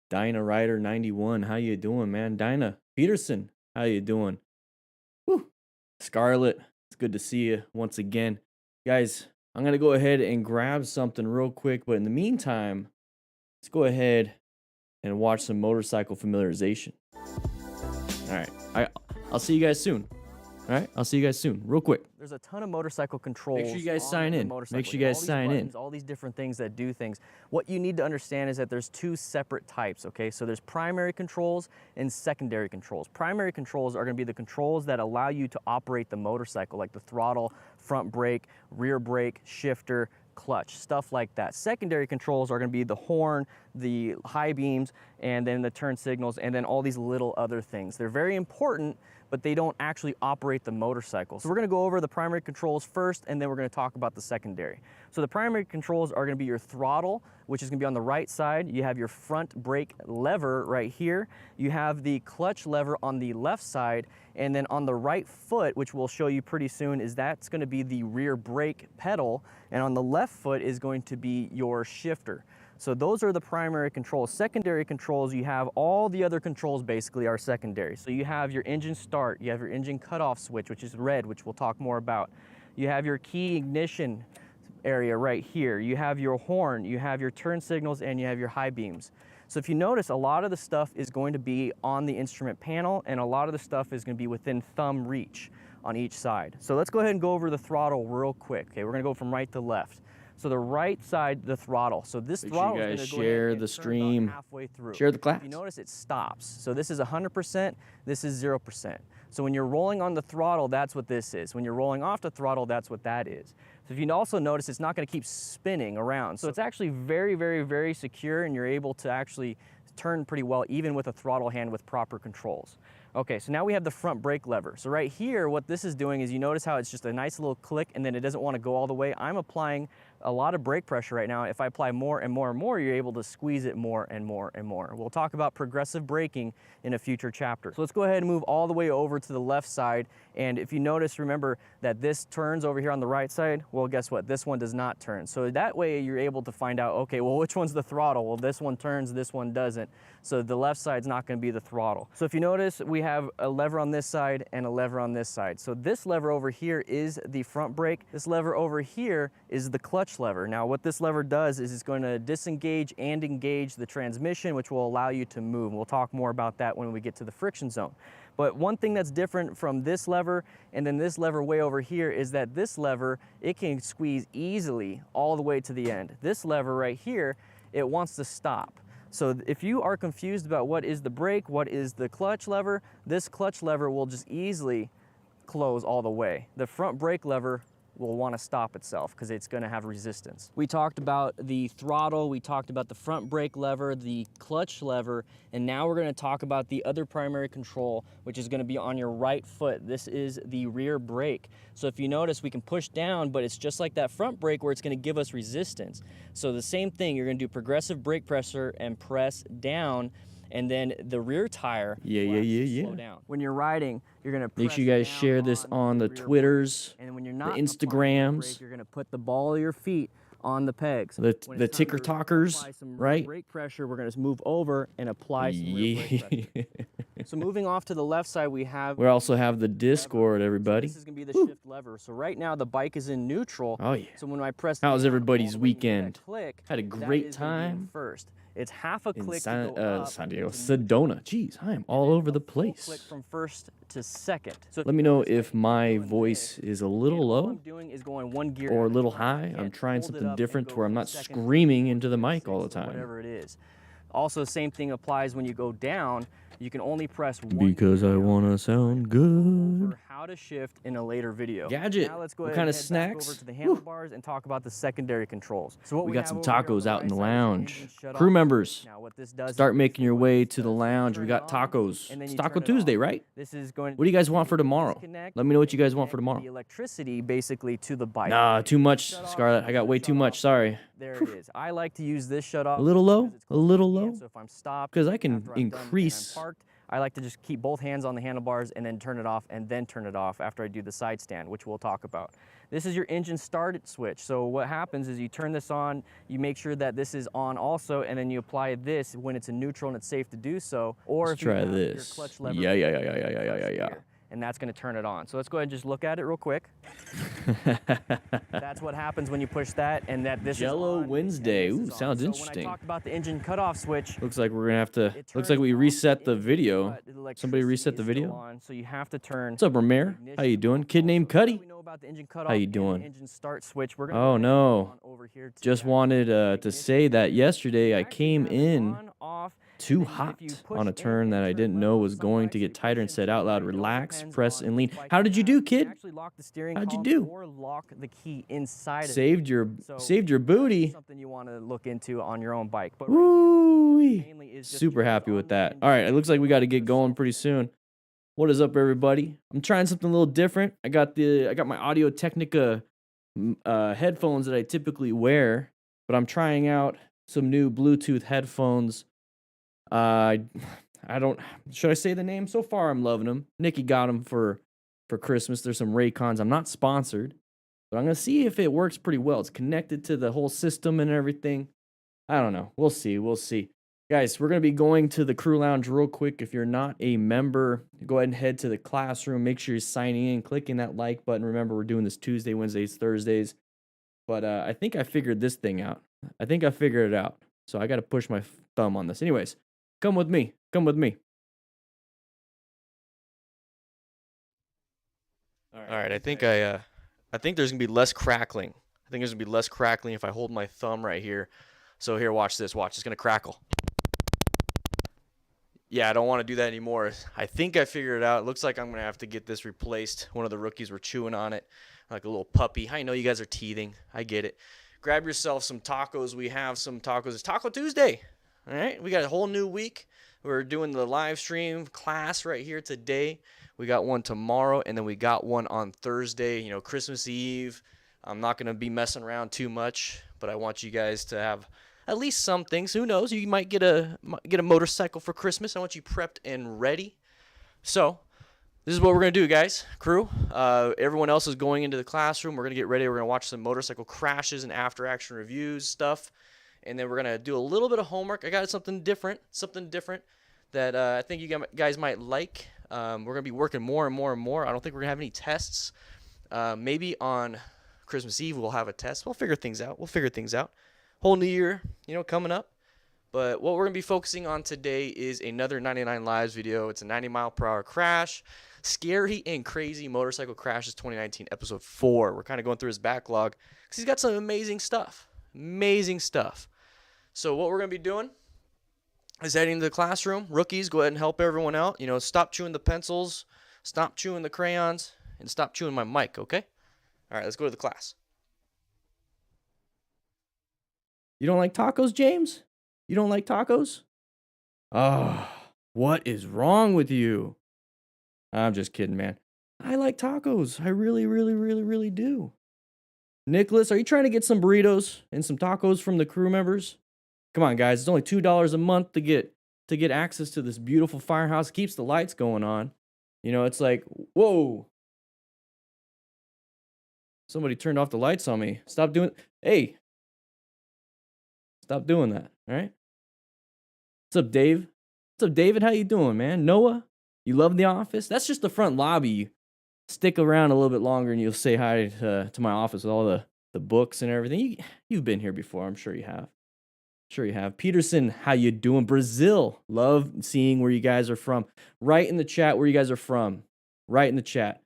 Dinah Ryder 91. How you doing, man? Dinah Peterson. How you doing? Whew. Scarlett, it's good to see you once again. Guys, I'm going to go ahead and grab something real quick, but in the meantime, let's go ahead and watch some motorcycle familiarization. All right. I'll see you guys soon. All right, I'll see you guys soon, real quick. There's a ton of motorcycle controls. Make sure you guys sign in. Make sure you guys sign in. All these different things that do things. What you need to understand is that there's two separate types, okay? So there's primary controls and secondary controls. Primary controls are gonna be the controls that allow you to operate the motorcycle, like the throttle, front brake, rear brake, shifter, clutch, stuff like that. Secondary controls are going to be the horn, the high beams, and then the turn signals, and then all these little other things. They're very important, but they don't actually operate the motorcycle. So we're going to go over the primary controls first, and then we're going to talk about the secondary. So the primary controls are going to be your throttle, which is going to be on the right side. You have your front brake lever right here. You have the clutch lever on the left side, and then on the right foot, which we'll show you pretty soon, is that's going to be the rear brake pedal, and on the left foot is going to be your shifter. So those are the primary controls. Secondary controls, you have all the other controls basically are secondary. So you have your engine start, you have your engine cutoff switch, which is red, which we'll talk more about. You have your key ignition area right here. You have your horn, you have your turn signals, and you have your high beams. So if you notice, a lot of the stuff is going to be on the instrument panel, and a lot of the stuff is going to be within thumb reach on each side. So let's go ahead and go over the throttle real quick. Okay, we're going to go from right to left. So the right side, the throttle. So this throttle is going to go share the stream, halfway through. share the class. If you notice, it stops. So this is 100%, this is 0%. So when you're rolling on the throttle, that's what this is. When you're rolling off the throttle, that's what that is. So if you also notice, it's not going to keep spinning around. So it's actually very, very, very secure, and you're able to actually turn pretty well, even with a throttle hand with proper controls. Okay, so now we have the front brake lever. So right here, what this is doing is you notice how it's just a nice little click, and then it doesn't want to go all the way. I'm applying a lot of brake pressure right now. If I apply more and more and more, you're able to squeeze it more and more and more. We'll talk about progressive braking in a future chapter. So let's go ahead and move all the way over to the left side. And if you notice, remember that this turns over here on the right side. Well, guess what? This one does not turn. So that way you're able to find out, okay, well, which one's the throttle? Well, this one turns, this one doesn't. So the left side's not going to be the throttle. So if you notice, we have a lever on this side and a lever on this side. So this lever over here is the front brake. This lever over here is the clutch lever. Now what this lever does is it's going to disengage and engage the transmission, which will allow you to move. We'll talk more about that when we get to the friction zone. But one thing that's different from this lever and then this lever way over here is that this lever, it can squeeze easily all the way to the end. This lever right here, it wants to stop. So if you are confused about what is the brake, what is the clutch lever, this clutch lever will just easily close all the way. The front brake lever will want to stop itself because it's going to have resistance. We talked about the throttle, we talked about the front brake lever, the clutch lever, and now we're going to talk about the other primary control, which is going to be on your right foot. This is the rear brake. So if you notice, we can push down, but it's just like that front brake where it's going to give us resistance. So the same thing, you're going to do progressive brake pressure and press down, and then the rear tire slow down. When you're riding, you're going to make sure you guys share this on the Twitters, and when you're not the Instagrams. you're going to put the ball of your feet on the pegs. The ticker talkers, right? Brake pressure, we're going to move over and apply some rear brake pressure. So moving off to the left side, we also have the Discord, everybody. So this is going to be the shift lever. So right now the bike is in neutral. Oh yeah. So when I press How's everybody's weekend? Click, had a great time. First. It's half a click San Diego, Sedona. Jeez, I am all over the place. Click from first to second. So let me know if my voice is a little low I'm doing is going one gear or a little high. I'm trying something different to where I'm not screaming into the mic all the time. Whatever it is. Also, same thing applies when you go down. You can only press one because I want to sound good. For how to shift in a later video. Gadget. Now let's go what ahead kind and of head snacks? Back over to the handlebars and talk about the secondary controls. So what we got some have over here tacos on the out in the right side is lounge. engine shut Crew off. members, Now what this does start is making your way to the turn lounge. it We got on, tacos. and then It's you Taco turn it Tuesday, off. right? This is going. What do you guys want for tomorrow? Let me know what you guys want for tomorrow. The electricity basically to the bike. Nah, too much, Scarlett. I got way too much. Sorry. There it is. I like to use this shut off. A little low? A little low? So if I'm stopped, because I can after I'm done and I'm increase. Parked, I like to just keep both hands on the handlebars and then turn it off and then turn it off after I do the side stand, which we'll talk about. This is your engine start switch. So what happens is you turn this on, you make sure that this is on also, and then you apply this when it's in neutral and it's safe to do so. Or Let's if you try have your this. clutch lever, Yeah. and that's going to turn it on. So let's go ahead and just look at it real quick. That's what happens when you push that, and that this Jello is on, Wednesday. and this Ooh, is on. sounds so interesting. When I talked about the engine cutoff switch, Looks like we're gonna have to. it Looks like turns we off reset the engine, video. but the Somebody electricity reset the is still video. on, so you have to turn. What's up, Ramir? How you doing? Kid named So now that Cuddy. we know about the engine cutoff How you and the doing? engine start switch. We're gonna Oh go ahead and no. move on over here to Just the actual wanted to ignition say that switch. yesterday I Actually came have it in on, off, too and then hot if you push on a in turn that and I turn didn't left know on was some going bikes, to or you get tighter, and push in said to the out loud, right, it all relax, depends press, on and which lean. bike How you did you have. do, You can kid? actually lock the steering How'd you column do? or lock the key inside of it. Saved your So saved your that's just booty. something you want to look into on your own bike. But right Woo! here, mainly is just Super turns happy on with the that. engine All right, it looks like we and got to a get little going soft pretty switch. soon. What is up, everybody? I'm trying something a little different. I got my Audio Technica headphones that I typically wear, but I'm trying out some new Bluetooth headphones. I don't. Should I say the name? So far, I'm loving them. Nikki got them for Christmas. There's some Raycons. I'm not sponsored, but I'm gonna see if it works pretty well. It's connected to the whole system and everything. I don't know. We'll see. We'll see. Guys, we're going to be going to the crew lounge real quick. If you're not a member, go ahead and head to the classroom. Make sure you're signing in, clicking that like button. Remember, we're doing this Tuesday, Wednesdays, Thursdays. But I think I figured this thing out. I think I figured it out. So I got to push my thumb on this. Anyways, come with me. Come with me. All right. I think there's going to be less crackling. I think there's going to be less crackling if I hold my thumb right here. So here, watch this. Watch. It's going to crackle. Yeah, I don't want to do that anymore. I think I figured it out. It looks like I'm going to have to get this replaced. One of the rookies were chewing on it like a little puppy. I know you guys are teething. I get it. Grab yourself some tacos. We have some tacos. It's Taco Tuesday. All right? We got a whole new week. We're doing the live stream class right here today. We got one tomorrow, and then we got one on Thursday, Christmas Eve. I'm not going to be messing around too much, but I want you guys to have at least some things. Who knows? You might get a motorcycle for Christmas. I want you prepped and ready. So this is what we're going to do, guys. Crew, everyone else is going into the classroom. We're going to get ready. We're going to watch some motorcycle crashes and after-action reviews stuff. And then we're going to do a little bit of homework. I got something different that I think you guys might like. We're going to be working more and more and more. I don't think we're going to have any tests. Maybe on Christmas Eve we'll have a test. We'll figure things out. Whole new year, coming up. But what we're going to be focusing on today is another 99 Lives video. It's a 90-mile-per-hour crash. Scary and Crazy Motorcycle Crashes 2019, episode 4. We're kind of going through his backlog because he's got some amazing stuff. So what we're going to be doing is heading to the classroom. Rookies, go ahead and help everyone out. Stop chewing the pencils, stop chewing the crayons, and stop chewing my mic, okay? All right, let's go to the class. You don't like tacos, James? You don't like tacos? Oh, what is wrong with you? I'm just kidding, man. I like tacos. I really, really, really, really do. Nicholas, are you trying to get some burritos and some tacos from the crew members? Come on, guys. It's only $2 a month to get access to this beautiful firehouse. It keeps the lights going on. It's like, whoa. Somebody turned off the lights on me. Stop doing that, all right? What's up, Dave? What's up, David? How you doing, man? Noah? You love The Office? That's just the front lobby. Stick around a little bit longer and you'll say hi to my office with all the books and everything. You've been here before. I'm sure you have. Peterson, how you doing? Brazil. Love seeing where you guys are from. Write in the chat where you guys are from. Write in the chat.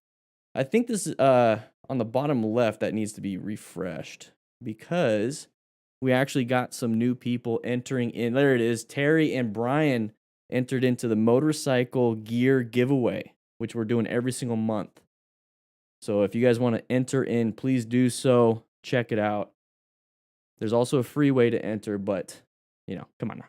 I think this on the bottom left that needs to be refreshed because we actually got some new people entering in. There it is. Terry and Brian entered into the motorcycle gear giveaway, which we're doing every single month. So if you guys want to enter in, please do so. Check it out. There's also a free way to enter, but, come on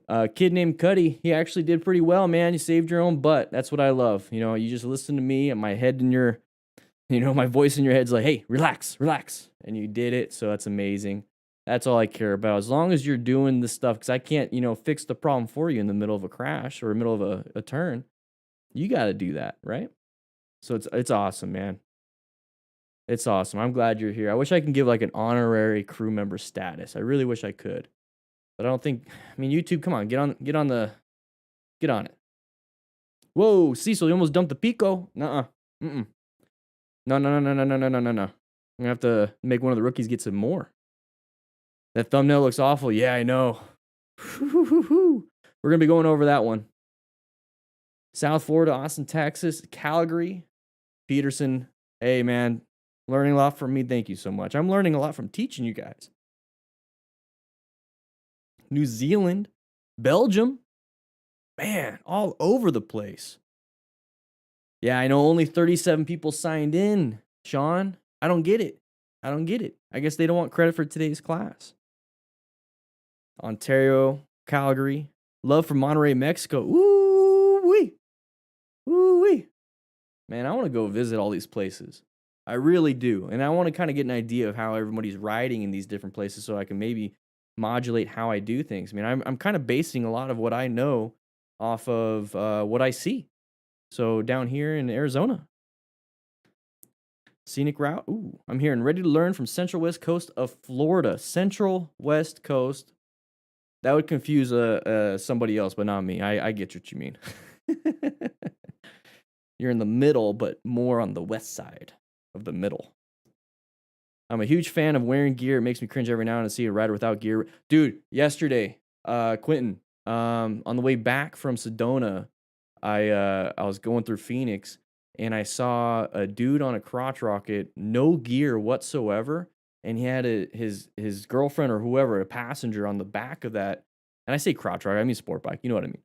now. Kid named Cuddy, he actually did pretty well, man. You saved your own butt. That's what I love. You just listen to me and my head in your, my voice in your head's like, hey, relax. And you did it, so that's amazing. That's all I care about. As long as you're doing this stuff, because I can't, fix the problem for you in the middle of a crash or middle of a turn. You got to do that, right? So it's awesome, man. It's awesome. I'm glad you're here. I wish I can give like an honorary crew member status. I really wish I could. But I don't think I mean YouTube, come on, get on it. Whoa, Cecil, you almost dumped the Pico. Nuh-uh. Mm-mm. No, no, no, no, no, no, no, no, no. I'm gonna have to make one of the rookies get some more. That thumbnail looks awful. Yeah, I know. We're gonna be going over that one. South Florida, Austin, Texas, Calgary, Peterson. Hey man, learning a lot from me. Thank you so much. I'm learning a lot from teaching you guys. New Zealand, Belgium. Man, all over the place. Yeah, I know only 37 people signed in, Sean. I don't get it. I guess they don't want credit for today's class. Ontario, Calgary. Love from Monterrey, Mexico. Ooh-wee. Ooh-wee. Man, I want to go visit all these places. I really do. And I want to kind of get an idea of how everybody's riding in these different places so I can maybe modulate how I do things. I mean, I'm kind of basing a lot of what I know off of what I see. So down here in Arizona, scenic route. Ooh, I'm here and ready to learn from Central West Coast of Florida. Central West Coast. That would confuse somebody else, but not me. I get what you mean. You're in the middle, but more on the west side of the middle. I'm a huge fan of wearing gear. It makes me cringe every now and then to see a rider without gear. Dude, yesterday, Quentin, on the way back from Sedona, I was going through Phoenix and I saw a dude on a crotch rocket, no gear whatsoever, and he had his girlfriend or whoever, a passenger on the back of that. And I say crotch rocket, I mean sport bike. You know what I mean?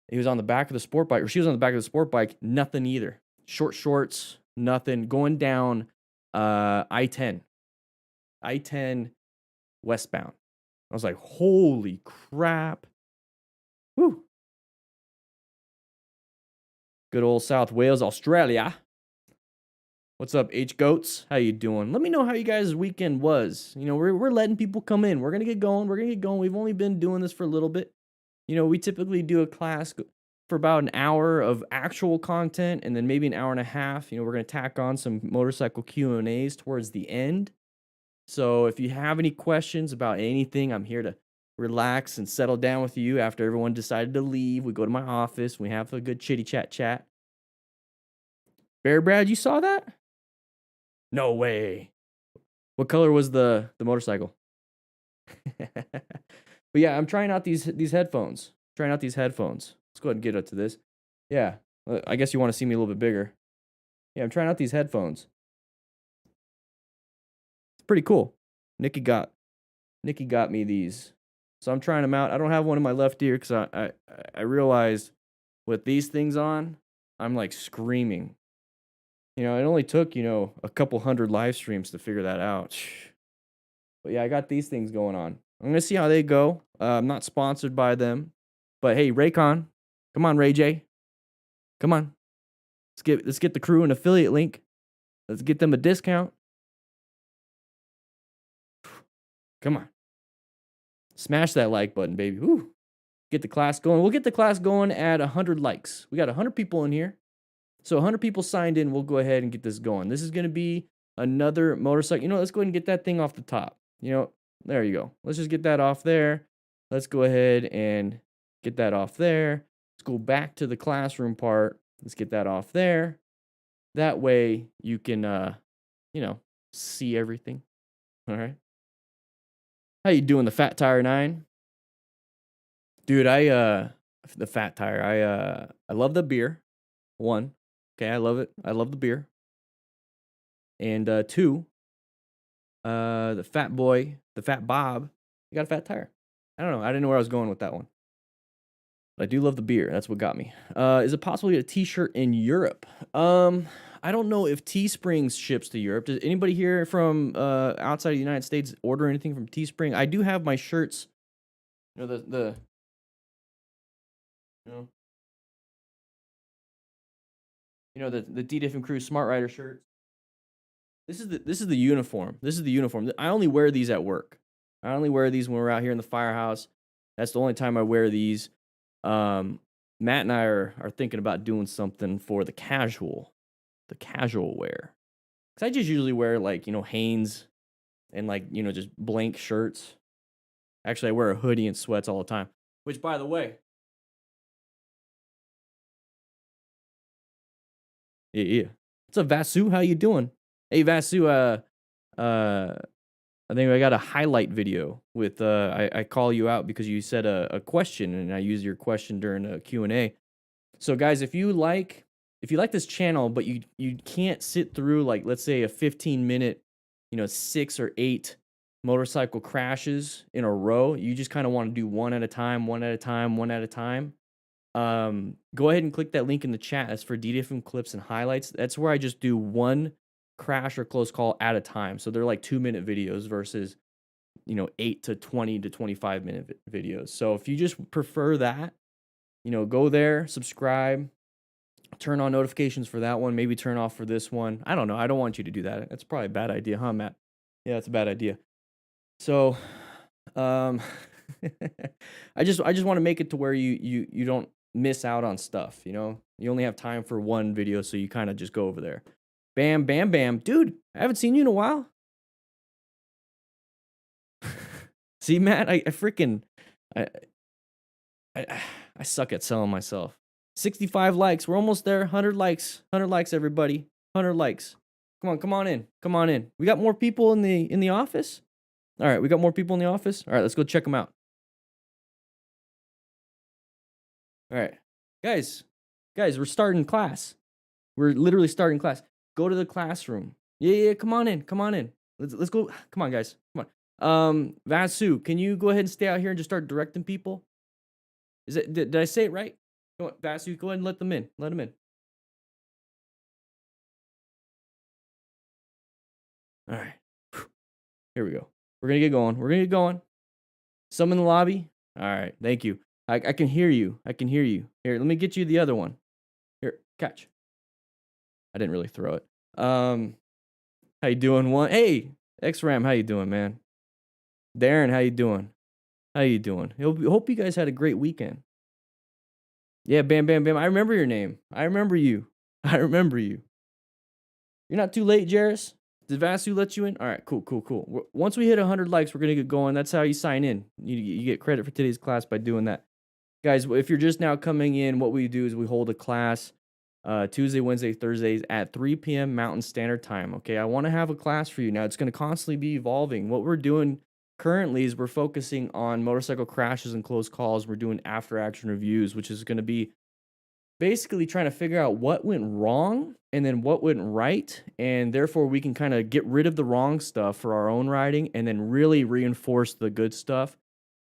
He was on the back of the sport bike, or she was on the back of the sport bike, nothing either. Short shorts, nothing. Going down I-10 westbound. I was like, holy crap. Whew. Good old South Wales, Australia. What's up, H-Goats? How you doing? Let me know how you guys' weekend was. You know, we're letting people come in. We're going to get going. We've only been doing this for a little bit. You know, we typically do a class for about an hour of actual content and then maybe an hour and a half. You know, we're going to tack on some motorcycle Q&As towards the end. So if you have any questions about anything, I'm here to relax and settle down with you after everyone decided to leave. We go to my office. We have a good chitty chat. Bear Brad, you saw that? No way. What color was the motorcycle? But yeah, I'm trying out these headphones. Let's go ahead and get up to this. Yeah, I guess you want to see me a little bit bigger. Yeah, I'm trying out these headphones. It's pretty cool. Nikki got me these. So I'm trying them out. I don't have one in my left ear because I realized with these things on, I'm like screaming. You know, it only took, a couple hundred live streams to figure that out. But yeah, I got these things going on. I'm going to see how they go. I'm not sponsored by them. But hey, Raycon, come on, Ray J. Come on. Let's get the crew an affiliate link. Let's get them a discount. Come on. Smash that like button, baby. Woo. Get the class going. We'll get the class going at 100 likes. We got 100 people in here. So 100 people signed in. We'll go ahead and get this going. This is going to be another motorcycle. You know, let's go ahead and get that thing off the top. You know, there you go. Let's just get that off there. Let's go ahead and get that off there. Let's go back to the classroom part. Let's get that off there. That way you can, see everything. All right. How you doing, the Fat Tire 9? Dude, the Fat Tire. I love the beer. 1. Okay, I love it. I love the beer. And 2, the Fat Boy, the Fat Bob, he got a fat tire. I don't know. I didn't know where I was going with that one. But I do love the beer. That's what got me. Is it possible to get a t-shirt in Europe? I don't know if Teesprings ships to Europe. Does anybody here from outside of the United States order anything from Teespring? I do have my shirts. You know, the D Diffin Crew Smart Rider shirts. This is the uniform. This is the uniform. I only wear these at work. I only wear these when we're out here in the firehouse. That's the only time I wear these. Matt and I are thinking about doing something for the casual wear. Because I just usually wear like, Hanes and like, just blank shirts. Actually, I wear a hoodie and sweats all the time. Which, by the way, yeah. What's up, Vasu? How you doing? Hey, Vasu, uh, I think I got a highlight video with, I call you out because you said a question and I use your question during a Q&A. So guys, if you like this channel, but you can't sit through like, let's say a 15-minute, 6 or 8 motorcycle crashes in a row, you just kind of want to do one at a time, one at a time, one at a time. Go ahead and click that link in the chat. That's for DDFM clips and highlights. That's where I just do one crash or close call at a time. So they're like 2-minute videos versus 8 to 20 to 25-minute videos. So if you just prefer that, go there, subscribe, turn on notifications for that one, maybe turn off for this one. I don't know. I don't want you to do that. That's probably a bad idea, huh, Matt? Yeah, it's a bad idea. So, um, I just want to make it to where you don't miss out on stuff. You only have time for one video, so you kind of just go over there. Bam, bam, bam, dude. I haven't seen you in a while. See, Matt, I freaking I, I suck at selling myself. 65 likes. We're almost there. 100 likes. 100 likes, everybody. 100 likes. Come on in. Come on in. We got more people in the office? All right, we got more people in the office? All right, let's go check them out. All right. Guys, we're starting class. We're literally starting class. Go to the classroom. Yeah, come on in. Come on in. Let's go. Come on, guys. Come on. Vasu, can you go ahead and stay out here and just start directing people? Did I say it right? Go on, Vasu, go ahead and let them in. Let them in. All right. Here we go. We're gonna get going. We're gonna get going. Some in the lobby. All right. Thank you. I can hear you. I can hear you. Here, let me get you the other one. Here, catch. I didn't really throw it. How you doing? Hey, XRAM, how you doing, man? Darren, how you doing? How you doing? Hope you guys had a great weekend. Yeah, Bam Bam Bam. I remember your name. I remember you. I remember you. You're not too late, Jairus. Did Vasu let you in? All right, cool. Once we hit 100 likes, we're going to get going. That's how you sign in. You get credit for today's class by doing that. Guys, if you're just now coming in, what we do is we hold a class Tuesday, Wednesday, Thursdays at 3 p.m. Mountain Standard Time. Okay, I want to have a class for you. Now, it's going to constantly be evolving. What we're doing currently is we're focusing on motorcycle crashes and close calls. We're doing after action reviews, which is going to be basically trying to figure out what went wrong and then what went right. And therefore, we can kind of get rid of the wrong stuff for our own riding and then really reinforce the good stuff.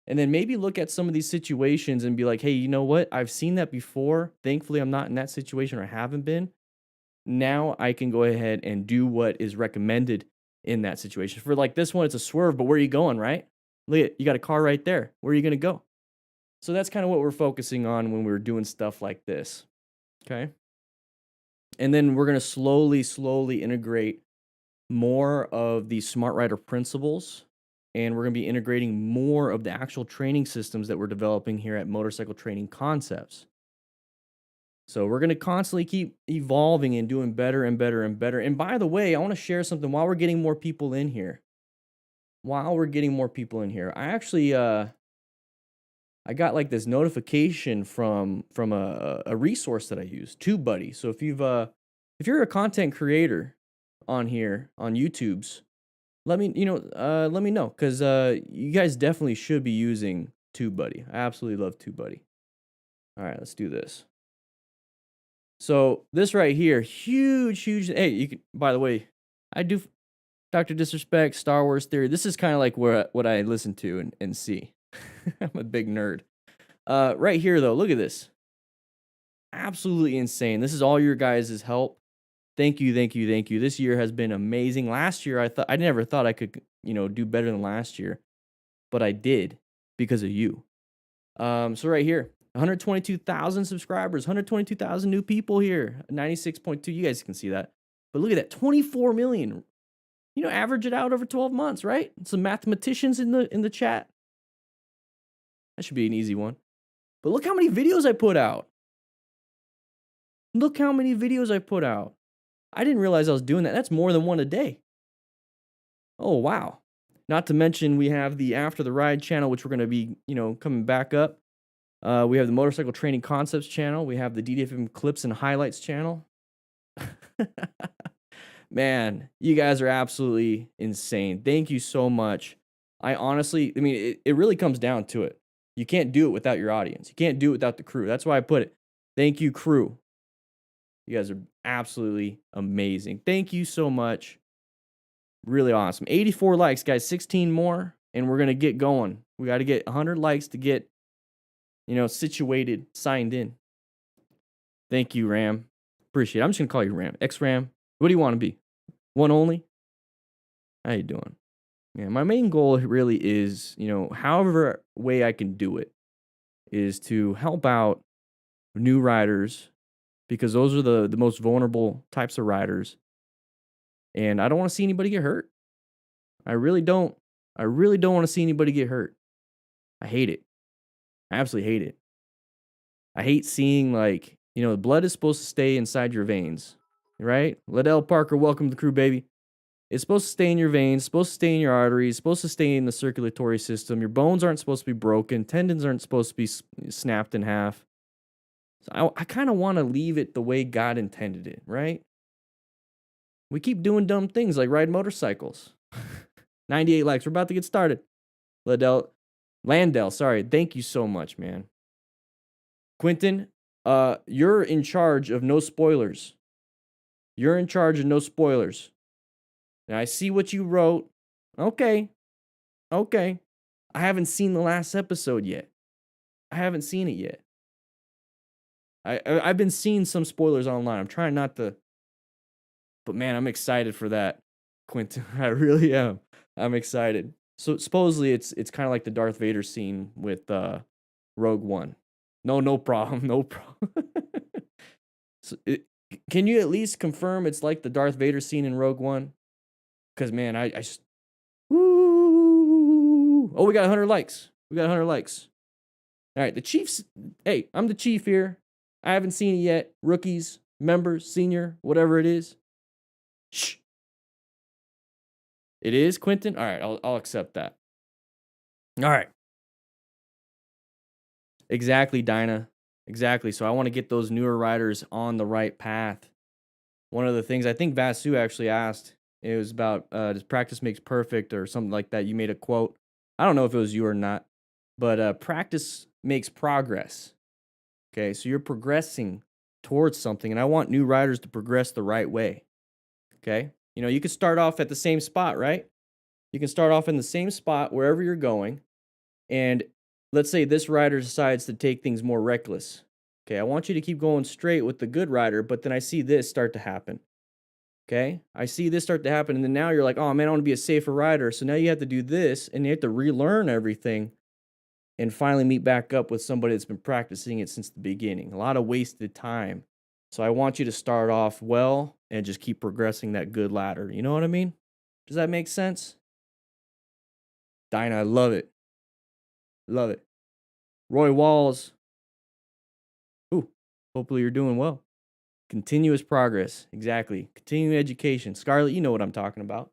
And then maybe look at some of these situations and be like, hey, you know what? I've seen that before. Thankfully, I'm not in that situation or haven't been. Now I can go ahead and do what is recommended in that situation. For like this one, it's a swerve, but where are you going, right? Look at, you got a car right there. Where are you going to go? So that's kind of what we're focusing on when we're doing stuff like this. Okay. And then we're going to slowly integrate more of the Smart Rider principles. And we're going to be integrating more of the actual training systems that we're developing here at Motorcycle Training Concepts. So we're going to constantly keep evolving and doing better and better and better. And by the way, I want to share something while we're getting more people in here. I actually I got like this notification from a resource that I use, TubeBuddy. So if you're a content creator on here on YouTube's, let me know, because you guys definitely should be using TubeBuddy. I absolutely love TubeBuddy. All right, let's do this. So this right here, huge. Hey, you can. By the way, I do Dr. Disrespect, Star Wars Theory. This is kind of like what I listen to and see. I'm a big nerd. Right here though, look at this. Absolutely insane. This is all your guys' help. Thank you. This year has been amazing. Last year, I never thought I could, do better than last year, but I did because of you. So right here, 122,000 subscribers, 122,000 new people here, 96.2. You guys can see that. But look at that, 24 million. Average it out over 12 months, right? Some mathematicians in the chat. That should be an easy one. But look how many videos I put out. I didn't realize I was doing that. That's more than one a day. Oh, wow. Not to mention we have the After the Ride channel, which we're going to be, coming back up. We have the Motorcycle Training Concepts channel. We have the DDFM Clips and Highlights channel. Man, you guys are absolutely insane. Thank you so much. I mean, it really comes down to it. You can't do it without your audience. You can't do it without the crew. That's why I put it. Thank you, crew. You guys are absolutely amazing. Thank you so much. Really awesome. 84 likes, guys. 16 more, and we're going to get going. We got to get 100 likes to get, situated, signed in. Thank you, Ram. Appreciate it. I'm just going to call you Ram. X-Ram. What do you want to be? One only? How you doing? Yeah, my main goal really is, however way I can do it is to help out new riders, because those are the most vulnerable types of riders. And I don't want to see anybody get hurt. I really don't. I really don't want to see anybody get hurt. I hate it. I absolutely hate it. I hate seeing, the blood is supposed to stay inside your veins, right? Liddell Parker, welcome to the crew, baby. It's supposed to stay in your veins, supposed to stay in your arteries, supposed to stay in the circulatory system. Your bones aren't supposed to be broken. Tendons aren't supposed to be snapped in half. So I kind of want to leave it the way God intended it, right? We keep doing dumb things like ride motorcycles. 98 likes. We're about to get started. Landell, sorry. Thank you so much, man. Quentin, you're in charge of no spoilers. You're in charge of no spoilers. Now, I see what you wrote. Okay. I haven't seen the last episode yet. I haven't seen it yet. I've been seeing some spoilers online. I'm trying not to. But man, I'm excited for that, Quentin. I really am. I'm excited. So supposedly it's kind of like the Darth Vader scene with Rogue One. No problem. No problem. Can you at least confirm it's like the Darth Vader scene in Rogue One? Because man, I just. Woo! Oh, we got 100 likes. We got 100 likes. All right, the Chiefs. Hey, I'm the Chief here. I haven't seen it yet. Rookies, members, senior, whatever it is. Shh. It is, Quentin? All right, I'll accept that. All right. Exactly, Dinah. Exactly. So I want to get those newer riders on the right path. One of the things I think Vasu actually asked, it was about does practice makes perfect or something like that. You made a quote. I don't know if it was you or not, but practice makes progress. Okay, so you're progressing towards something, and I want new riders to progress the right way. Okay? You can start off at the same spot, right? You can start off in the same spot wherever you're going. And let's say this rider decides to take things more reckless. Okay, I want you to keep going straight with the good rider, but then I see this start to happen. Okay? I see this start to happen, and then now you're like, oh man, I want to be a safer rider. So now you have to do this, and you have to relearn everything and finally meet back up with somebody that's been practicing it since the beginning. A lot of wasted time. So I want you to start off well and just keep progressing that good ladder. You know what I mean? Does that make sense? Dinah, I love it. Love it. Roy Walls. Ooh, hopefully you're doing well. Continuous progress. Exactly. Continuing education. Scarlett, you know what I'm talking about.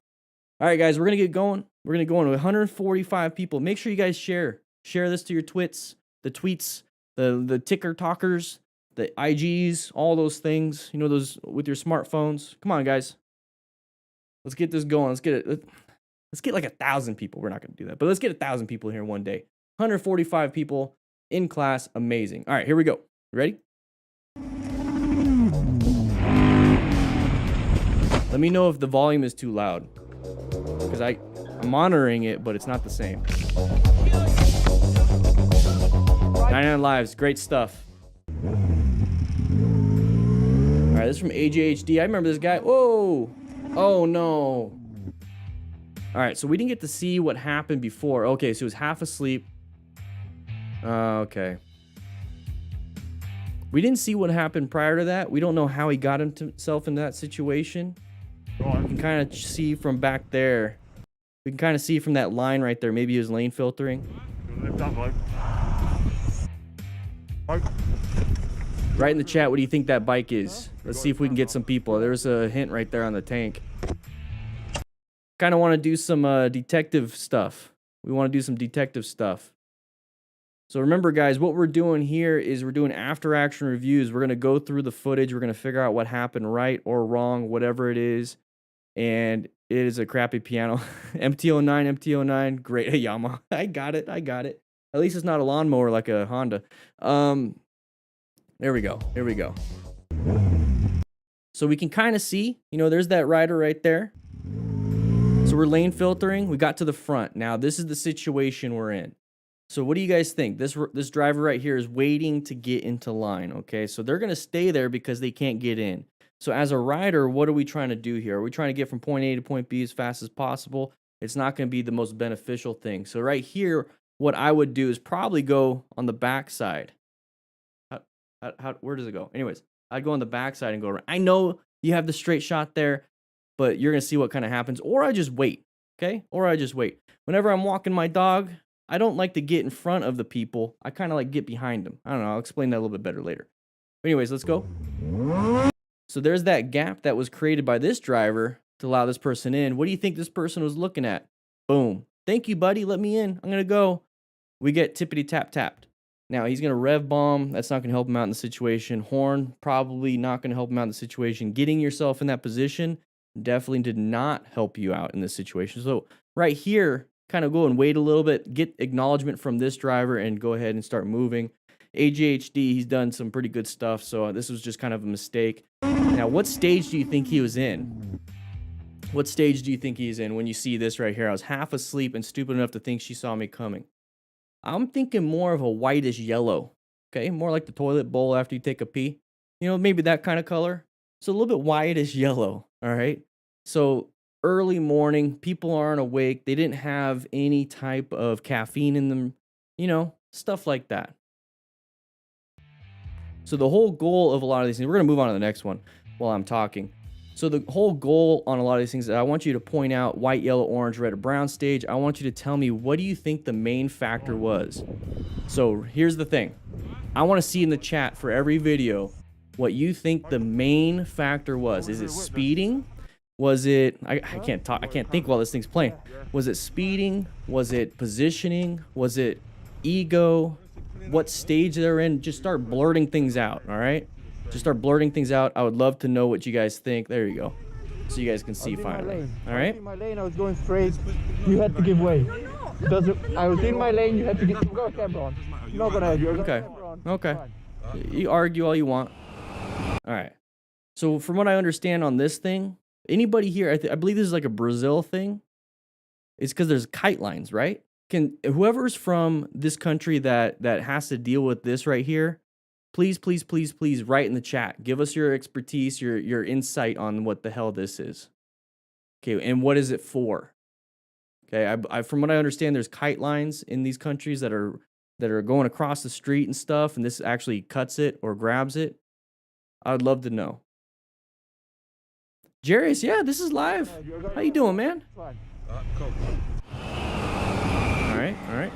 All right, guys, we're going to get going. We're going to go on to 145 people. Make sure you guys share. Share this to your tweets, the ticker talkers, the IGs, all those things, those with your smartphones. Come on, guys. Let's get this going. Let's get like 1,000 people. We're not going to do that, but let's get 1,000 people here one day. 145 people in class. Amazing. All right, here we go. You ready? Let me know if the volume is too loud, because I'm monitoring it, but it's not the same. 99 lives, great stuff. All right, this is from AJHD. I remember this guy. Whoa! Oh no! All right, so we didn't get to see what happened before. Okay, so he was half asleep. Okay. We didn't see what happened prior to that. We don't know how he got himself in that situation. We can kind of see from back there. We can kind of see from that line right there. Maybe he was lane filtering. Write in the chat, what do you think that bike is? Let's see if we can get some people. There's a hint right there on the tank. Kind of want to do some detective stuff. We want to do some detective stuff. So remember, guys, what we're doing here is we're doing after action reviews. We're going to go through the footage. We're going to figure out what happened right or wrong, whatever it is. And it is a crappy piano. MT-09, MT-09. Great. Hey, Yamaha. I got it. I got it. At least it's not a lawnmower like a Honda. There we go. Here we go. So we can kind of see, you know, there's that rider right there. So we're lane filtering. We got to the front. Now, this is the situation we're in. So what do you guys think? This driver right here is waiting to get into line, okay? So they're going to stay there because they can't get in. So as a rider, what are we trying to do here? Are we trying to get from point A to point B as fast as possible? It's not going to be the most beneficial thing. So right here, what I would do is probably go on the back side. Where does it go? Anyways, I'd go on the back side and go around. I know you have the straight shot there, but you're going to see what kind of happens. Or I just wait, okay? Or I just wait. Whenever I'm walking my dog, I don't like to get in front of the people. I kind of like get behind them. I don't know. I'll explain that a little bit better later. But anyways, let's go. So there's that gap that was created by this driver to allow this person in. What do you think this person was looking at? Boom. Thank you, buddy. Let me in. I'm going to go. We get tippity tap tapped. Now, he's going to rev bomb. That's not going to help him out in the situation. Horn, probably not going to help him out in the situation. Getting yourself in that position definitely did not help you out in this situation. So right here, kind of go and wait a little bit, get acknowledgement from this driver, and go ahead and start moving. AJHD, he's done some pretty good stuff, so this was just kind of a mistake. Now, what stage do you think he was in? What stage do you think he's in when you see this right here? I was half asleep and stupid enough to think she saw me coming. I'm thinking more of a whitish yellow, okay? More like the toilet bowl after you take a pee. You know, maybe that kind of color. So a little bit whitish yellow, all right? So early morning, people aren't awake. They didn't have any type of caffeine in them, you know, stuff like that. So the whole goal of a lot of these things, we're going to move on to the next one while I'm talking. So the whole goal on a lot of these things, I want you to point out white, yellow, orange, red, or brown stage. I want you to tell me, what do you think the main factor was? So here's the thing. I want to see in the chat for every video what you think the main factor was. Is it speeding? Was it, I can't talk, I can't think while this thing's playing. Was it speeding? Was it positioning? Was it ego? What stage they're in? Just start blurting things out, all right? Just start blurting things out. I would love to know what you guys think. There you go. So you guys can see finally. All right? In my lane, I was going straight. You had to give way. I was in my lane, you had to go camera on. You're not gonna argue. Okay. Okay. You argue all you want. All right. So from what I understand on this thing, anybody here, I believe this is like a Brazil thing. It's because there's kite lines, right? Can whoever's from this country that has to deal with this right here, please, please, please, please write in the chat. Give us your expertise, your insight on what the hell this is. Okay, and what is it for? Okay, from what I understand, there's kite lines in these countries that are going across the street and stuff, and this actually cuts it or grabs it. I would love to know. Jarius, yeah, this is live. How you doing, man? Cool. All right.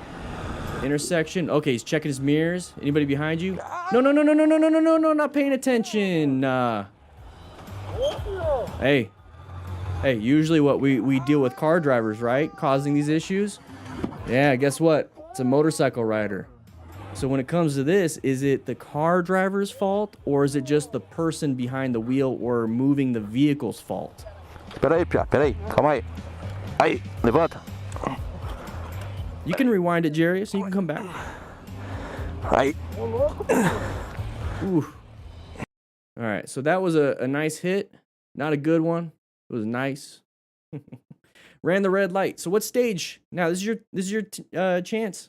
Intersection. Okay, he's checking his mirrors. Anybody behind you? No, not paying attention. Hey, usually what we deal with car drivers, right? Causing these issues. Yeah, guess what? It's a motorcycle rider. So when it comes to this, is it the car driver's fault, or is it just the person behind the wheel or moving the vehicle's fault? Peraí, calma aí. Aí, levanta. You can rewind it, Jerry, so you can come back. Aí. Ooh. All right, so that was a nice hit. Not a good one. It was nice. Ran the red light. So what stage? Now this is your chance.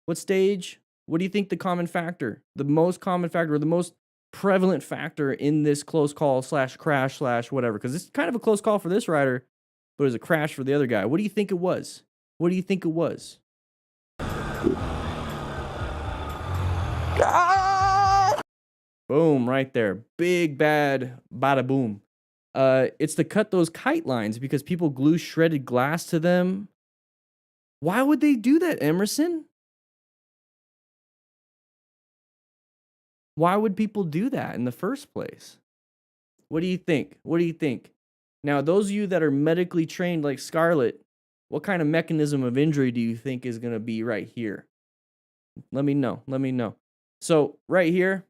What stage? What do you think the common factor, the most common factor, or the most prevalent factor in this close call / crash / whatever? Because it's kind of a close call for this rider, but it was a crash for the other guy. What do you think it was? What do you think it was? Boom, right there. Big bad bada boom. It's to cut those kite lines because people glue shredded glass to them. Why would they do that, Emerson? Why would people do that in the first place? What do you think? What do you think? Now, those of you that are medically trained like Scarlett, what kind of mechanism of injury do you think is going to be right here? Let me know. Let me know. So right here,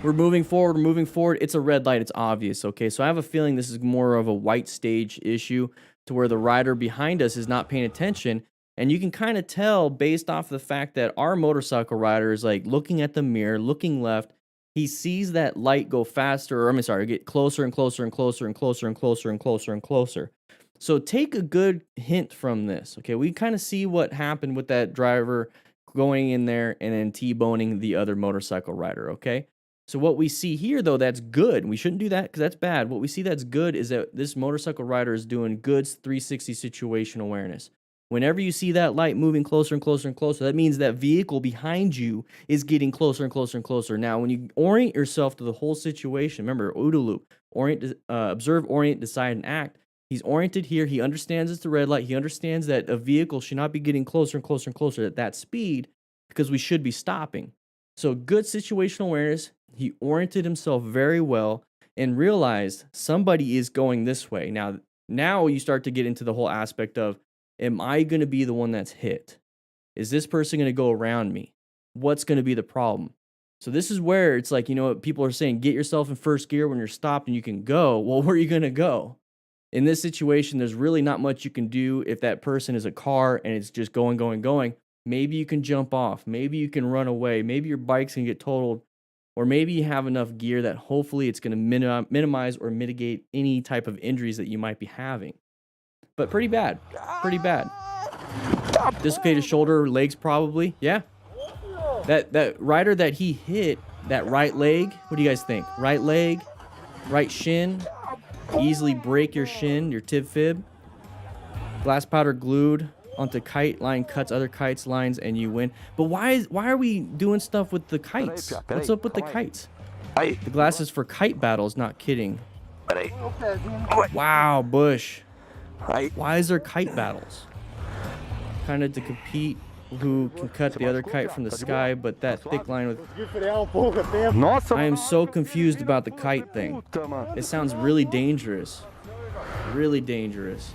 we're moving forward. We're moving forward. It's a red light. It's obvious. Okay. So I have a feeling this is more of a white stage issue to where the rider behind us is not paying attention. And you can kind of tell based off the fact that our motorcycle rider is like looking at the mirror, looking left. He sees that light go faster, or I'm sorry, get closer and closer and closer and closer and closer and closer and closer. So take a good hint from this. Okay. We kind of see what happened with that driver going in there and then T-boning the other motorcycle rider. Okay. So what we see here, though, that's good. We shouldn't do that because that's bad. What we see that's good is that this motorcycle rider is doing good 360 situation awareness. Whenever you see that light moving closer and closer and closer, that means that vehicle behind you is getting closer and closer and closer. Now, when you orient yourself to the whole situation, remember, OODA loop, observe, orient, decide, and act. He's oriented here. He understands it's the red light. He understands that a vehicle should not be getting closer and closer and closer at that speed because we should be stopping. So good situational awareness. He oriented himself very well and realized somebody is going this way. Now you start to get into the whole aspect of, am I going to be the one that's hit? Is this person going to go around me? What's going to be the problem? So this is where it's like, people are saying, get yourself in first gear when you're stopped and you can go. Well, where are you going to go? In this situation, there's really not much you can do if that person is a car and it's just going, going, going. Maybe you can jump off. Maybe you can run away. Maybe your bike's going to get totaled. Or maybe you have enough gear that hopefully it's going to minimize or mitigate any type of injuries that you might be having. But pretty bad. Pretty bad. Dislocated shoulder, legs probably. Yeah. That rider that he hit, that right leg, what do you guys think? Right leg, right shin. Easily break your shin, your tib fib. Glass powder glued onto kite line, cuts other kites lines, and you win. But why are we doing stuff with the kites? What's up with the kites? The glass is for kite battles, not kidding. Wow, Bush. Why is there kite battles? Kind of to compete who can cut the other kite from the sky, but that thick line with... I am so confused about the kite thing. It sounds really dangerous. Really dangerous.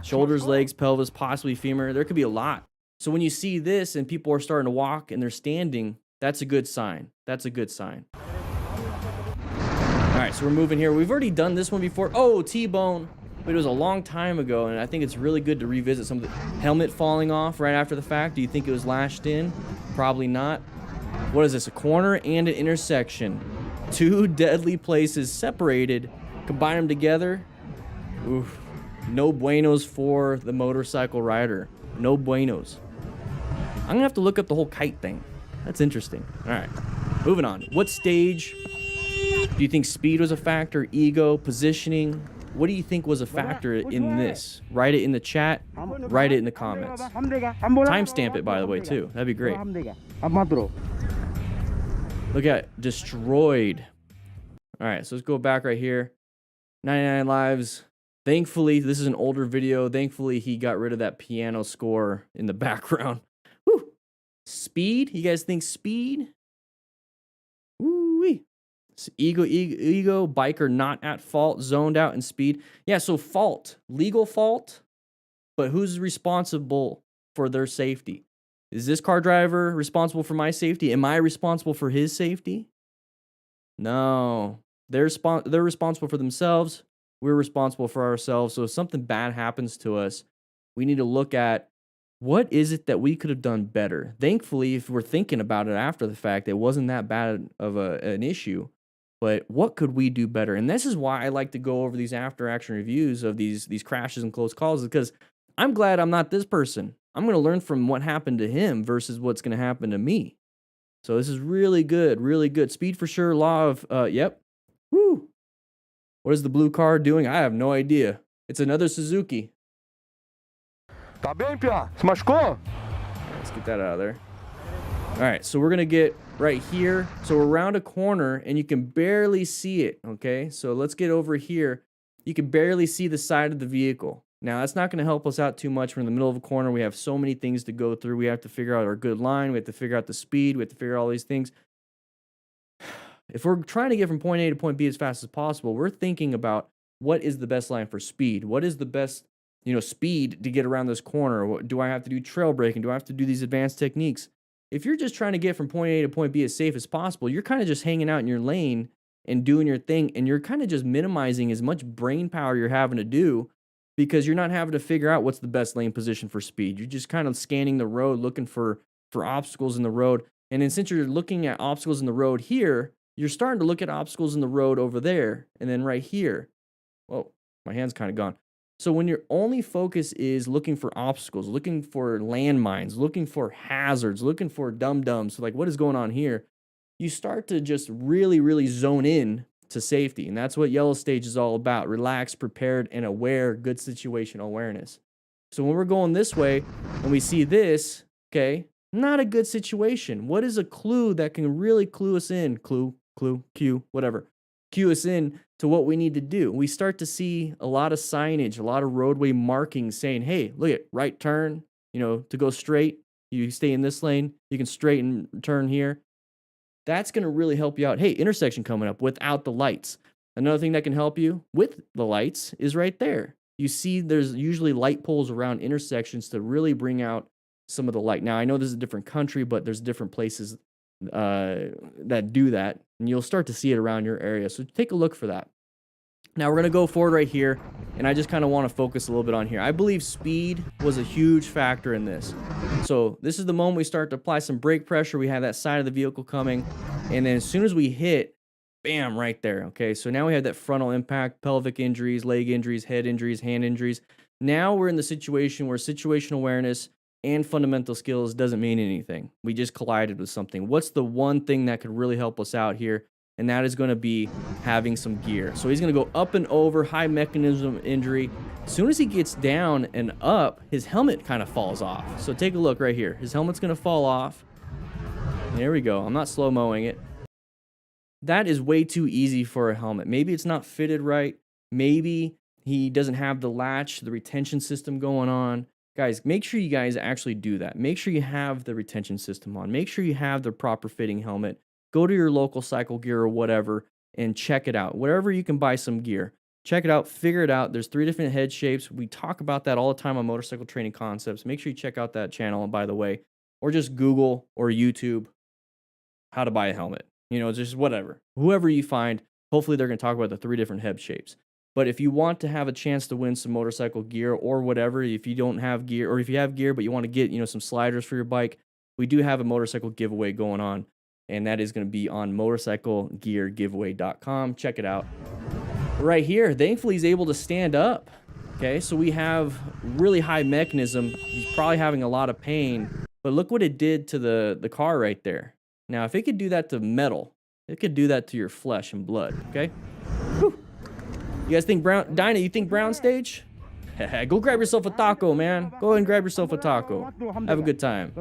Shoulders, legs, pelvis, possibly femur. There could be a lot. So when you see this and people are starting to walk and they're standing, that's a good sign. That's a good sign. All right, so we're moving here. We've already done this one before. Oh, T-bone. But it was a long time ago, and I think it's really good to revisit some of the helmet falling off right after the fact. Do you think it was lashed in? Probably not. What is this? A corner and an intersection. Two deadly places separated. Combine them together. Oof. No buenos for the motorcycle rider. No buenos. I'm gonna have to look up the whole kite thing. That's interesting. All right, moving on. What stage do you think speed was a factor? Ego, positioning? What do you think was a factor in this? Write it in the chat. Write it in the comments. Timestamp it, by the way, too. That'd be great. Look at destroyed. All right, so let's go back right here. 99 lives. Thankfully, this is an older video. Thankfully, he got rid of that piano score in the background. Woo. Speed? You guys think speed? Woo-wee. Ego, biker not at fault, zoned out, and speed. Yeah, so fault, legal fault, but who's responsible for their safety? Is this car driver responsible for my safety? Am I responsible for his safety? No, they're responsible for themselves. We're responsible for ourselves. So if something bad happens to us, we need to look at what is it that we could have done better. Thankfully, if we're thinking about it after the fact, it wasn't that bad of an issue. But what could we do better? And this is why I like to go over these after action reviews of these crashes and close calls, because I'm glad I'm not this person. I'm going to learn from what happened to him versus what's going to happen to me. So this is really good, really good. Speed for sure. Law of, yep. Woo. What is the blue car doing? I have no idea. It's another Suzuki. Tá bem, Pia? Se machucou? Let's get that out of there. All right, so we're going to get right here. So we're around a corner, and you can barely see it, okay? So let's get over here. You can barely see the side of the vehicle. Now, that's not going to help us out too much. We're in the middle of a corner. We have so many things to go through. We have to figure out our good line. We have to figure out the speed. We have to figure out all these things. If we're trying to get from point A to point B as fast as possible, we're thinking about what is the best line for speed? What is the best, speed to get around this corner? Do I have to do trail braking? Do I have to do these advanced techniques? If you're just trying to get from point A to point B as safe as possible, you're kind of just hanging out in your lane and doing your thing, and you're kind of just minimizing as much brain power you're having to do because you're not having to figure out what's the best lane position for speed. You're just kind of scanning the road, looking for obstacles in the road. And then since you're looking at obstacles in the road here, you're starting to look at obstacles in the road over there and then right here. Whoa, my hand's kind of gone. So when your only focus is looking for obstacles, looking for landmines, looking for hazards, looking for dum-dums, so like what is going on here, you start to just really, really zone in to safety. And that's what yellow stage is all about. Relaxed, prepared, and aware, good situational awareness. So when we're going this way and we see this, okay, not a good situation. What is a clue that can really clue us in? Clue, cue, whatever. Cue us in to what we need to do. We start to see a lot of signage, a lot of roadway markings saying, hey, look at right turn, to go straight. You stay in this lane, you can straighten turn here. That's going to really help you out. Hey, intersection coming up without the lights. Another thing that can help you with the lights is right there. You see there's usually light poles around intersections to really bring out some of the light. Now, I know this is a different country, but there's different places that do that, and you'll start to see it around your area. So take a look for that. Now, we're going to go forward right here, and I just kind of want to focus a little bit on here. I believe speed was a huge factor in this. So this is the moment we start to apply some brake pressure. We have that side of the vehicle coming, and then as soon as we hit, bam, right there. Okay, so now we have that frontal impact, pelvic injuries, leg injuries, head injuries, hand injuries. Now we're in the situation where situational awareness and fundamental skills doesn't mean anything. We just collided with something. What's the one thing that could really help us out here? And that is going to be having some gear. So he's going to go up and over, high mechanism injury. As soon as he gets down and up, his helmet kind of falls off. So take a look right here. His helmet's going to fall off. There we go. I'm not slow-moing it. That is way too easy for a helmet. Maybe it's not fitted right. Maybe he doesn't have the latch, the retention system going on. Guys, make sure you guys actually do that. Make sure you have the retention system on. Make sure you have the proper fitting helmet. Go to your local cycle gear or whatever and check it out. Wherever you can buy some gear, check it out, figure it out. There's 3 different head shapes. We talk about that all the time on Motorcycle Training Concepts. Make sure you check out that channel, by the way, or just Google or YouTube how to buy a helmet. Just whatever. Whoever you find, hopefully they're going to talk about the 3 different head shapes. But if you want to have a chance to win some motorcycle gear or whatever, if you don't have gear, or if you have gear but you want to get, some sliders for your bike, we do have a motorcycle giveaway going on. And that is going to be on motorcyclegeargiveaway.com. Check it out. Right here, thankfully, he's able to stand up. Okay, so we have really high mechanism. He's probably having a lot of pain. But look what it did to the car right there. Now, if it could do that to metal, it could do that to your flesh and blood. Okay? Whew. You guys think Dinah, you think brown stage? Go grab yourself a taco, man. Go ahead and grab yourself a taco. Have a good time.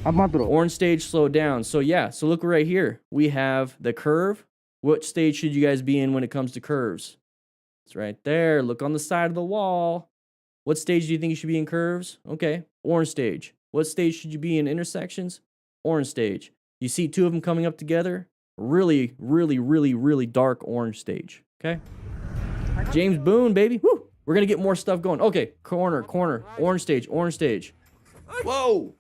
Orange stage, slow down. So yeah, so look right here. We have the curve. What stage should you guys be in when it comes to curves? It's right there. Look on the side of the wall. What stage do you think you should be in curves? Okay, orange stage. What stage should you be in intersections? Orange stage. You see 2 of them coming up together? Really, really, really, really dark orange stage. Okay? James Boone, baby. Woo! We're going to get more stuff going. Okay, corner, orange stage. Whoa!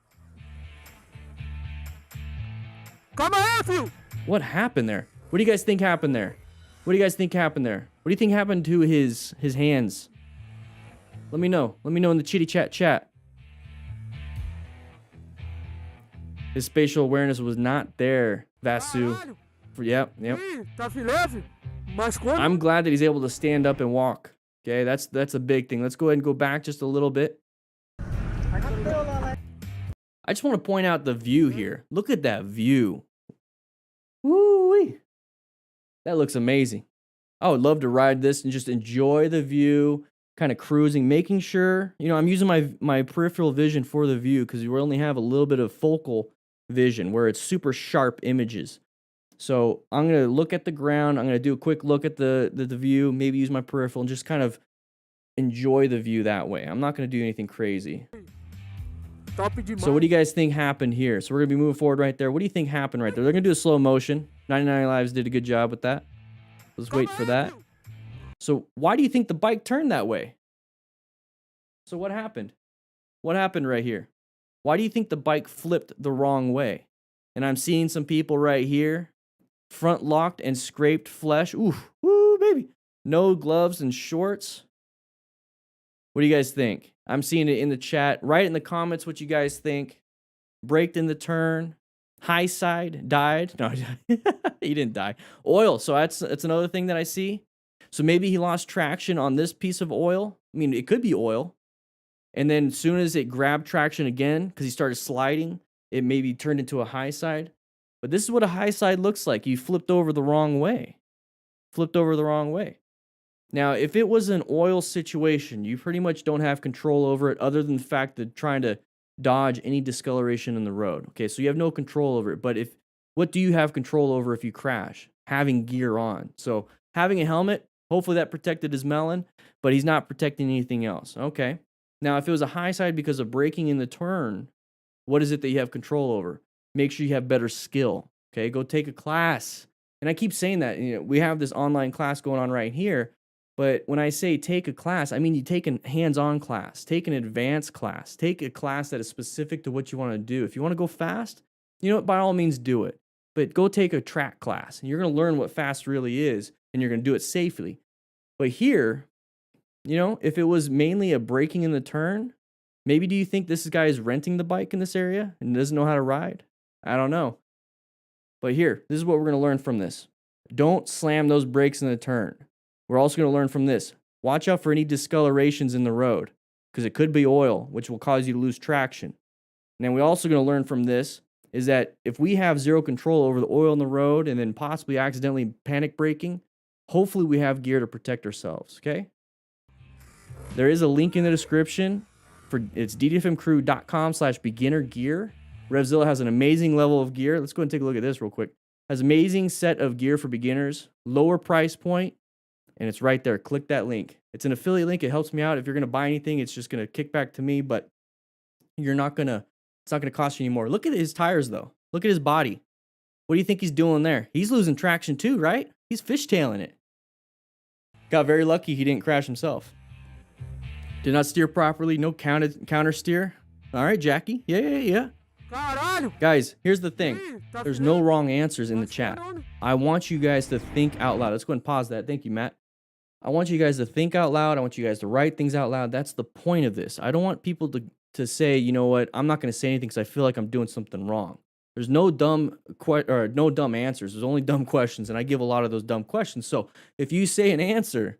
Come on, you! What happened there? What do you guys think happened there? What do you think happened to his hands? Let me know. Let me know in the chitty chat. His spatial awareness was not there, Vasu. Yep. I'm glad that he's able to stand up and walk. Okay, that's a big thing. Let's go ahead and go back just a little bit. I just want to point out the view here. Look at that view. Woo-wee. That looks amazing. I would love to ride this and just enjoy the view, kind of cruising, making sure, I'm using my peripheral vision for the view because you only have a little bit of focal vision where it's super sharp images. So I'm going to look at the ground. I'm going to do a quick look at the view, maybe use my peripheral and just kind of enjoy the view that way. I'm not going to do anything crazy. So what do you guys think happened here? So we're going to be moving forward right there. What do you think happened right there? They're going to do a slow motion. 99 Lives did a good job with that. Let's wait for that. So why do you think the bike turned that way? So what happened? What happened right here? Why do you think the bike flipped the wrong way? And I'm seeing some people right here, front locked and scraped flesh. Ooh, woo, baby. No gloves and shorts. What do you guys think? I'm seeing it in the chat. Write in the comments what you guys think. Braked in the turn. High side. Died. No, he didn't die. Oil. So that's another thing that I see. So maybe he lost traction on this piece of oil. I mean, it could be oil. And then as soon as it grabbed traction again, because he started sliding, it maybe turned into a high side. But this is what a high side looks like. You flipped over the wrong way. Flipped over the wrong way. Now, if it was an oil situation, you pretty much don't have control over it other than the fact that trying to dodge any discoloration in the road. Okay, so you have no control over it. But what do you have control over if you crash? Having gear on. So having a helmet, hopefully that protected his melon, but he's not protecting anything else. Okay. Now, if it was a high side because of braking in the turn, what is it that you have control over? Make sure you have better skill. Okay, go take a class. And I keep saying that, we have this online class going on right here. But when I say take a class, I mean you take a hands-on class, take an advanced class, take a class that is specific to what you want to do. If you want to go fast, by all means do it. But go take a track class. And you're going to learn what fast really is, and you're going to do it safely. But here, if it was mainly a braking in the turn, maybe do you think this guy is renting the bike in this area and doesn't know how to ride? I don't know. But here, this is what we're going to learn from this. Don't slam those brakes in the turn. We're also going to learn from this. Watch out for any discolorations in the road, because it could be oil, which will cause you to lose traction. And then we're also going to learn from this is that if we have zero control over the oil in the road and then possibly accidentally panic braking, hopefully we have gear to protect ourselves, okay? There is a link in the description it's ddfmcrew.com/beginner gear. Revzilla has an amazing level of gear. Let's go ahead and take a look at this real quick. Has amazing set of gear for beginners, lower price point, and it's right there. Click that link. It's an affiliate link. It helps me out. If you're going to buy anything, it's just going to kick back to me, but it's not going to cost you anymore. Look at his tires though. Look at his body. What do you think he's doing there? He's losing traction too, right? He's fishtailing it. Got very lucky he didn't crash himself. Did not steer properly. No counter steer. All right, Jackie. Yeah. Guys, here's the thing. There's no wrong answers in the chat. I want you guys to think out loud. Let's go ahead and pause that. Thank you, Matt. I want you guys to think out loud. I want you guys to write things out loud. That's the point of this. I don't want people to say, you know what, I'm not going to say anything because I feel like I'm doing something wrong. There's no dumb answers. There's only dumb questions, and I give a lot of those dumb questions. So if you say an answer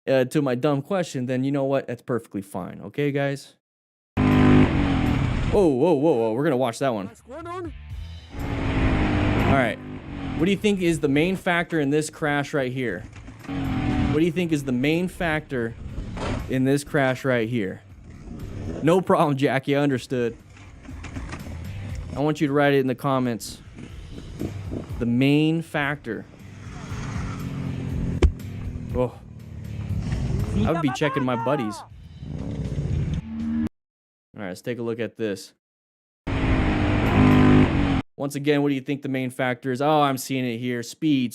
to my dumb question, then you know what? That's perfectly fine. Okay, guys? Whoa. We're going to watch that one. All right. What do you think is the main factor in this crash right here? What do you think is the main factor in this crash right here? No problem, Jackie. I understood. I want you to write it in the comments. The main factor. Oh. I would be checking my buddies. All right, let's take a look at this. Once again, what do you think the main factor is? Oh, I'm seeing it here. Speed.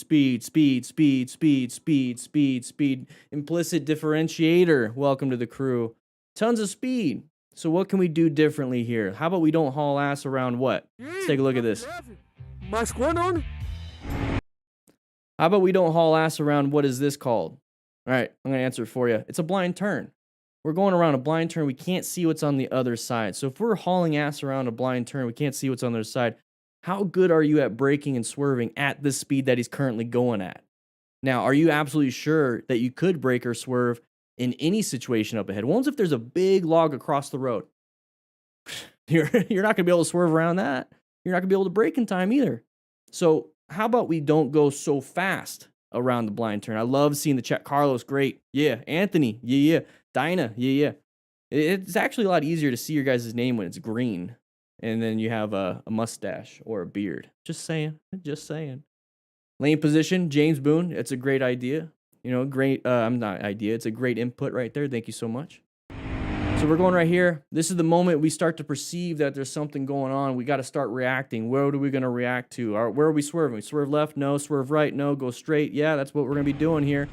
Implicit differentiator. Welcome to the crew. Tons of speed. So what can we do differently here? How about we don't haul ass around what? Let's take a look at this. How about we don't haul ass around what is this called? All right, I'm going to answer it for you. It's a blind turn. We're going around a blind turn. We can't see what's on the other side. So if we're hauling ass around a blind turn, we can't see what's on the other side. How good are you at braking and swerving at the speed that he's currently going at? Now, are you absolutely sure that you could brake or swerve in any situation up ahead? What if there's a big log across the road? You're not going to be able to swerve around that. You're not going to be able to brake in time either. So how about we don't go so fast around the blind turn? I love seeing the chat. Carlos, great. Yeah. Anthony, yeah. Dinah, yeah. It's actually a lot easier to see your guys' name when it's green. And then you have a mustache or a beard. Just saying. Lane position, James Boone. It's a great idea. You know, great, I'm not idea. It's a great input right there. Thank you so much. So we're going right here. This is the moment we start to perceive that there's something going on. We got to start reacting. Where are we going to react to? Where are we swerving? We swerve left? No. Swerve right? No. Go straight? Yeah, that's what we're going to be doing here.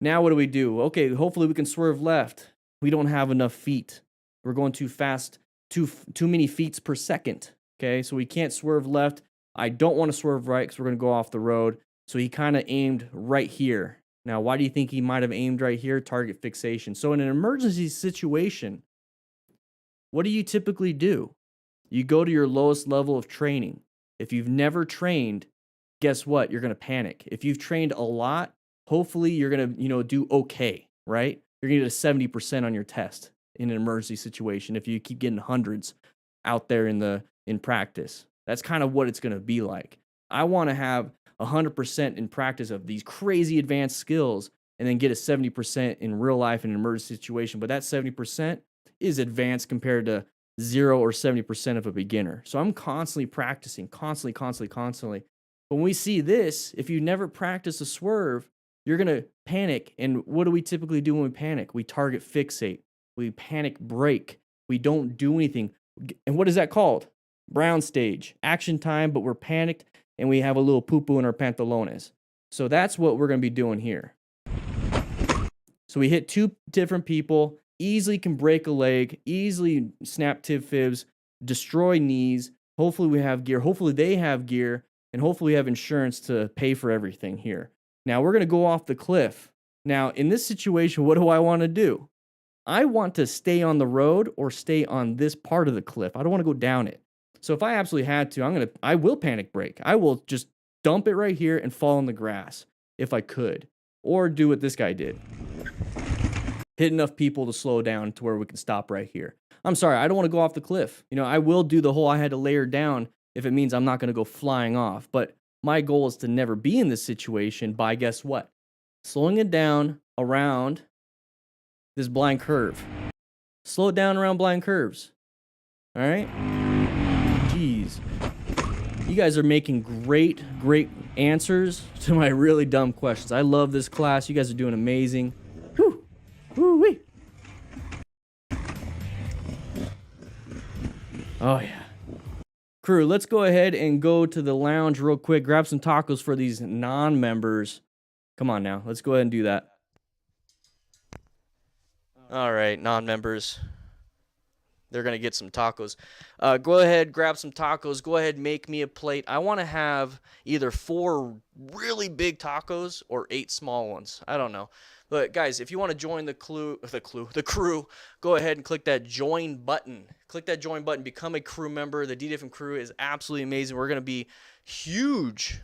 Now what do? Okay, hopefully we can swerve left. We don't have enough feet. We're going too fast, too many feet per second. Okay, so we can't swerve left. I don't want to swerve right because we're going to go off the road. So he kind of aimed right here. Now, why do you think he might have aimed right here? Target fixation. So in an emergency situation, what do you typically do? You go to your lowest level of training. If you've never trained, guess what? You're going to panic. If you've trained a lot, hopefully you're going to, do okay, right? You're going to get a 70% on your test in an emergency situation if you keep getting hundreds out there in practice. That's kind of what it's going to be like. I want to have 100% in practice of these crazy advanced skills and then get a 70% in real life in an emergency situation. But that 70% is advanced compared to 0 or 70% of a beginner. So I'm constantly practicing, constantly. When we see this, if you never practice a swerve, you're going to panic. And what do we typically do when we panic? We target fixate. We panic brake. We don't do anything. And what is that called? Brown stage. Action time, but we're panicked and we have a little poo-poo in our pantalones. So that's what we're going to be doing here. So we hit two different people, easily can break a leg, easily snap tib fibs, destroy knees. Hopefully we have gear. Hopefully they have gear. And hopefully we have insurance to pay for everything here. Now we're going to go off the cliff. Now in this situation, what do I want to do? I want to stay on the road or stay on this part of the cliff. I don't want to go down it. So if I absolutely had to, I will panic brake. I will just dump it right here and fall in the grass if I could. Or do what this guy did. Hit enough people to slow down to where we can stop right here. I'm sorry, I don't want to go off the cliff. I will do the whole I had to layer down if it means I'm not going to go flying off. But my goal is to never be in this situation by, guess what? Slowing it down around this blind curve. Slow it down around blind curves. All right? Jeez. You guys are making great answers to my really dumb questions. I love this class. You guys are doing amazing. Whew. Woo-wee. Oh, yeah. Crew, let's go ahead and go to the lounge real quick. Grab some tacos for these non-members. Come on now. Let's go ahead and do that. All right, non-members. They're going to get some tacos. Go ahead, grab some tacos. Go ahead, make me a plate. I want to have either 4 really big tacos or 8 small ones. I don't know. But guys, if you want to join the crew, go ahead and click that join button. Click that join button. Become a crew member. The DanDan crew is absolutely amazing. We're going to be huge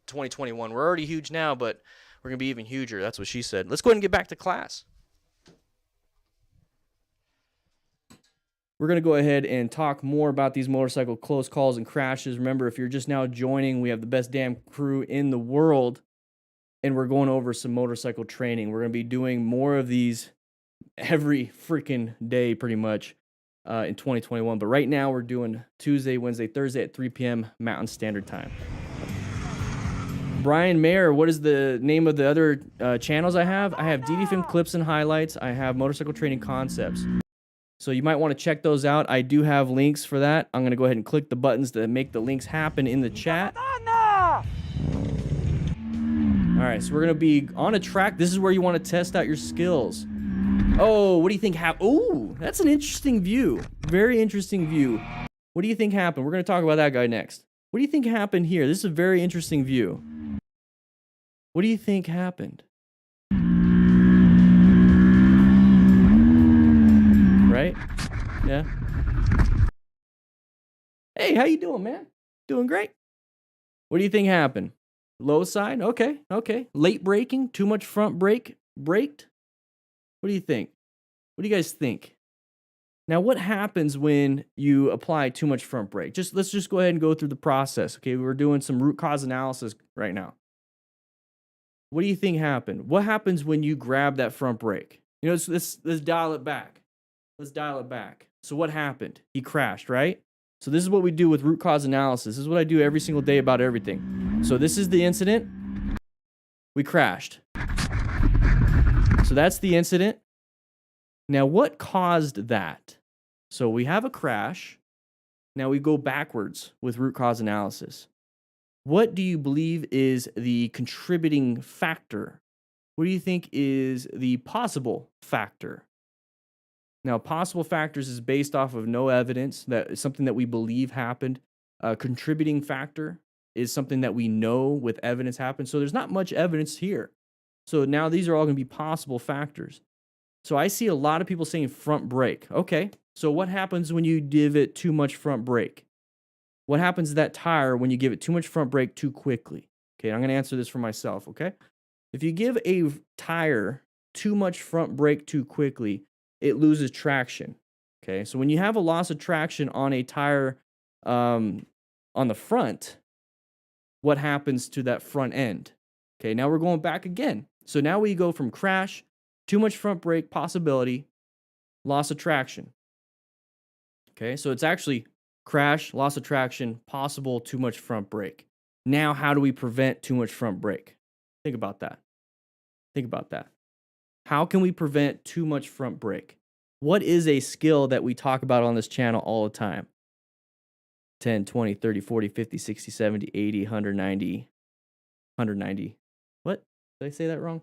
2021. We're already huge now, but we're going to be even huger. That's what she said. Let's go ahead and get back to class. We're going to go ahead and talk more about these motorcycle close calls and crashes. Remember, if you're just now joining, we have the best damn crew in the world, and we're going over some motorcycle training. We're going to be doing more of these every freaking day pretty much in 2021. But right now we're doing Tuesday, Wednesday, Thursday at 3 p.m. Mountain Standard Time. Brian Mayer, what is the name of the other channels I have? I have DanDan Clips and Highlights. I have Motorcycle Training Concepts. So you might want to check those out. I do have links for that. I'm going to go ahead and click the buttons to make the links happen in the chat. All right, so we're going to be on a track. This is where you want to test out your skills. Oh, what do you think happened? Oh, that's an interesting view. Very interesting view. What do you think happened? We're going to talk about that guy next. What do you think happened here? This is a very interesting view. What do you think happened? Right? Yeah. Hey, how you doing, man? Doing great. What do you think happened? Low side? Okay. Late braking? Too much front brake? Braked? What do you think? What do you guys think? Now, what happens when you apply too much front brake? Let's just go ahead and go through the process. Okay, we're doing some root cause analysis right now. What do you think happened? What happens when you grab that front brake? Let's dial it back. Let's dial it back. So what happened? He crashed, right? So this is what we do with root cause analysis. This is what I do every single day about everything. So this is the incident. We crashed. So that's the incident. Now, what caused that? So we have a crash. Now we go backwards with root cause analysis. What do you believe is the contributing factor? What do you think is the possible factor? Now, possible factors is based off of no evidence, that is something that we believe happened. A contributing factor is something that we know with evidence happened. So there's not much evidence here. So now these are all going to be possible factors. So I see a lot of people saying front brake. Okay, so what happens when you give it too much front brake? What happens to that tire when you give it too much front brake too quickly? Okay, I'm going to answer this for myself, okay? If you give a tire too much front brake too quickly, it loses traction. Okay, so when you have a loss of traction on a tire on the front, what happens to that front end? Okay, now we're going back again. So now we go from crash, too much front brake possibility, loss of traction. Okay, so it's actually crash, loss of traction, possible too much front brake. Now, how do we prevent too much front brake? Think about that. Think about that. How can we prevent too much front brake? What is a skill that we talk about on this channel all the time? 10, 20, 30, 40, 50, 60, 70, 80, 190, 190. What? Did I say that wrong?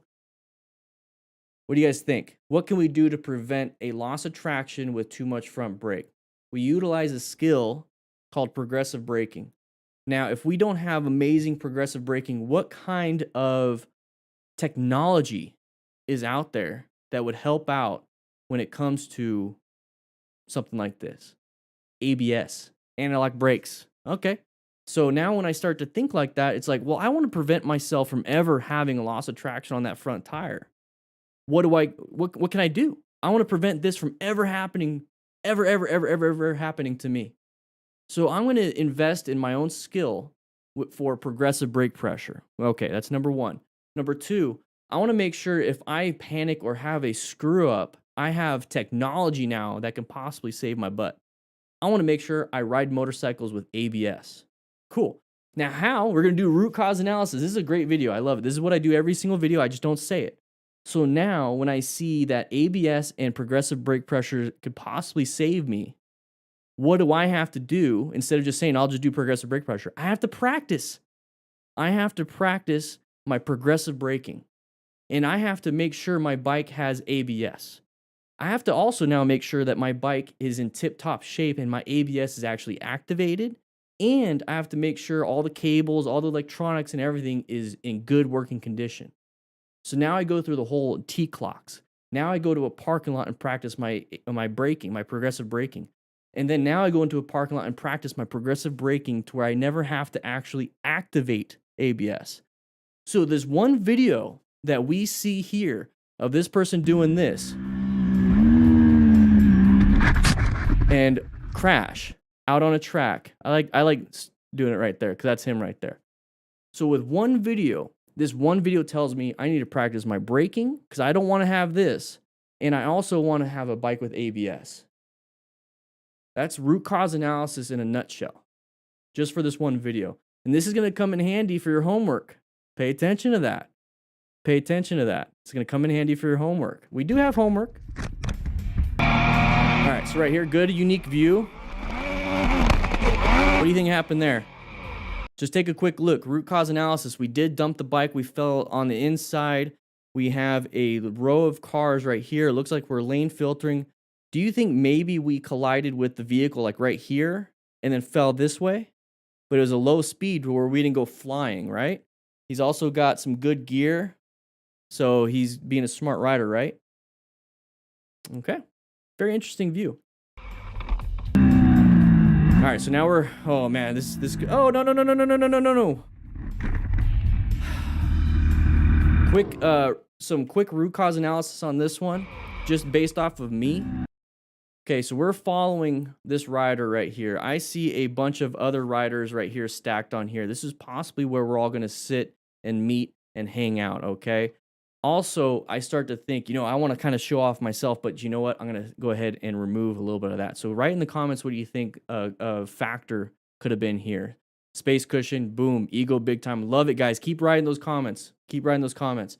What do you guys think? What can we do to prevent a loss of traction with too much front brake? We utilize a skill called progressive braking. Now, if we don't have amazing progressive braking, what kind of technology is out there that would help out when it comes to something like this? ABS, analog brakes. Okay. So now when I start to think like that, it's like, well, I want to prevent myself from ever having a loss of traction on that front tire. What can I do? I want to prevent this from ever happening, ever happening to me. So I'm going to invest in my own skill for progressive brake pressure. Okay, that's number one. Number two, I want to make sure if I panic or have a screw up, I have technology now that can possibly save my butt. I want to make sure I ride motorcycles with ABS. Cool. Now how? We're going to do root cause analysis. This is a great video. I love it. This is what I do every single video. I just don't say it. So now when I see that ABS and progressive brake pressure could possibly save me, what do I have to do instead of just saying I'll just do progressive brake pressure? I have to practice. I have to practice my progressive braking. And I have to make sure my bike has ABS. I have to also now make sure that my bike is in tip-top shape and my ABS is actually activated. And I have to make sure all the cables, all the electronics and everything is in good working condition. So now I go through the whole T-clocks. Now I go to a parking lot and practice my braking, my progressive braking. And then now I go into a parking lot and practice my progressive braking to where I never have to actually activate ABS. So there's one video that we see here of this person doing this and crash out on a track. I like doing it right there because that's him right there. So with one video, this one video tells me I need to practice my braking because I don't want to have this. And I also want to have a bike with ABS. That's root cause analysis in a nutshell, just for this one video. And this is going to come in handy for your homework. Pay attention to that. Pay attention to that. It's going to come in handy for your homework. We do have homework. All right, so right here, good, unique view. What do you think happened there? Just take a quick look. Root cause analysis. We did dump the bike. We fell on the inside. We have a row of cars right here. It looks like we're lane filtering. Do you think maybe we collided with the vehicle like right here and then fell this way? But it was a low speed where we didn't go flying, right? He's also got some good gear. So he's being a smart rider, right? Okay. Very interesting view. All right, so now we're, oh man, this, oh, no. Some quick root cause analysis on this one, just based off of me. Okay, so we're following this rider right here. I see a bunch of other riders right here stacked on here. This is possibly where we're all gonna sit and meet and hang out, okay? Also, I start to think, I want to kind of show off myself, but you know what? I'm going to go ahead and remove a little bit of that. So write in the comments, what do you think a factor could have been here? Space cushion, boom, ego big time. Love it, guys. Keep writing those comments. Keep writing those comments.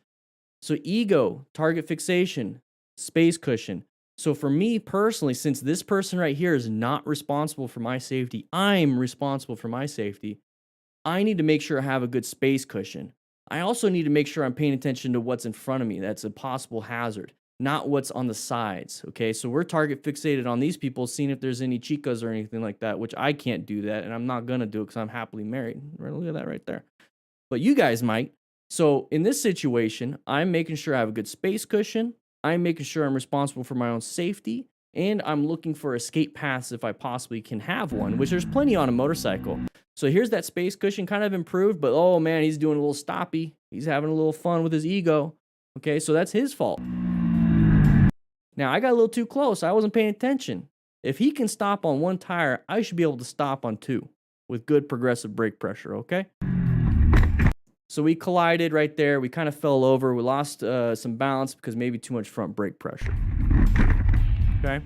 So ego, target fixation, space cushion. So for me personally, since this person right here is not responsible for my safety, I'm responsible for my safety. I need to make sure I have a good space cushion. I also need to make sure I'm paying attention to what's in front of me. That's a possible hazard, not what's on the sides. Okay, so we're target fixated on these people, seeing if there's any chicas or anything like that, which I can't do that, and I'm not gonna do it because I'm happily married. Look at that right there. But you guys might. So in this situation, I'm making sure I have a good space cushion. I'm making sure I'm responsible for my own safety, and I'm looking for escape paths if I possibly can have one, which there's plenty on a motorcycle. So here's that space cushion, kind of improved, but oh man, he's doing a little stoppy. He's having a little fun with his ego. Okay, so that's his fault. Now, I got a little too close. I wasn't paying attention. If he can stop on one tire, I should be able to stop on two with good progressive brake pressure, okay? So we collided right there. We kind of fell over. We lost some balance because maybe too much front brake pressure. Okay?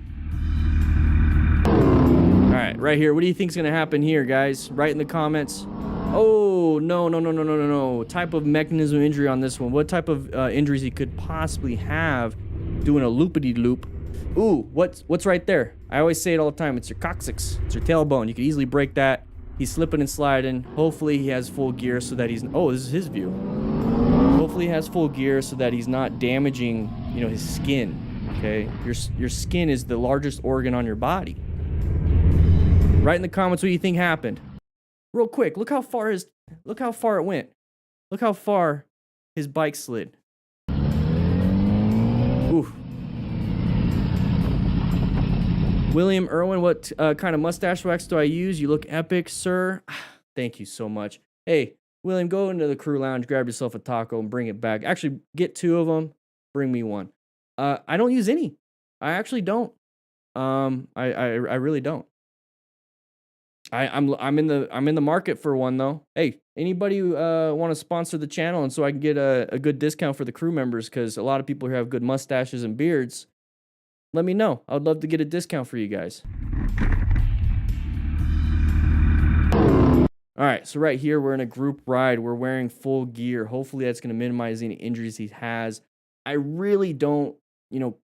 All right, right here. What do you think is going to happen here, guys? Write in the comments. Oh, no. Type of mechanism of injury on this one. What type of injuries he could possibly have doing a loopity-loop. Ooh, what's right there? I always say it all the time. It's your coccyx. It's your tailbone. You could easily break that. He's slipping and sliding. Hopefully he has full gear so that he's... Oh, this is his view. Hopefully he has full gear so that he's not damaging, you know, his skin. Okay? Your skin is the largest organ on your body. Write in the comments what you think happened. Real quick, look how far it went. Look how far his bike slid. Ooh. William Irwin, what kind of mustache wax do I use? You look epic, sir. Thank you so much. Hey, William, go into the crew lounge, grab yourself a taco, and bring it back. Actually, get 2 of them. Bring me 1. I don't use any. I actually don't. I really don't. I'm in the market for one though. Hey, anybody want to sponsor the channel and so I can get a good discount for the crew members, because a lot of people here have good mustaches and beards. Let me know. I would love to get a discount for you guys. All right, so right here we're in a group ride. We're wearing full gear. Hopefully that's going to minimize any injuries he has. I really don't, you know,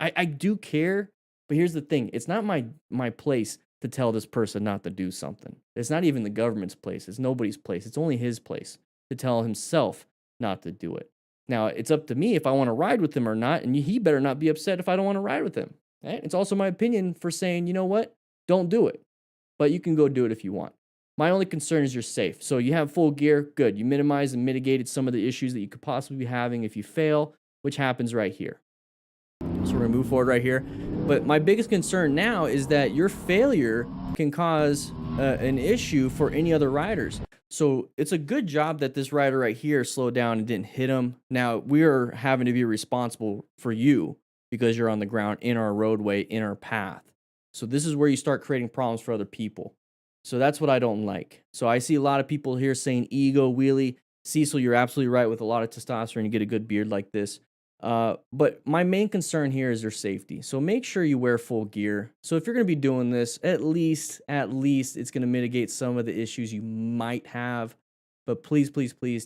I do care, but here's the thing. It's not my place to tell this person not to do something. It's not even the government's place. It's nobody's place. It's only his place to tell himself not to do it. Now, it's up to me if I want to ride with him or not, and he better not be upset if I don't want to ride with him. Right? It's also my opinion for saying, you know what? Don't do it. But you can go do it if you want. My only concern is you're safe. So you have full gear, good. You minimized and mitigated some of the issues that you could possibly be having if you fail, which happens right here. So we're going to move forward right here. But my biggest concern now is that your failure can cause an issue for any other riders. So it's a good job that this rider right here slowed down and didn't hit him. Now, we're having to be responsible for you because you're on the ground in our roadway, in our path. So this is where you start creating problems for other people. So that's what I don't like. So I see a lot of people here saying ego, wheelie. Cecil, you're absolutely right. With a lot of testosterone, you get a good beard like this. But my main concern here is your safety. So make sure you wear full gear. So if you're going to be doing this, at least it's going to mitigate some of the issues you might have. But please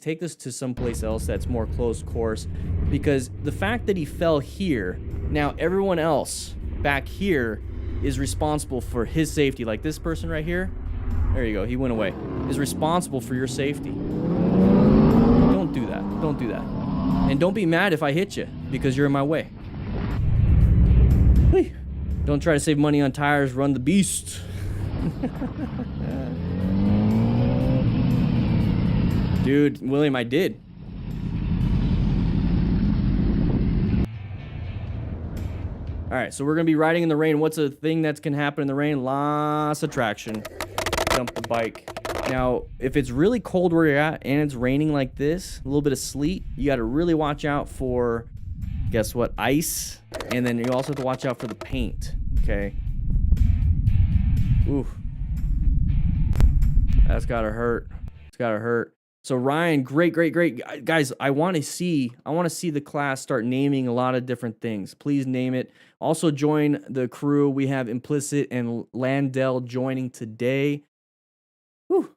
take this to someplace else that's more closed course, because the fact that he fell here, now everyone else back here is responsible for his safety. Like this person right here, there you go, he went away, is responsible for your safety. Don't do that. Don't do that. And don't be mad if I hit you because you're in my way. Whee. Don't try to save money on tires. Run the beast. Dude, William, I did. All right, so we're going to be riding in the rain. What's a thing that's going to happen in the rain? Lots of traction. Dump the bike. Now, if it's really cold where you're at and it's raining like this, a little bit of sleet, you got to really watch out for, guess what, ice. And then you also have to watch out for the paint, okay? Ooh. That's got to hurt. It's got to hurt. So Ryan, great. Guys, I want to see the class start naming a lot of different things. Please name it. Also join the crew. We have Implicit and Landell joining today. Whew.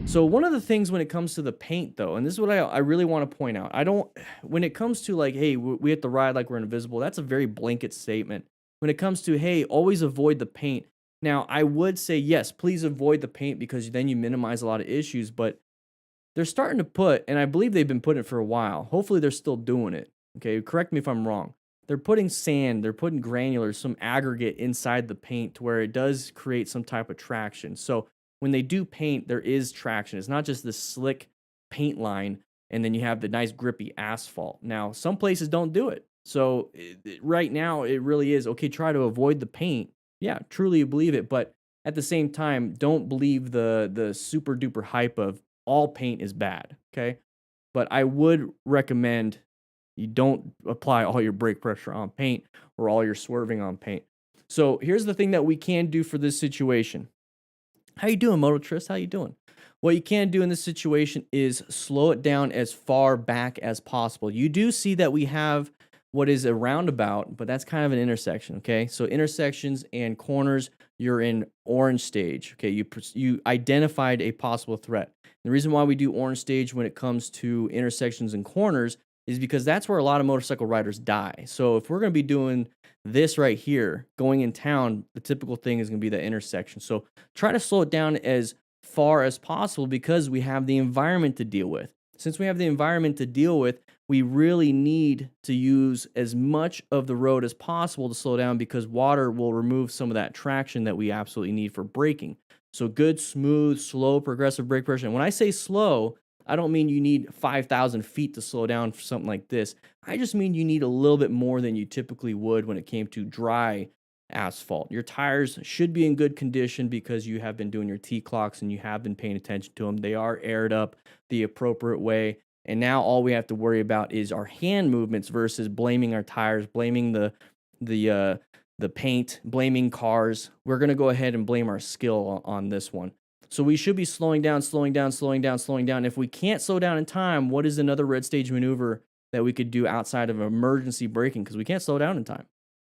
So one of the things when it comes to the paint though, and this is what I really want to point out. I don't when it comes to like, hey, we have to ride like we're invisible, that's a very blanket statement. When it comes to, hey, always avoid the paint. Now, I would say yes, please avoid the paint because then you minimize a lot of issues, but they're starting to put, and I believe they've been putting it for a while. Hopefully they're still doing it. Okay, correct me if I'm wrong. They're putting sand, they're putting granulars, some aggregate inside the paint to where it does create some type of traction. So when they do paint, there is traction. It's not just this slick paint line and then you have the nice grippy asphalt. Now, some places don't do it. So right now, it really is okay. Try to avoid the paint. Yeah, truly believe it. But at the same time, don't believe the super duper hype of all paint is bad. Okay. But I would recommend you don't apply all your brake pressure on paint or all your swerving on paint. So here's the thing that we can do for this situation. How you doing, Mototrist? How you doing? What you can do in this situation is slow it down as far back as possible. You do see that we have what is a roundabout, but that's kind of an intersection, okay? So intersections and corners, you're in orange stage, okay? You identified a possible threat. The reason why we do orange stage when it comes to intersections and corners is because that's where a lot of motorcycle riders die. So if we're going to be doing this right here, going in town, the typical thing is going to be the intersection. So try to slow it down as far as possible because we have the environment to deal with. Since we have the environment to deal with, we really need to use as much of the road as possible to slow down because water will remove some of that traction that we absolutely need for braking. So good, smooth, slow, progressive brake pressure. And when I say slow, I don't mean you need 5,000 feet to slow down for something like this. I just mean you need a little bit more than you typically would when it came to dry asphalt. Your tires should be in good condition because you have been doing your T-clocks and you have been paying attention to them. They are aired up the appropriate way. And now all we have to worry about is our hand movements versus blaming our tires, blaming the paint, blaming cars. We're going to go ahead and blame our skill on this one. So we should be slowing down, slowing down, slowing down, slowing down. If we can't slow down in time, what is another red stage maneuver that we could do outside of emergency braking? Because we can't slow down in time.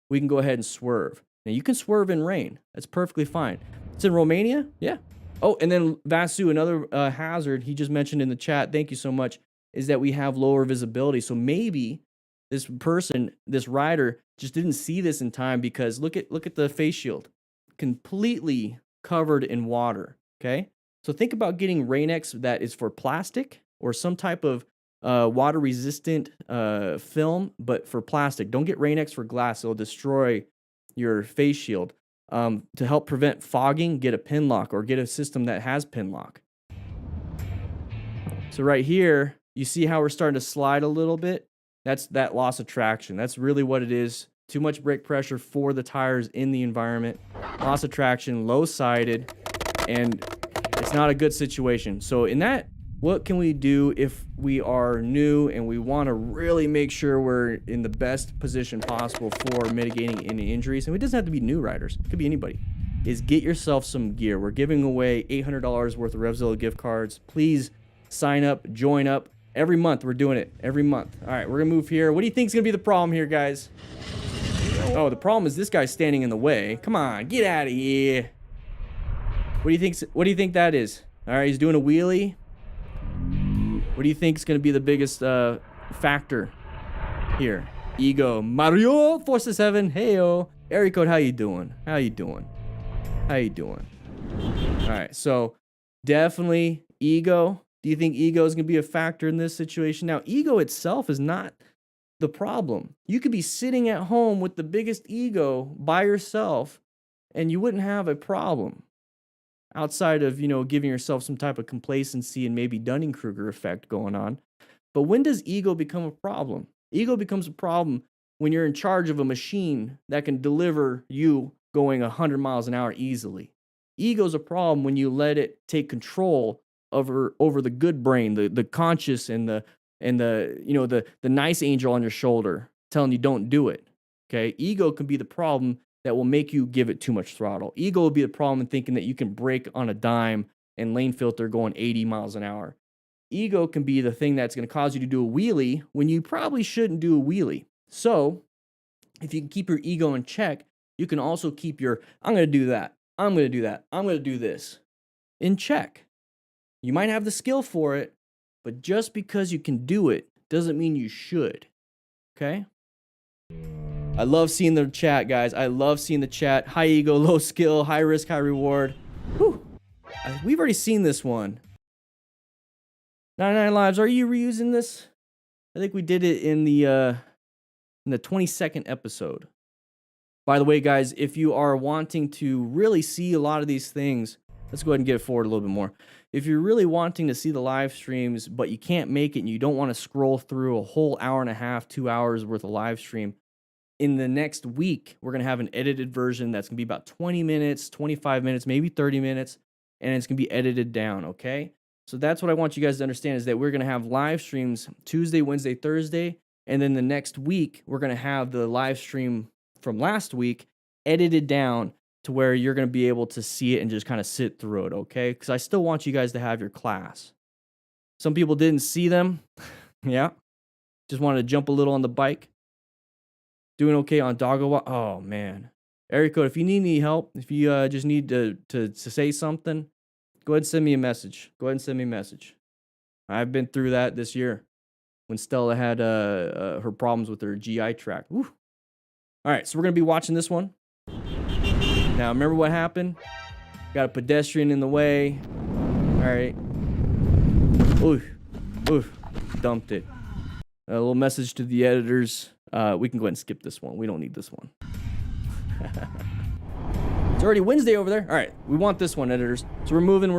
We can go ahead and swerve. Now, you can swerve in rain. That's perfectly fine. It's in Romania? Yeah. Oh, and then Vasu, another hazard he just mentioned in the chat, thank you so much, is that we have lower visibility. So maybe this person, this rider, just didn't see this in time because look at the face shield. Completely covered in water. Okay, so think about getting Rain-X that is for plastic or some type of water-resistant film, but for plastic. Don't get Rain-X for glass. It'll destroy your face shield. To help prevent fogging, get a pin lock or get a system that has pin lock. So right here, you see how we're starting to slide a little bit? That's that loss of traction. That's really what it is. Too much brake pressure for the tires in the environment. Loss of traction, low-sided. And it's not a good situation. So in that, what can we do if we are new and we want to really make sure we're in the best position possible for mitigating any injuries? And it doesn't have to be new riders. It could be anybody. Is get yourself some gear. We're giving away $800 worth of RevZilla gift cards. Please sign up, join up. Every month, we're doing it. Every month. All right, we're going to move here. What do you think is going to be the problem here, guys? Oh, the problem is this guy's standing in the way. Come on, get out of here. What do you think that is? All right, he's doing a wheelie. What do you think is going to be the biggest factor here? Ego. Mario 467. Heyo. Area code, how you doing? How you doing? How you doing? All right, so definitely ego. Do you think ego is going to be a factor in this situation? Now, ego itself is not the problem. You could be sitting at home with the biggest ego by yourself, and you wouldn't have a problem. Outside of, giving yourself some type of complacency and maybe Dunning-Kruger effect going on. But when does ego become a problem? Ego becomes a problem when you're in charge of a machine that can deliver you going 100 miles an hour easily. Ego's a problem when you let it take control over the good brain, the conscious and the nice angel on your shoulder telling you don't do it. Okay? Ego can be the problem that will make you give it too much throttle. Ego will be the problem in thinking that you can brake on a dime and lane filter going 80 miles an hour. Ego can be the thing that's going to cause you to do a wheelie when you probably shouldn't do a wheelie. So, if you can keep your ego in check, you can also keep your, I'm going to do that, I'm going to do that, I'm going to do this in check. You might have the skill for it, but just because you can do it doesn't mean you should. Okay? I love seeing the chat, guys. I love seeing the chat. High ego, low skill, high risk, high reward. Whew. We've already seen this one. 99 Lives, are you reusing this? I think we did it in the 22nd episode. By the way, guys, if you are wanting to really see a lot of these things, let's go ahead and get it forward a little bit more. If you're really wanting to see the live streams, but you can't make it and you don't want to scroll through a whole hour and a half, 2 hours worth of live stream, in the next week, we're going to have an edited version that's going to be about 20 minutes, 25 minutes, maybe 30 minutes, and it's going to be edited down, okay? So that's what I want you guys to understand is that we're going to have live streams Tuesday, Wednesday, Thursday, and then the next week, we're going to have the live stream from last week edited down to where you're going to be able to see it and just kind of sit through it, okay? Because I still want you guys to have your class. Some people didn't see them. Yeah. Just wanted to jump a little on the bike. Doing okay on doggo walk. Oh, man. Area code, if you need any help, if you just need to say something, go ahead and send me a message. Go ahead and send me a message. I've been through that this year when Stella had her problems with her GI tract. Woo. All right, so we're going to be watching this one. Now, remember what happened? Got a pedestrian in the way. All right. Ooh, ooh, dumped it. A little message to the editors. We can go ahead and skip this one. We don't need this one. It's already Wednesday over there. All right, we want this one, editors. So we're moving.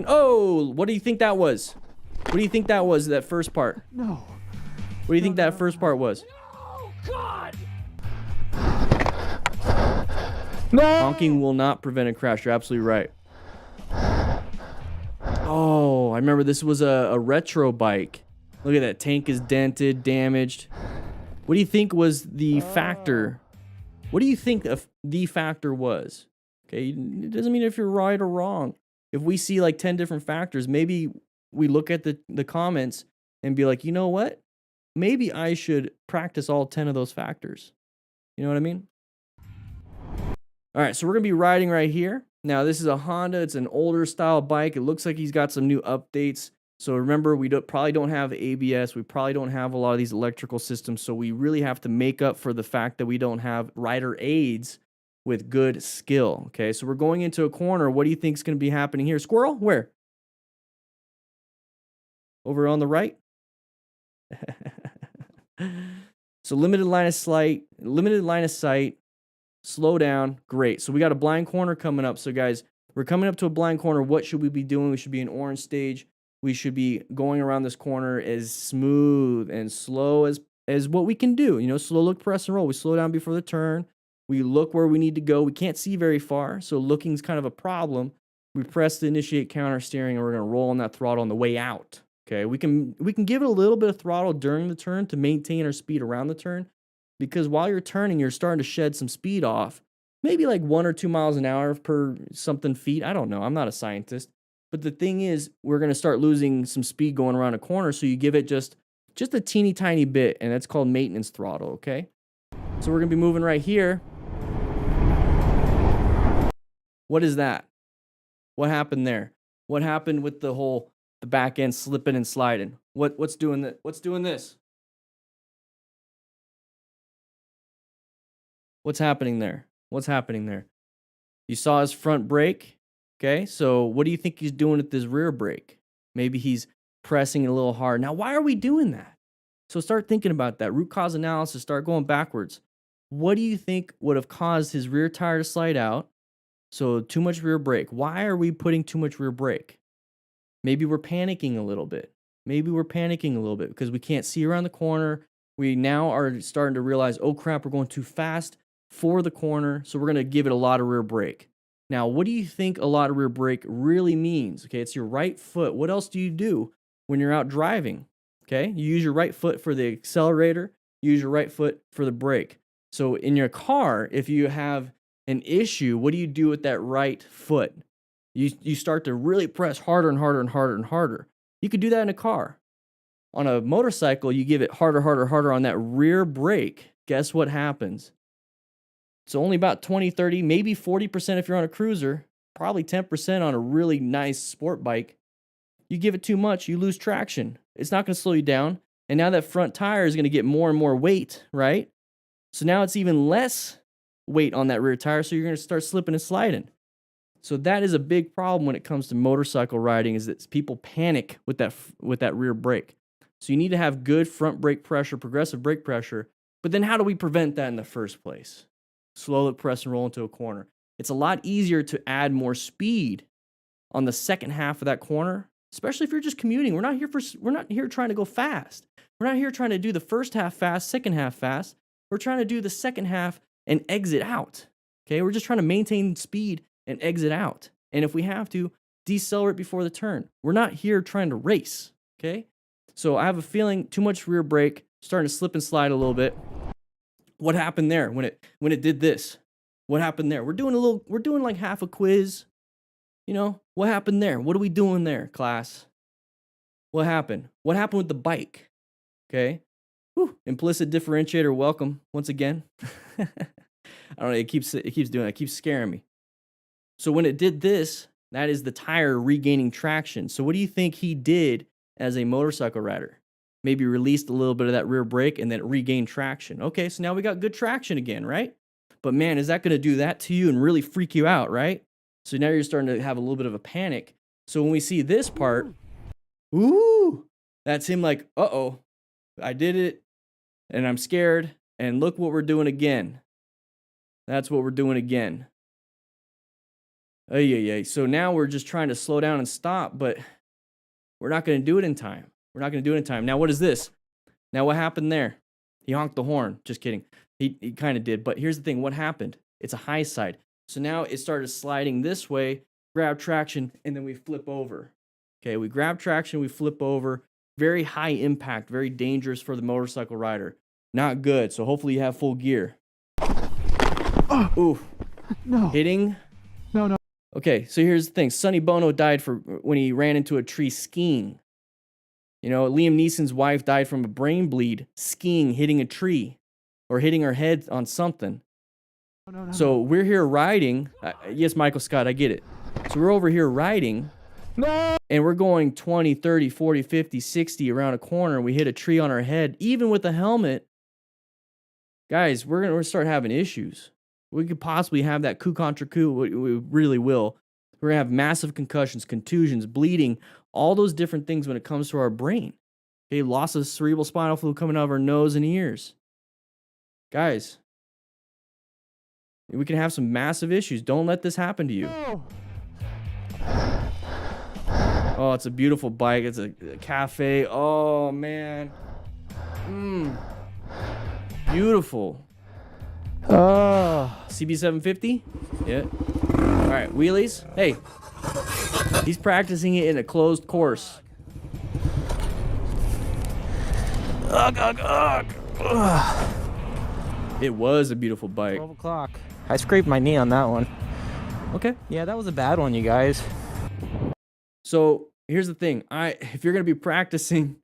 Oh, what do you think that was? What do you think that was, that first part? No. What do you think that first part was? Oh, God. No. Honking will not prevent a crash. You're absolutely right. Oh, I remember this was a retro bike. Look at that. Tank is dented, damaged. What do you think was the factor? What do you think the factor was? Okay, it doesn't mean if you're right or wrong. If we see like 10 different factors, maybe we look at the comments and be like, you know what? Maybe I should practice all 10 of those factors. You know what I mean? All right, so we're going to be riding right here. Now, this is a Honda. It's an older style bike. It looks like he's got some new updates. So remember, we probably don't have ABS. We probably don't have a lot of these electrical systems. So we really have to make up for the fact that we don't have rider aids with good skill. Okay, so we're going into a corner. What do you think is going to be happening here? Squirrel? Where? Over on the right? So limited line of sight, slow down. Great. So we got a blind corner coming up. So guys, we're coming up to a blind corner. What should we be doing? We should be in orange stage. We should be going around this corner as smooth and slow as what we can do. You know, slow look, press, and roll. We slow down before the turn. We look where we need to go. We can't see very far, so looking's kind of a problem. We press the initiate counter steering, and we're going to roll on that throttle on the way out. Okay, we can give it a little bit of throttle during the turn to maintain our speed around the turn, because while you're turning, you're starting to shed some speed off. Maybe like 1 or 2 miles an hour per something feet. I don't know. I'm not a scientist. But the thing is, we're going to start losing some speed going around a corner, so you give it just a teeny tiny bit, and that's called maintenance throttle, okay? So we're going to be moving right here. What is that? What happened there? What happened with the back end slipping and sliding? What's doing that? What's doing this? What's happening there? What's happening there? You saw his front brake. Okay, so what do you think he's doing with this rear brake? Maybe he's pressing it a little hard. Now, why are we doing that? So start thinking about that. Root cause analysis, start going backwards. What do you think would have caused his rear tire to slide out? So too much rear brake. Why are we putting too much rear brake? Maybe we're panicking a little bit. Because we can't see around the corner. We now are starting to realize, oh crap, we're going too fast for the corner. So we're going to give it a lot of rear brake. Now, what do you think a lot of rear brake really means? Okay, it's your right foot. What else do you do when you're out driving? Okay, you use your right foot for the accelerator, you use your right foot for the brake. So in your car, if you have an issue, what do you do with that right foot? You start to really press harder and harder and harder and harder. You could do that in a car. On a motorcycle, you give it harder, harder, harder on that rear brake. Guess what happens? It's only about 20, 30, maybe 40% if you're on a cruiser, probably 10% on a really nice sport bike. You give it too much, you lose traction. It's not going to slow you down. And now that front tire is going to get more and more weight, right? So now it's even less weight on that rear tire, so you're going to start slipping and sliding. So that is a big problem when it comes to motorcycle riding, is that people panic with that rear brake. So you need to have good front brake pressure, progressive brake pressure. But then how do we prevent that in the first place? Slowly press and roll into a corner. It's a lot easier to add more speed on the second half of that corner, especially if you're just commuting. We're not here trying to go fast. We're not here trying to do the first half fast, second half fast. We're trying to do the second half and exit out. Okay? We're just trying to maintain speed and exit out. And if we have to, decelerate before the turn. We're not here trying to race. Okay? So I have a feeling too much rear brake, starting to slip and slide a little bit. What happened there when it did this? What happened there? We're doing like half a quiz. You know, what happened there? What are we doing there, class? What happened? What happened with the bike? Okay. Whew. Implicit differentiator, welcome once again. I don't know, it keeps doing it. It keeps scaring me. So when it did this, that is the tire regaining traction. So what do you think he did as a motorcycle rider? Maybe released a little bit of that rear brake and then it regained traction. Okay, so now we got good traction again, right? But man, is that going to do that to you and really freak you out, right? So now you're starting to have a little bit of a panic. So when we see this part, ooh, that's him like, uh-oh, I did it and I'm scared. And look what we're doing again. That's what we're doing again. Ay. So now we're just trying to slow down and stop, but we're not going to do it in time. We're not going to do it in time. Now, what is this? Now, what happened there? He honked the horn. Just kidding. He kind of did. But here's the thing. What happened? It's a high side. So now it started sliding this way, grab traction, and then we flip over. Okay, we grab traction, we flip over. Very high impact, very dangerous for the motorcycle rider. Not good. So hopefully you have full gear. Oh, ooh. No. Hitting. No. Okay, so here's the thing. Sonny Bono died when he ran into a tree skiing. You know, Liam Neeson's wife died from a brain bleed skiing, hitting a tree, or hitting her head on something. No. So we're here riding. Yes, Michael Scott, I get it. So we're over here riding. No. And we're going 20, 30, 40, 50, 60 around a corner. We hit a tree on our head, even with a helmet. Guys, we're going to start having issues. We could possibly have that coup contre coup. We really will. We're going to have massive concussions, contusions, bleeding, all those different things when it comes to our brain. Okay, loss of cerebral spinal fluid coming out of our nose and ears. Guys, we can have some massive issues. Don't let this happen to you. No. Oh, it's a beautiful bike. It's a cafe. Oh, man. Beautiful. Oh. CB750? Yeah. All right, wheelies. Hey, he's practicing it in a closed course. Ugh. It was a beautiful bike. 12 o'clock. I scraped my knee on that one. Okay. Yeah, that was a bad one, you guys. So here's the thing. If you're going to be practicing,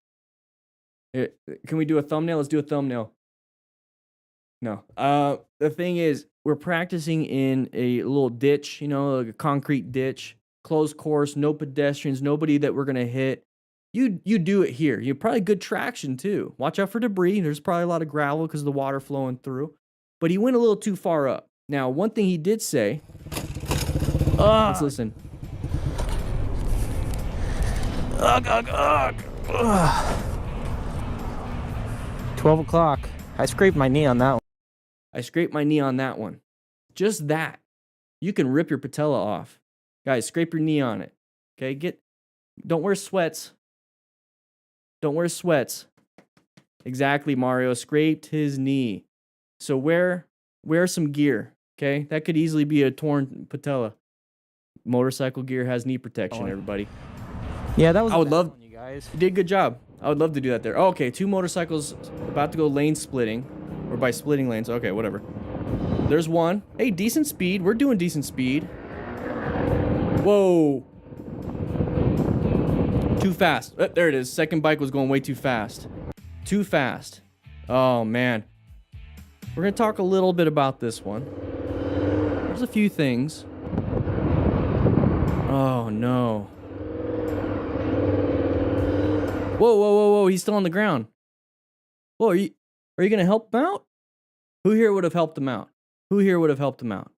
can we do a thumbnail? Let's do a thumbnail. No. The thing is, we're practicing in a little ditch, you know, like a concrete ditch, closed course, no pedestrians, nobody that we're going to hit. You do it here. You have probably good traction too. Watch out for debris. There's probably a lot of gravel because of the water flowing through. But he went a little too far up. Now, one thing he did say, let's listen. 12 o'clock. I scraped my knee on that one. I scraped my knee on that one. Just that. You can rip your patella off. Guys, scrape your knee on it. Okay, don't wear sweats. Don't wear sweats. Exactly, Mario. Scraped his knee. So wear some gear. Okay? That could easily be a torn patella. Motorcycle gear has knee protection, everybody. Yeah, that was I would love one, you guys. You did a good job. I would love to do that there. Oh, okay, 2 motorcycles about to go lane splitting. Or by splitting lanes. Okay, whatever. There's one. Hey, decent speed. We're doing decent speed. Whoa. Too fast. Oh, there it is. Second bike was going way too fast. Too fast. Oh, man. We're going to talk a little bit about this one. There's a few things. Oh, no. Whoa, whoa, whoa, whoa. He's still on the ground. Whoa, are you going to help him out? Who here would have helped him out? Who here would have helped him out?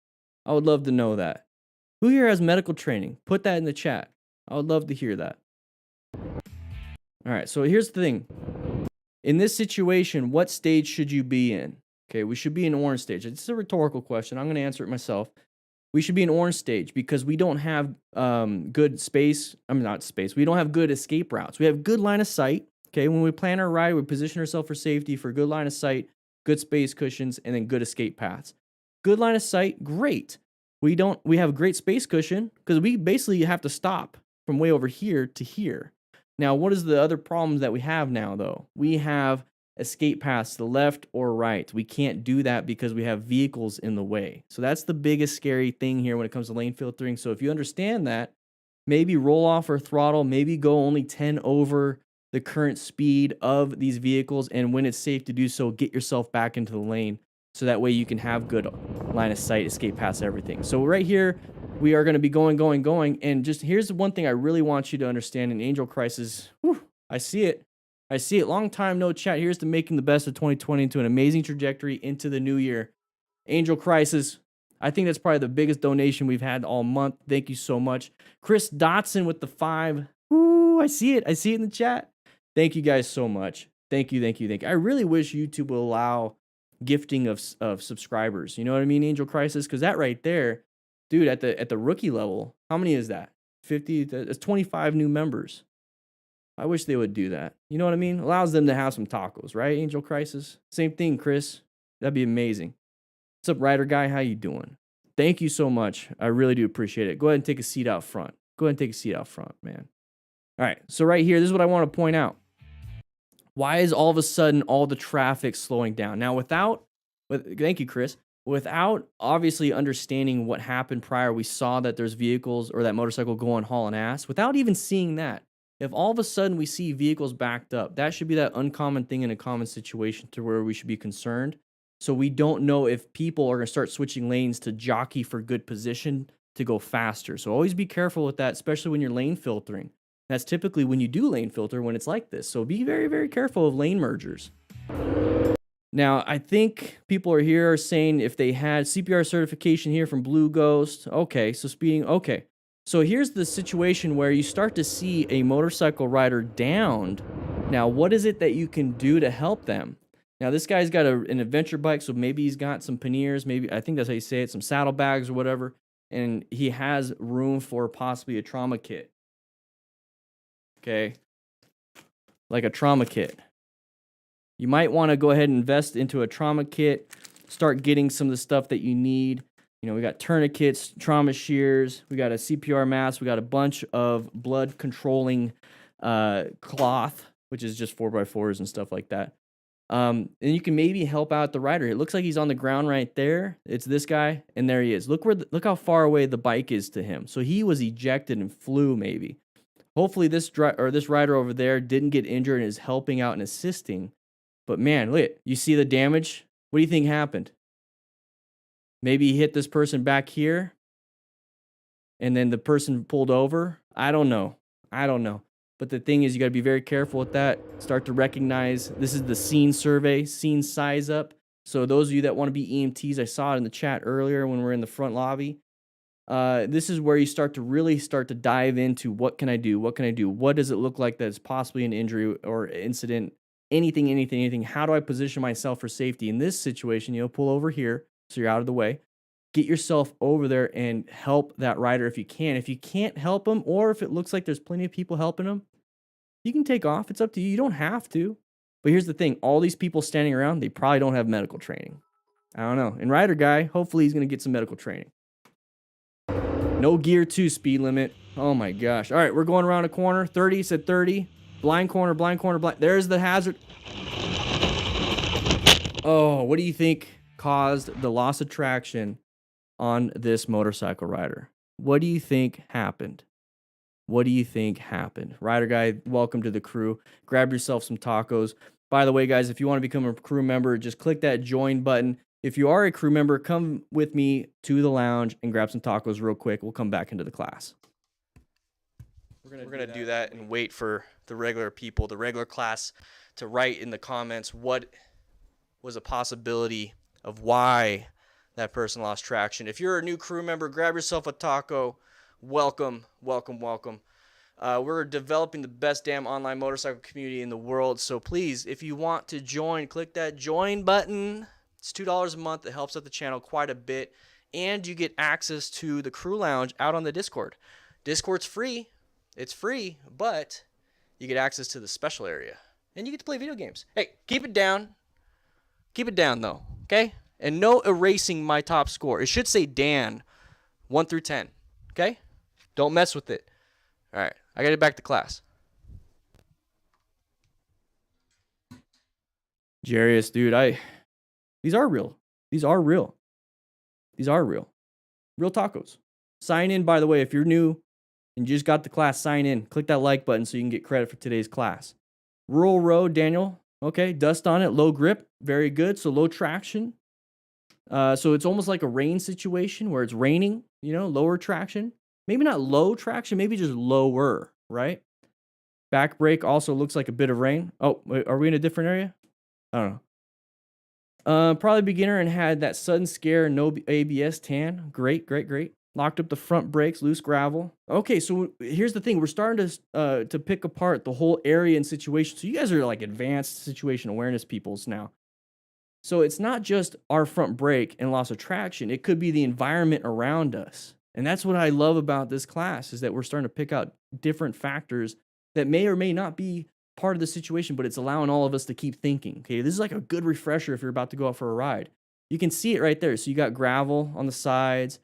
I would love to know that. Who here has medical training? Put that in the chat. I would love to hear that. All right, so here's the thing. In this situation, what stage should you be in? Okay, we should be in orange stage. It's a rhetorical question. I'm going to answer it myself. We should be in orange stage because we don't have good space. Not space. We don't have good escape routes. We have good line of sight. Okay, when we plan our ride, we position ourselves for safety for good line of sight, good space cushions, and then good escape paths. Good line of sight, great. We have great space cushion because we basically have to stop from way over here to here. Now, what is the other problems that we have now, though? We have escape paths to the left or right. We can't do that because we have vehicles in the way. So that's the biggest scary thing here when it comes to lane filtering. So if you understand that, maybe roll off or throttle, maybe go only 10 over the current speed of these vehicles. And when it's safe to do so, get yourself back into the lane. So that way you can have good line of sight, escape past everything. So right here, we are going to be going. And just here's the one thing I really want you to understand in Angel Crisis. Whew, I see it. Long time no chat. Here's to making the best of 2020 into an amazing trajectory into the new year. Angel Crisis. I think that's probably the biggest donation we've had all month. Thank you so much. Chris Dotson with the 5. Ooh, I see it. In the chat. Thank you guys so much. Thank you. I really wish YouTube will allow gifting of subscribers. You know what I mean, Angel Crisis? Because that right there, dude, at the rookie level, how many is that? 50. That's 25 new members. I wish they would do that. You know what I mean? Allows them to have some tacos, right? Angel Crisis. Same thing, Chris. That'd be amazing. What's up, Rider Guy? How you doing? Thank you so much. I really do appreciate it. Go ahead and take a seat out front. Man. All right. So right here, this is what I want to point out. Why is all of a sudden all the traffic slowing down? Now, thank you, Chris. Without obviously understanding what happened prior, we saw that there's vehicles or that motorcycle going hauling ass. Without even seeing that, if all of a sudden we see vehicles backed up, that should be that uncommon thing in a common situation to where we should be concerned. So we don't know if people are going to start switching lanes to jockey for good position to go faster. So always be careful with that, especially when you're lane filtering. That's typically when you do lane filter when it's like this. So be very, very careful of lane mergers. Now, I think people are saying if they had CPR certification here from Blue Ghost. Okay, so speeding. Okay. So here's the situation where you start to see a motorcycle rider downed. Now, what is it that you can do to help them? Now, this guy's got an adventure bike, so maybe he's got some panniers. Maybe, I think that's how you say it, some saddlebags or whatever. And he has room for possibly a trauma kit. Okay, like a trauma kit. You might want to go ahead and invest into a trauma kit, start getting some of the stuff that you need. You know, we got tourniquets, trauma shears, we got a CPR mask, we got a bunch of blood controlling cloth, which is just 4x4s and stuff like that. And you can maybe help out the rider. It looks like he's on the ground right there. It's this guy, and there he is. Look how far away the bike is to him. So he was ejected and flew maybe. Hopefully this rider over there didn't get injured and is helping out and assisting. But man, look, you see the damage? What do you think happened? Maybe he hit this person back here and then the person pulled over. I don't know. But the thing is, you got to be very careful with that. Start to recognize. This is the scene survey, scene size up. So those of you that want to be EMTs, I saw it in the chat earlier when we were in the front lobby. This is where you start to dive into what can I do? What does it look like that's possibly an injury or incident? Anything. How do I position myself for safety? In this situation, pull over here so you're out of the way. Get yourself over there and help that rider if you can. If you can't help him, or if it looks like there's plenty of people helping him, you can take off. It's up to you. You don't have to. But here's the thing. All these people standing around, they probably don't have medical training. I don't know. And Rider Guy, hopefully he's going to get some medical training. No gear 2 speed limit. Oh my gosh. All right, we're going around a corner. 30, said 30. Blind corner. There's the hazard. Oh, what do you think caused the loss of traction on this motorcycle rider? What do you think happened? Rider Guy, welcome to the crew. Grab yourself some tacos. By the way, guys, if you want to become a crew member, just click that join button. If you are a crew member, come with me to the lounge and grab some tacos real quick. We'll come back into the class. We're gonna do that and wait for the regular people, the regular class, to write in the comments what was a possibility of why that person lost traction. If you're a new crew member, grab yourself a taco. Welcome, welcome, welcome. We're developing the best damn online motorcycle community in the world. So please, if you want to join, click that join button. It's $2 a month. It helps out the channel quite a bit. And you get access to the crew lounge out on the Discord. Discord's free. It's free, but you get access to the special area. And you get to play video games. Hey, keep it down. Keep it down, though, okay? And no erasing my top score. It should say Dan, 1 through 10, okay? Don't mess with it. All right, I got to get back to class. Jarius, dude, these are real. These are real. These are real. Real tacos. Sign in, by the way, if you're new and you just got the class, sign in. Click that like button so you can get credit for today's class. Rural road, Daniel. Okay, dust on it, low grip, very good. So low traction. So it's almost like a rain situation where it's raining, you know, lower traction. Maybe not low traction, maybe just lower, right? Back brake also looks like a bit of rain. Oh, wait, are we in a different area? I don't know. Probably beginner and had that sudden scare, no ABS tan. Great, great, great. Locked up the front brakes, loose gravel. Okay, so here's the thing. We're starting to pick apart the whole area and situation. So you guys are like advanced situation awareness peoples now. So it's not just our front brake and loss of traction. It could be the environment around us. And that's what I love about this class is that we're starting to pick out different factors that may or may not be part of the situation, but it's allowing all of us to keep thinking. Okay, this is like a good refresher if you're about to go out for a ride. You can see it right there. So you got gravel on the sides.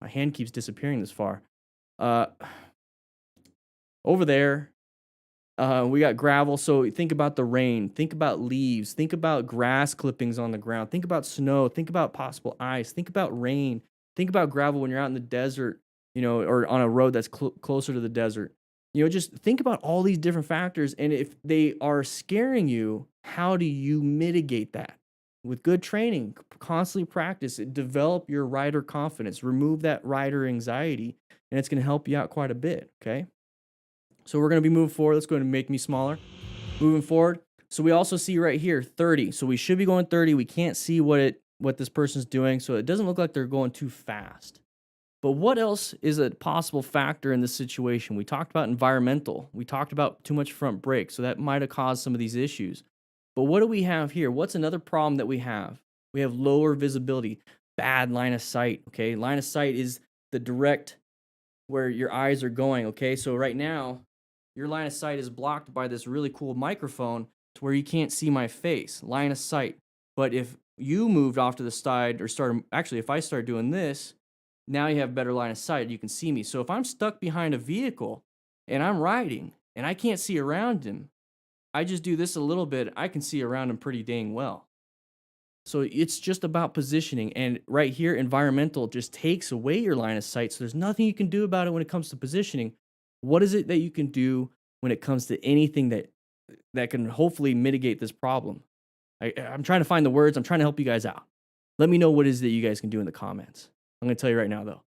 My hand keeps disappearing this far. Over there, we got gravel. So think about the rain. Think about leaves. Think about grass clippings on the ground. Think about snow. Think about possible ice. Think about rain. Think about gravel when you're out in the desert, you know, or on a road that's closer to the desert. You know, just think about all these different factors. And if they are scaring you, how do you mitigate that? With good training, constantly practice it, develop your rider confidence, remove that rider anxiety, and it's going to help you out quite a bit, okay? So we're going to be moving forward. Let's go ahead and make me smaller. Moving forward. So we also see right here, 30. So we should be going 30. We can't see what this person's doing, so it doesn't look like they're going too fast. But what else is a possible factor in this situation? We talked about environmental. We talked about too much front brake, so that might have caused some of these issues. But what do we have here? What's another problem that we have? We have lower visibility, bad line of sight, okay? Line of sight is the direct where your eyes are going, okay? So right now, your line of sight is blocked by this really cool microphone to where you can't see my face, line of sight. But if you moved off to the side or if I start doing this, now you have better line of sight. You can see me. So if I'm stuck behind a vehicle and I'm riding and I can't see around him, I just do this a little bit, I can see around him pretty dang well. So it's just about positioning. And right here, environmental just takes away your line of sight. So there's nothing you can do about it when it comes to positioning. What is it that you can do when it comes to anything that can hopefully mitigate this problem? I'm trying to find the words. I'm trying to help you guys out. Let me know what it is that you guys can do in the comments. I'm going to tell you right now, though.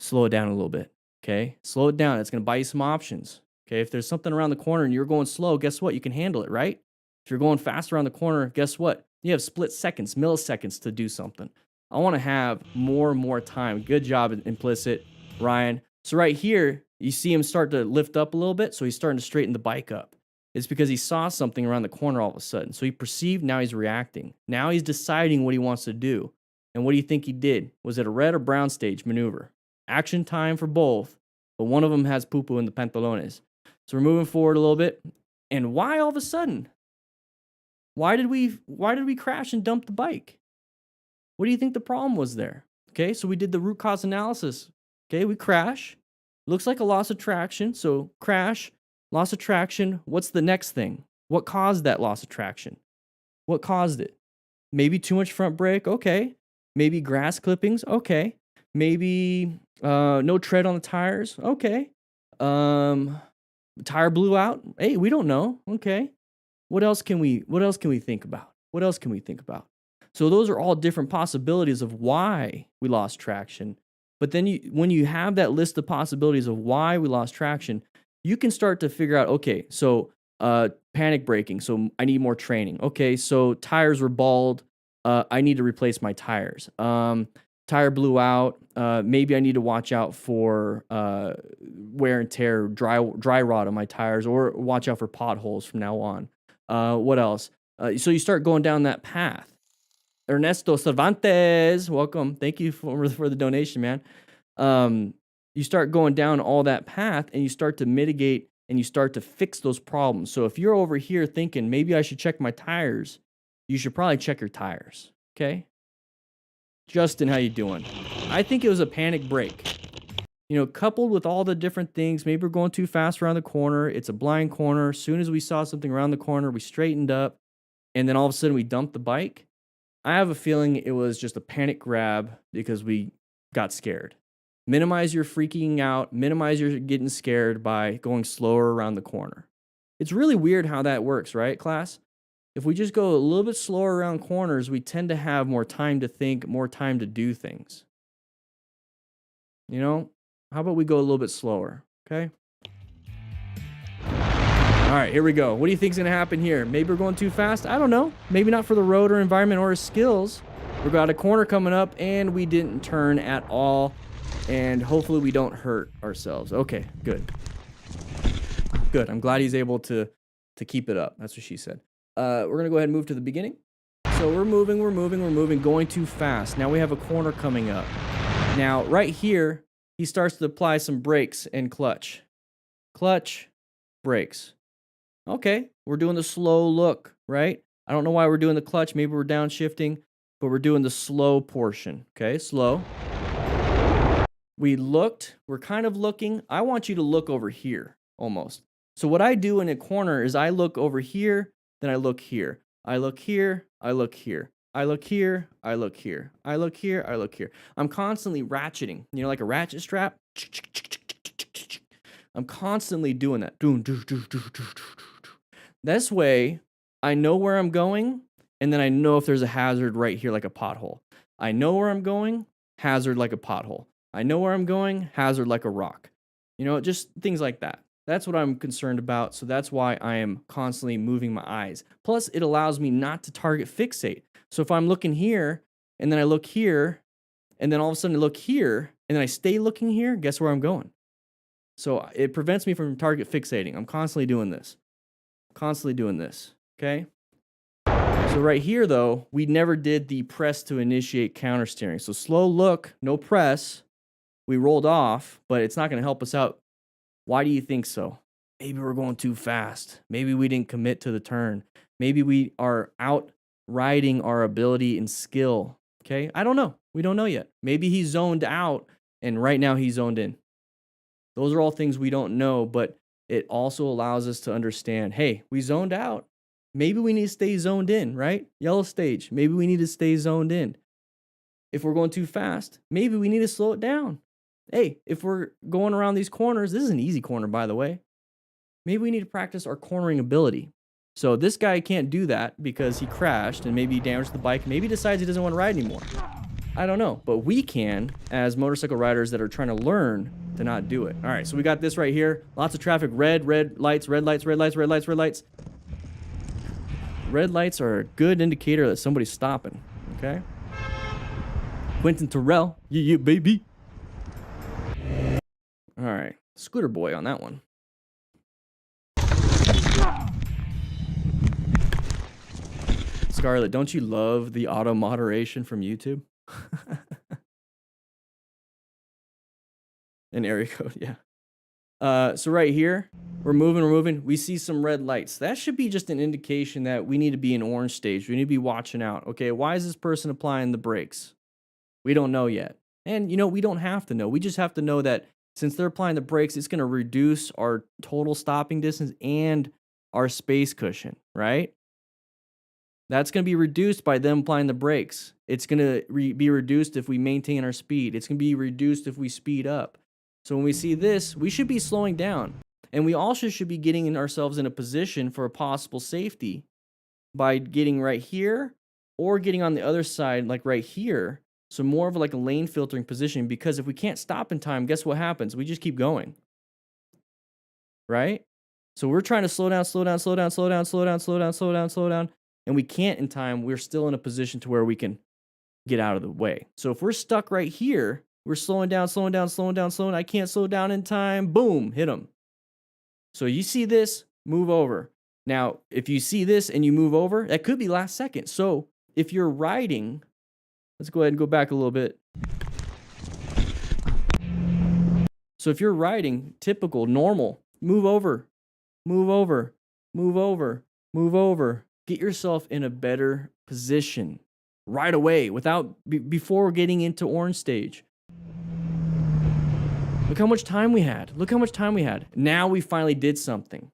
Slow it down a little bit, okay? Slow it down. It's going to buy you some options, okay? If there's something around the corner and you're going slow, guess what? You can handle it, right? If you're going fast around the corner, guess what? You have split seconds, milliseconds to do something. I want to have more and more time. Good job, Implicit, Ryan. So right here, you see him start to lift up a little bit, so he's starting to straighten the bike up. It's because he saw something around the corner all of a sudden. So he perceived, now he's reacting. Now he's deciding what he wants to do. And what do you think he did? Was it a red or brown stage maneuver? Action time for both, but one of them has poo-poo in the pantalones. So we're moving forward a little bit. And why all of a sudden? Why did we crash and dump the bike? What do you think the problem was there? Okay, so we did the root cause analysis. Okay, we crash. Looks like a loss of traction. So crash, loss of traction. What's the next thing? What caused that loss of traction? What caused it? Maybe too much front brake. Okay. Maybe grass clippings. Okay. Maybe no tread on the tires. Okay. Tire blew out. Hey, we don't know. Okay. What else can we think about? What else can we think about? So those are all different possibilities of why we lost traction. But then when you have that list of possibilities of why we lost traction, you can start to figure out, okay, so panic braking, so I need more training. Okay, so tires were bald, I need to replace my tires. Tire blew out, maybe I need to watch out for wear and tear, dry rot on my tires, or watch out for potholes from now on. What else? So you start going down that path. Ernesto Cervantes, welcome. Thank you for the donation, man. You start going down all that path and you start to mitigate and you start to fix those problems. So if you're over here thinking, maybe I should check my tires, you should probably check your tires, okay? Justin, how you doing? I think it was a panic brake. You know, coupled with all the different things, maybe we're going too fast around the corner. It's a blind corner. As soon as we saw something around the corner, we straightened up, and then all of a sudden we dumped the bike. I have a feeling it was just a panic grab because we got scared. Minimize your freaking out, minimize your getting scared by going slower around the corner. It's really weird how that works, right, class? If we just go a little bit slower around corners, we tend to have more time to think, more time to do things. You know, how about we go a little bit slower, okay? All right, here we go. What do you think's gonna happen here? Maybe we're going too fast? I don't know. Maybe not for the road or environment or skills. We've got a corner coming up and we didn't turn at all. And hopefully we don't hurt ourselves. Okay, good. Good, I'm glad he's able to keep it up. That's what she said. We're gonna go ahead and move to the beginning. So we're moving, going too fast. Now we have a corner coming up. Now, right here, he starts to apply some brakes and clutch. Clutch, brakes. Okay, we're doing the slow look, right? I don't know why we're doing the clutch. Maybe we're downshifting, but we're doing the slow portion. Okay, slow. We looked. We're kind of looking. I want you to look over here, almost. So what I do in a corner is I look over here, then I look here. I look here, I look here. I look here, I look here. I look here, I look here. I'm constantly ratcheting, you know, like a ratchet strap. I'm constantly doing that. This way, I know where I'm going, and then I know if there's a hazard right here, like a pothole. I know where I'm going, hazard like a pothole. I know where I'm going, hazard like a rock. You know, just things like that. That's what I'm concerned about, so that's why I am constantly moving my eyes. Plus, it allows me not to target fixate. So if I'm looking here, and then I look here, and then all of a sudden I look here, and then I stay looking here, guess where I'm going? So it prevents me from target fixating. I'm constantly doing this. Okay? So right here, though, we never did the press to initiate counter steering. So slow look, no press. We rolled off, but it's not going to help us out. Why do you think so? Maybe we're going too fast. Maybe we didn't commit to the turn. Maybe we are outriding our ability and skill. Okay? I don't know. We don't know yet. Maybe he zoned out, and right now he's zoned in. Those are all things we don't know, but it also allows us to understand, hey, we zoned out. Maybe we need to stay zoned in, right? Yellow stage. Maybe we need to stay zoned in. If we're going too fast, maybe we need to slow it down. Hey, if we're going around these corners, this is an easy corner, by the way. Maybe we need to practice our cornering ability. So this guy can't do that because he crashed and maybe he damaged the bike. Maybe he decides he doesn't want to ride anymore. I don't know, but we can, as motorcycle riders that are trying to learn to not do it. All right, so we got this right here. Lots of traffic. Red lights, red lights, red lights, red lights, red lights. Red lights are a good indicator that somebody's stopping, okay? Quentin Terrell, yeah, baby. All right, scooter boy on that one. Scarlett, don't you love the auto moderation from YouTube? An area code, yeah. So right here, we're moving. We see some red lights. That should be just an indication that we need to be in orange stage. We need to be watching out. Okay, why is this person applying the brakes? We don't know yet. And, you know, we don't have to know. We just have to know that since they're applying the brakes, it's going to reduce our total stopping distance and our space cushion, right? That's going to be reduced by them applying the brakes. It's going to be reduced if we maintain our speed. It's going to be reduced if we speed up. So when we see this, we should be slowing down. And we also should be getting ourselves in a position for a possible safety by getting right here or getting on the other side, like right here. So more of like a lane filtering position, because if we can't stop in time, guess what happens? We just keep going. right? So we're trying to slow down, slow down, slow down, slow down, slow down, slow down, slow down, slow down, and we can't in time. We're still in a position to where we can get out of the way. So if we're stuck right here, we're slowing down, slowing down, slowing down, slowing. I can't slow down in time. Boom, hit them. So you see this, move over. Now, if you see this and you move over, that could be last second. So if you're riding, let's go ahead and go back a little bit. So if you're riding, typical, normal, move over, move over, move over, move over. Get yourself in a better position right away before getting into orange stage. Look how much time we had. Look how much time we had. Now we finally did something.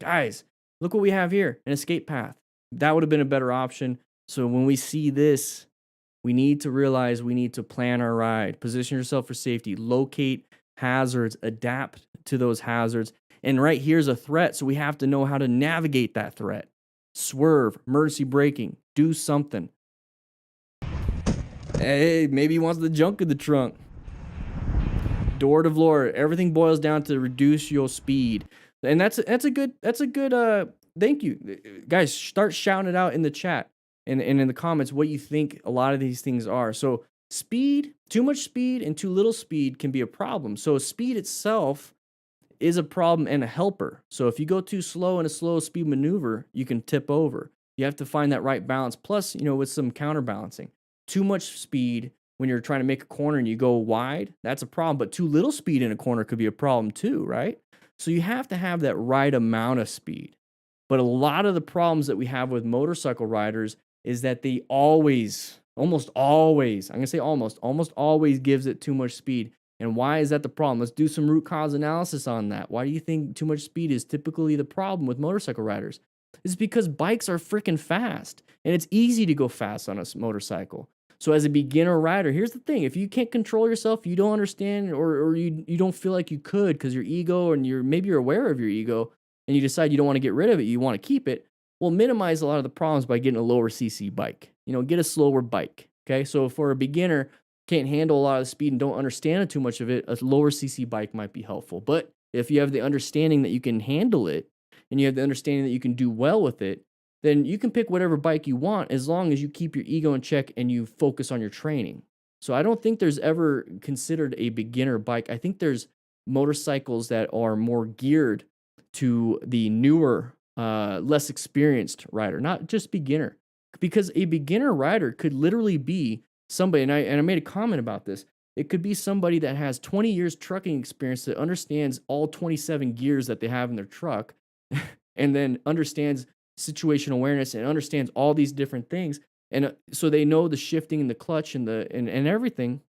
Guys, look what we have here, an escape path. That would have been a better option. So when we see this, we need to realize we need to plan our ride, position yourself for safety, locate hazards, adapt to those hazards. And right here's a threat, so we have to know how to navigate that threat. Swerve, emergency braking, do something. Hey, maybe he wants the junk in the trunk. Door to floor, everything boils down to reduce your speed. And that's a good thank you. Guys, start shouting it out in the chat and in the comments what you think a lot of these things are. So speed, too much speed and too little speed can be a problem. So speed itself is a problem and a helper. So if you go too slow in a slow speed maneuver, you can tip over. You have to find that right balance. Plus, with some counterbalancing. Too much speed when you're trying to make a corner and you go wide, that's a problem. But too little speed in a corner could be a problem too, right? So you have to have that right amount of speed. But a lot of the problems that we have with motorcycle riders is that they almost always gives it too much speed. And why is that the problem? Let's do some root cause analysis on that. Why do you think too much speed is typically the problem with motorcycle riders? It's because bikes are freaking fast, and it's easy to go fast on a motorcycle. So as a beginner rider, here's the thing. If you can't control yourself, you don't understand, or you don't feel like you could because your ego, and maybe you're aware of your ego, and you decide you don't want to get rid of it, you want to keep it, well, minimize a lot of the problems by getting a lower CC bike. Get a slower bike, okay? So for a beginner, can't handle a lot of the speed and don't understand too much of it, a lower CC bike might be helpful. But if you have the understanding that you can handle it, and you have the understanding that you can do well with it, then you can pick whatever bike you want as long as you keep your ego in check and you focus on your training. So I don't think there's ever considered a beginner bike. I think there's motorcycles that are more geared to the newer, less experienced rider, not just beginner. Because a beginner rider could literally be somebody, and I made a comment about this, it could be somebody that has 20 years trucking experience that understands all 27 gears that they have in their truck, and then understands situational awareness and understands all these different things. And so they know the shifting and the clutch and everything.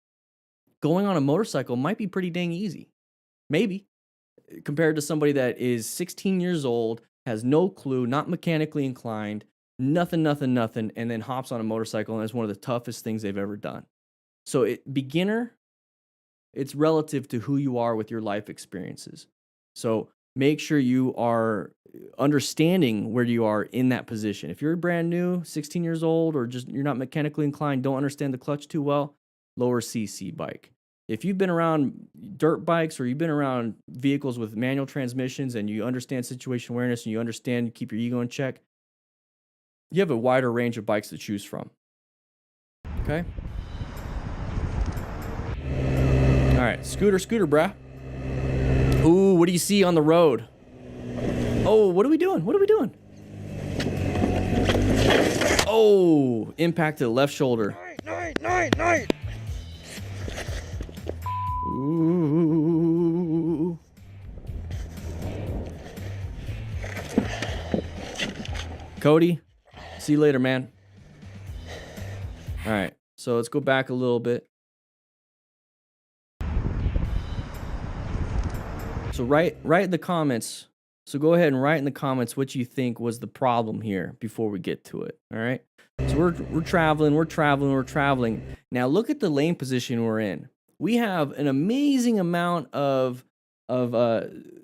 Going on a motorcycle might be pretty dang easy. Maybe. Compared to somebody that is 16 years old, has no clue, not mechanically inclined, nothing, and then hops on a motorcycle and it's one of the toughest things they've ever done. So beginner, it's relative to who you are with your life experiences. So make sure you are understanding where you are in that position. If you're brand new, 16 years old, or just you're not mechanically inclined, don't understand the clutch too well, lower CC bike. If you've been around dirt bikes or you've been around vehicles with manual transmissions and you understand situational awareness and you understand, keep your ego in check, you have a wider range of bikes to choose from. Okay? All right, scooter, brah. Ooh, what do you see on the road? Oh, what are we doing? Oh, impact to the left shoulder. Night. Ooh. Cody, see you later, man. All right, so let's go back a little bit. So write in the comments. So go ahead and write in the comments what you think was the problem here before we get to it. All right. So we're traveling. Now look at the lane position we're in. We have an amazing amount of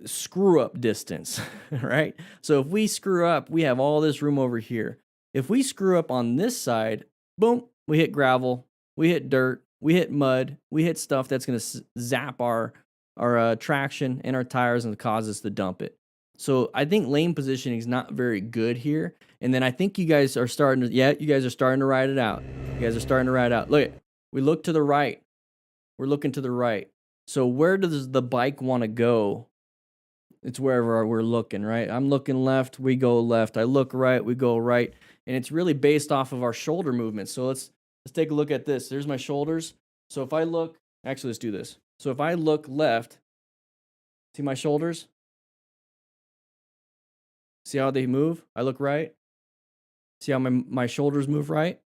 screw up distance, right? So if we screw up, we have all this room over here. If we screw up on this side, boom, we hit gravel, we hit dirt, we hit mud, we hit stuff that's going to zap our traction and our tires and cause us to dump it. So I think lane positioning is not very good here. And then I think you guys are starting to, yeah, you guys are starting to ride it out. You guys are starting to ride it out. Look, we look to the right. We're looking to the right. So where does the bike want to go? It's wherever we're looking, right? I'm looking left, we go left. I look right, we go right. And it's really based off of our shoulder movement. So let's take a look at this. There's my shoulders. So if I look, actually let's do this. So if I look left, see my shoulders? See how they move? I look right. See how my shoulders move right?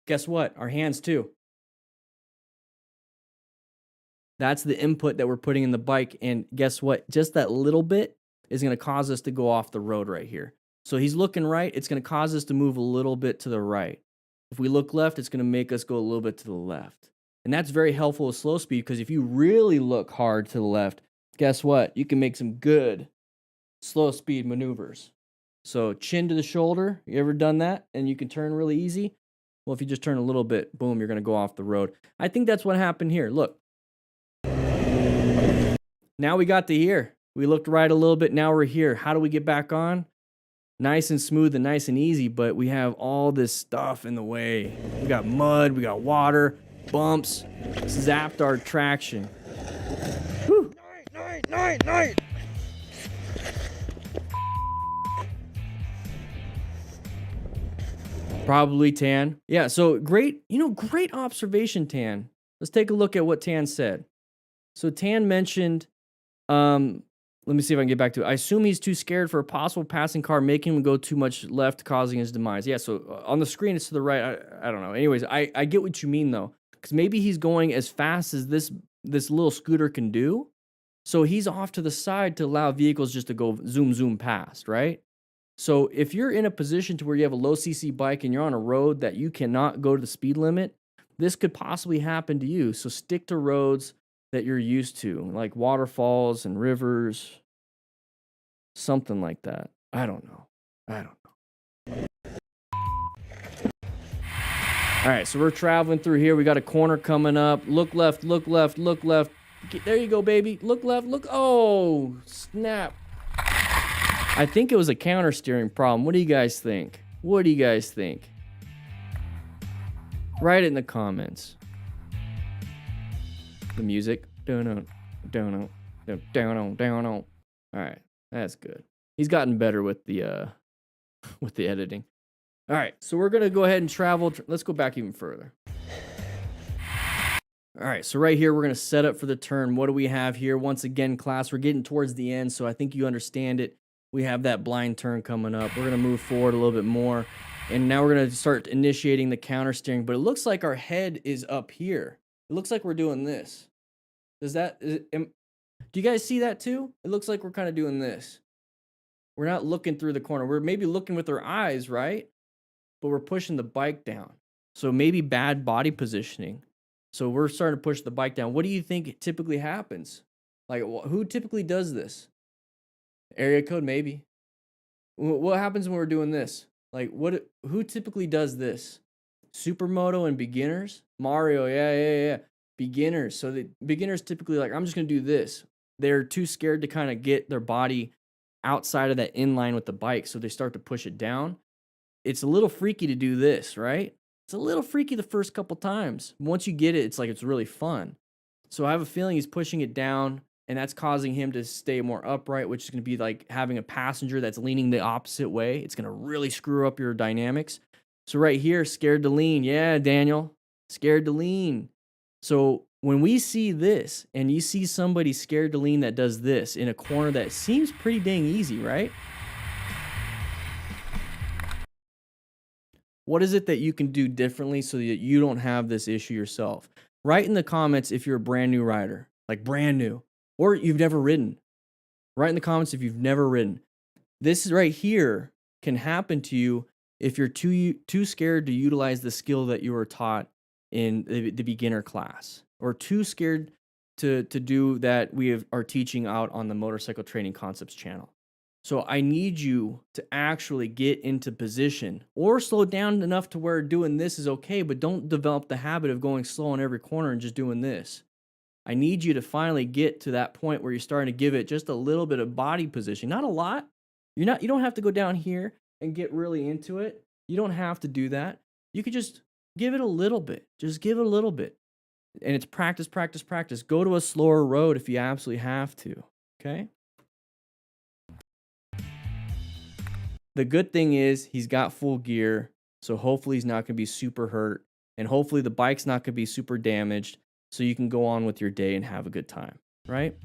Guess what? Our hands too. That's the input that we're putting in the bike. And guess what? Just that little bit is going to cause us to go off the road right here. So he's looking right. It's going to cause us to move a little bit to the right. If we look left, it's going to make us go a little bit to the left. And that's very helpful with slow speed, because if you really look hard to the left, guess what? You can make some good slow speed maneuvers. So chin to the shoulder. You ever done that? And you can turn really easy? Well, if you just turn a little bit, boom, you're going to go off the road. I think that's what happened here. Look. Now we got to here. We looked right a little bit. Now we're here. How do we get back on? Nice and smooth and nice and easy, but we have all this stuff in the way. We got mud, we got water, bumps, zapped our traction. Whew. Night. Probably Tan. Yeah, so great, great observation, Tan. Let's take a look at what Tan said. So Tan mentioned, let me see if I can get back to it. I assume he's too scared for a possible passing car, making him go too much left, causing his demise. Yeah, so on the screen, it's to the right. I don't know. Anyways, I get what you mean, though, because maybe he's going as fast as this little scooter can do. So he's off to the side to allow vehicles just to go zoom past, right? So if you're in a position to where you have a low CC bike and you're on a road that you cannot go to the speed limit, this could possibly happen to you. So stick to roads that you're used to, like waterfalls and rivers, something like that. I don't know. All right, so we're traveling through here. We got a corner coming up. Look left, look left, look left. There you go, baby. Look left, look. Oh, snap. I think it was a counter steering problem. What do you guys think? Write it in the comments. The music. Down. All right, that's good. He's gotten better with the editing. All right, so we're gonna go ahead and travel. Let's go back even further. All right, so right here we're gonna set up for the turn. What do we have here? Once again, class, we're getting towards the end, so I think you understand it. We have that blind turn coming up. We're gonna move forward a little bit more, and now we're gonna start initiating the counter steering. But it looks like our head is up here. It looks like we're doing this. Do you guys see that too? It looks like we're kind of doing this. We're not looking through the corner. We're maybe looking with our eyes, right? But we're pushing the bike down. So maybe bad body positioning. So we're starting to push the bike down. What do you think typically happens? Like, who typically does this? Area code, maybe. What happens when we're doing this? Like, who typically does this? Supermoto and beginners? Mario, yeah. Beginners. So the beginners typically like, I'm just going to do this. They're too scared to kind of get their body outside of that inline with the bike, so they start to push it down. It's a little freaky to do this, right? It's a little freaky the first couple times. Once you get it, it's really fun. So I have a feeling he's pushing it down, and that's causing him to stay more upright, which is going to be like having a passenger that's leaning the opposite way. It's going to really screw up your dynamics. So right here, scared to lean. Yeah, Daniel, scared to lean. So when we see this, and you see somebody scared to lean that does this in a corner that seems pretty dang easy, right? What is it that you can do differently so that you don't have this issue yourself? Write in the comments if you're a brand new rider, like brand new, or you've never ridden. Write in the comments if you've never ridden. This right here can happen to you if you're too scared to utilize the skill that you were taught in the beginner class, or too scared to do that we are teaching out on the Motorcycle Training Concepts channel. So I need you to actually get into position or slow down enough to where doing this is okay, but don't develop the habit of going slow in every corner and just doing this. I need you to finally get to that point where you're starting to give it just a little bit of body position. Not a lot. You don't have to go down here and get really into it. You don't have to do that. You could just give it a little bit. Just give it a little bit. And it's practice, practice, practice. Go to a slower road if you absolutely have to. Okay? The good thing is he's got full gear, so hopefully he's not going to be super hurt, and hopefully the bike's not going to be super damaged, so you can go on with your day and have a good time, right?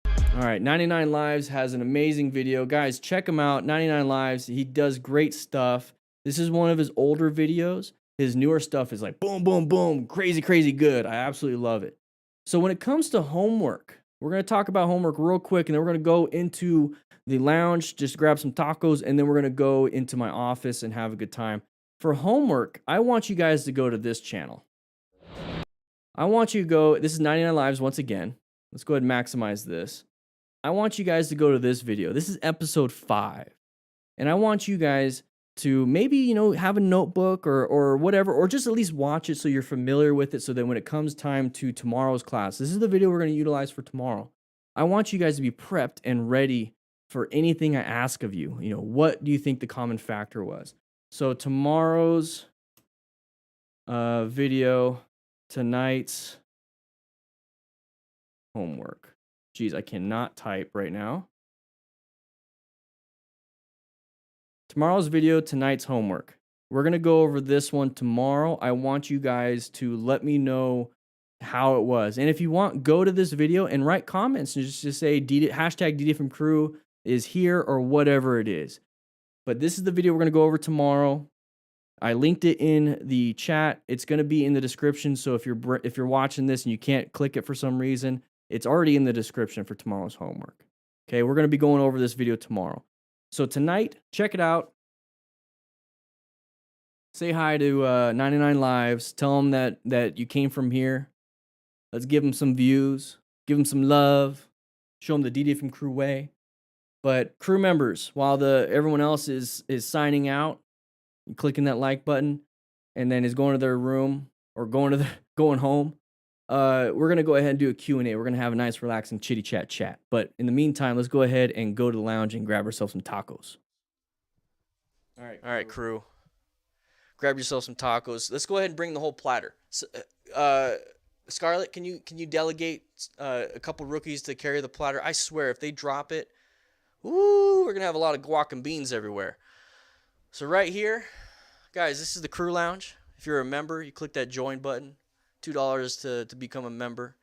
All right, 99 Lives has an amazing video. Guys, check him out, 99 Lives. He does great stuff. This is one of his older videos. His newer stuff is like boom, boom, boom, crazy, crazy good. I absolutely love it. So when it comes to homework, we're going to talk about homework real quick, and then we're going to go into the lounge, just grab some tacos, and then we're going to go into my office and have a good time. For homework, I want you guys to go to this channel. I want you to go, this is 99 Lives once again. Let's go ahead and maximize this. I want you guys to go to this video. This is episode 5. And I want you guys to maybe, you know, have a notebook or whatever, or just at least watch it so you're familiar with it, so that when it comes time to tomorrow's class, this is the video we're going to utilize for tomorrow. I want you guys to be prepped and ready for anything I ask of you. You know, what do you think the common factor was? So tomorrow's video, tonight's homework. Geez, I cannot type right now. Tomorrow's video, tonight's homework. We're going to go over this one tomorrow. I want you guys to let me know how it was. And if you want, go to this video and write comments and just say hashtag DDFM is here or whatever it is. But this is the video we're going to go over tomorrow. I linked it in the chat. It's going to be in the description. So if you're watching this and you can't click it for some reason, it's already in the description for tomorrow's homework. Okay, we're going to be going over this video tomorrow. So tonight, check it out. Say hi to 99 Lives. Tell them that you came from here. Let's give them some views. Give them some love. Show them the DDFM crew way. But crew members, while everyone else is signing out, clicking that like button, and then is going to their room or going home, we're going to go ahead and do a Q&A. We're going to have a nice, relaxing, chitty chat. But in the meantime, let's go ahead and go to the lounge and grab ourselves some tacos. All right, crew. Grab yourself some tacos. Let's go ahead and bring the whole platter. So, Scarlett, can you delegate a couple rookies to carry the platter? I swear, if they drop it, ooh, we're going to have a lot of guac and beans everywhere. So right here, guys, this is the crew lounge. If you're a member, you click that join button. $2 to become a member.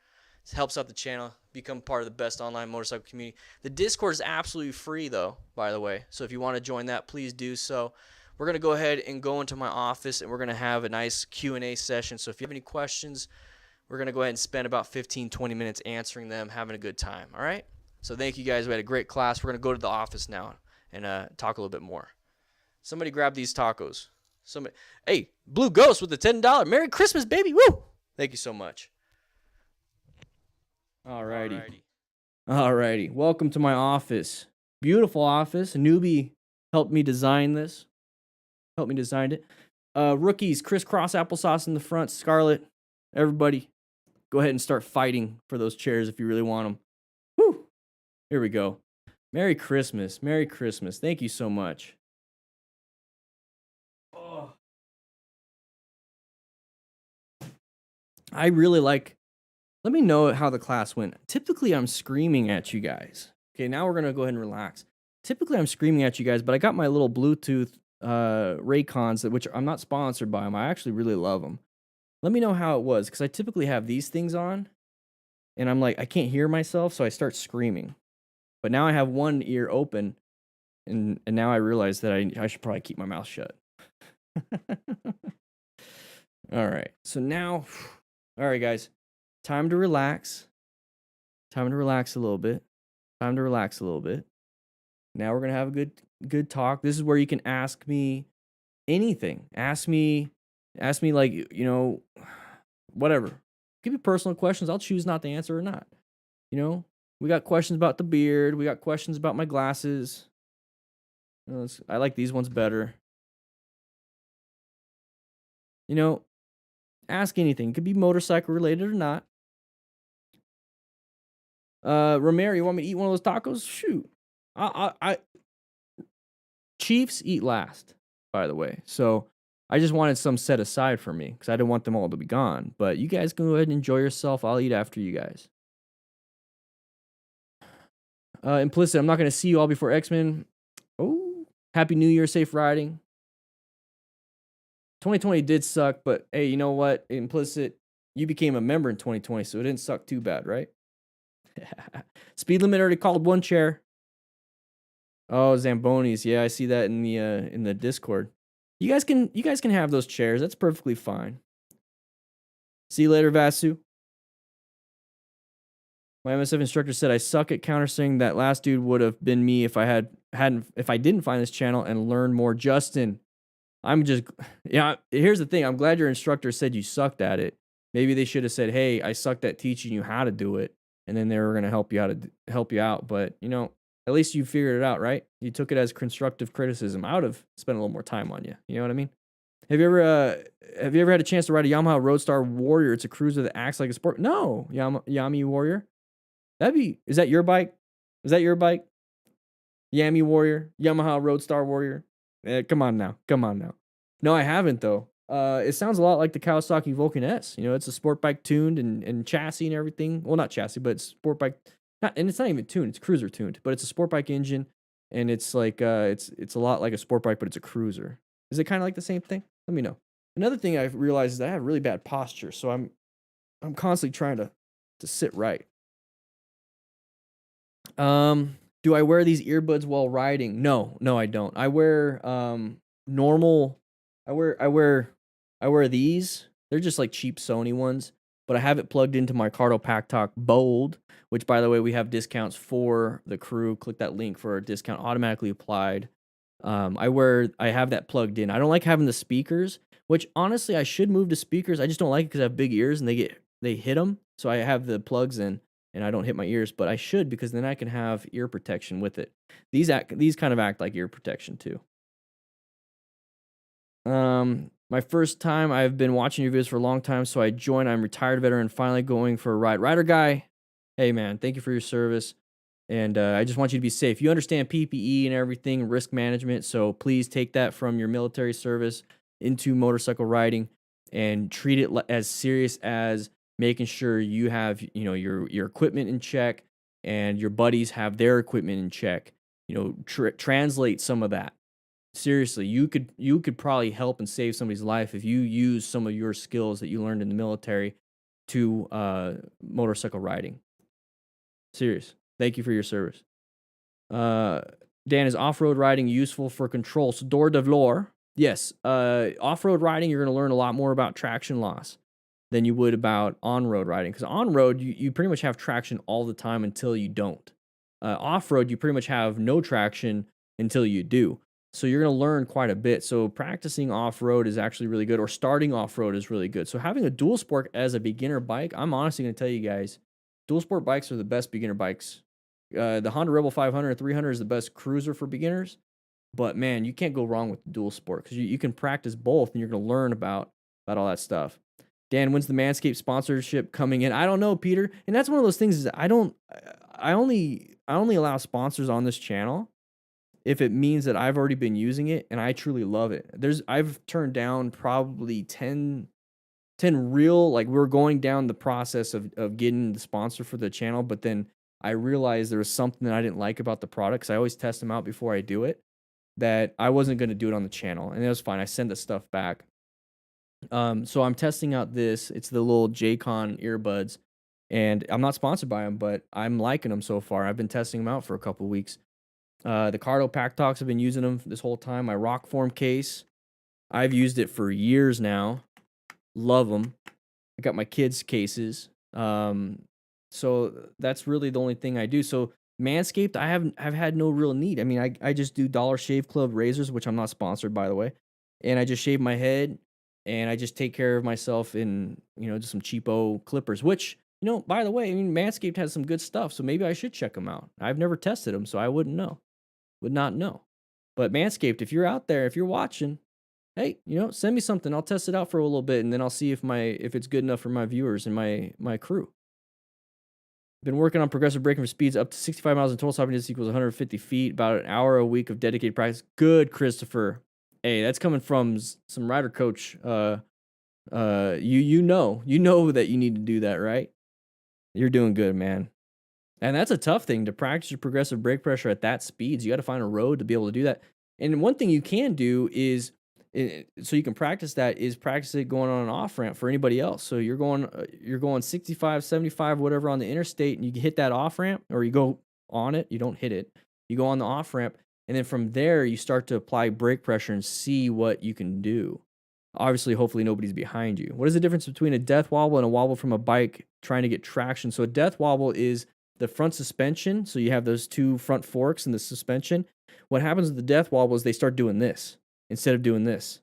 It helps out the channel, become part of the best online motorcycle community. The Discord is absolutely free, though, by the way. So if you want to join that, please do so. We're going to go ahead and go into my office, and we're going to have a nice Q&A session. So if you have any questions, we're going to go ahead and spend about 15, 20 minutes answering them, having a good time, all right? So thank you, guys. We had a great class. We're going to go to the office now and talk a little bit more. Somebody grab these tacos. Hey, Blue Ghost with the $10. Merry Christmas, baby. Woo! Thank you so much. Alrighty. Welcome to my office. Beautiful office. A newbie helped me design this. Rookies, crisscross applesauce in the front. Scarlett, everybody, go ahead and start fighting for those chairs if you really want them. Woo! Here we go. Merry Christmas. Merry Christmas. Thank you so much. I really like, let me know how the class went. Typically, I'm screaming at you guys. Okay, now we're going to go ahead and relax. Typically, I'm screaming at you guys, but I got my little Bluetooth Raycons, which I'm not sponsored by them. I actually really love them. Let me know how it was, because I typically have these things on, and I'm like, I can't hear myself, so I start screaming. But now I have one ear open, and now I realize that I should probably keep my mouth shut. All right, so now... All right, guys, time to relax. Time to relax a little bit. Now we're going to have a good talk. This is where you can ask me anything. Ask me like, you know, whatever. Give me personal questions. I'll choose not to answer or not. You know, we got questions about the beard. We got questions about my glasses. You know, I like these ones better. You know, Ask anything. It could be motorcycle related or not. Romero, you want me to eat one of those tacos? Shoot. I Chiefs eat last, by the way. So I just wanted some set aside for me because I didn't want them all to be gone. But you guys can go ahead and enjoy yourself. I'll eat after you guys. Implicit, I'm not going to see you all before X-Men. Oh, Happy New Year, safe riding. 2020 did suck, but hey, you know what? Implicit, you became a member in 2020, so it didn't suck too bad, right? Speed limit already called one chair. Oh, Zambonis. Yeah, I see that in the Discord. You guys can have those chairs. That's perfectly fine. See you later, Vasu. My MSF instructor said I suck at countersing. That last dude would have been me if I didn't find this channel and learn more. Justin, I'm just yeah. Here's the thing. I'm glad your instructor said you sucked at it. Maybe they should have said, "Hey, I sucked at teaching you how to do it," and then they were gonna help you out. But you know, at least you figured it out, right? You took it as constructive criticism. I would have spent a little more time on you. You know what I mean? Have you ever had a chance to ride a Yamaha Roadstar Warrior? It's a cruiser that acts like a sport. No, Yami Warrior. Is that your bike? Is that your bike? Yami Warrior, Yamaha Roadstar Warrior. Come on now. No, I haven't though. It sounds a lot like the Kawasaki Vulcan S. You know, it's a sport bike tuned and chassis and everything. Well, not chassis, but it's sport bike. And it's not even tuned. It's cruiser tuned, but it's a sport bike engine, and it's like it's a lot like a sport bike, but it's a cruiser. Is it kind of like the same thing? Let me know. Another thing I've realized is that I have really bad posture, so I'm constantly trying to sit right. Do I wear these earbuds while riding? No, I don't. I wear normal. I wear these. They're just like cheap Sony ones, but I have it plugged into my Cardo Pack Talk Bold, which by the way we have discounts for the crew. Click that link for a discount automatically applied. I have that plugged in. I don't like having the speakers, which honestly I should move to speakers. I just don't like it because I have big ears and they hit them. So I have the plugs in and I don't hit my ears, but I should because then I can have ear protection with it. These kind of act like ear protection too. My first time, I've been watching your videos for a long time, so I joined. I'm a retired veteran, finally going for a ride. Rider guy, hey man, thank you for your service. And I just want you to be safe. You understand PPE and everything, risk management, so please take that from your military service into motorcycle riding and treat it as serious as making sure you have, you know, your equipment in check and your buddies have their equipment in check. You know, translate some of that. Seriously, you could probably help and save somebody's life if you use some of your skills that you learned in the military to motorcycle riding. Serious. Thank you for your service. Dan, is off-road riding useful for control? So door de vlor. Yes. Off-road riding, you're going to learn a lot more about traction loss than you would about on-road riding. Because on-road, you pretty much have traction all the time until you don't. Off-road, you pretty much have no traction until you do. So you're going to learn quite a bit. So practicing off-road is actually really good, or starting off-road is really good. So having a dual sport as a beginner bike, I'm honestly going to tell you guys, dual sport bikes are the best beginner bikes. The Honda Rebel 500 and 300 is the best cruiser for beginners. But man, you can't go wrong with the dual sport because you can practice both and you're going to learn about all that stuff. Dan, when's the Manscaped sponsorship coming in? I don't know, Peter. And that's one of those things is I only allow sponsors on this channel if it means that I've already been using it and I truly love it. I've turned down probably 10 real, like we're going down the process of getting the sponsor for the channel, but then I realized there was something that I didn't like about the product because I always test them out before I do it, that I wasn't going to do it on the channel. And it was fine. I sent the stuff back. So I'm testing out this. It's the little J-Con earbuds. And I'm not sponsored by them, but I'm liking them so far. I've been testing them out for a couple weeks. The Cardo Pack Talks, have been using them this whole time. My rock form case, I've used it for years now. Love them. I got my kids' cases. So that's really the only thing I do. So Manscaped, I've had no real need. I mean, I just do Dollar Shave Club razors, which I'm not sponsored, by the way. And I just shave my head and I just take care of myself in, you know, just some cheapo clippers, which, you know, by the way, I mean, Manscaped has some good stuff. So maybe I should check them out. I've never tested them, so I wouldn't know. Would not know. But Manscaped, if you're out there, if you're watching, hey, send me something. I'll test it out for a little bit, and then I'll see if it's good enough for my viewers and my crew. Been working on progressive braking for speeds up to 65 miles in total stopping distance equals 150 feet. About an hour a week of dedicated practice. Good, Christopher. Hey, that's coming from some rider coach. You know that you need to do that, right? You're doing good, man. And that's a tough thing to practice your progressive brake pressure at that speeds. You got to find a road to be able to do that. And one thing you can do is, so you can practice that, is practice it going on an off ramp for anybody else. So you're going 65, 75, whatever on the interstate, and you hit that off ramp, or you go on it. You don't hit it. You go on the off ramp, and then from there you start to apply brake pressure and see what you can do. Obviously, hopefully nobody's behind you. What is the difference between a death wobble and a wobble from a bike trying to get traction? So a death wobble is the front suspension. So you have those two front forks in the suspension. What happens with the death wobble is they start doing this instead of doing this.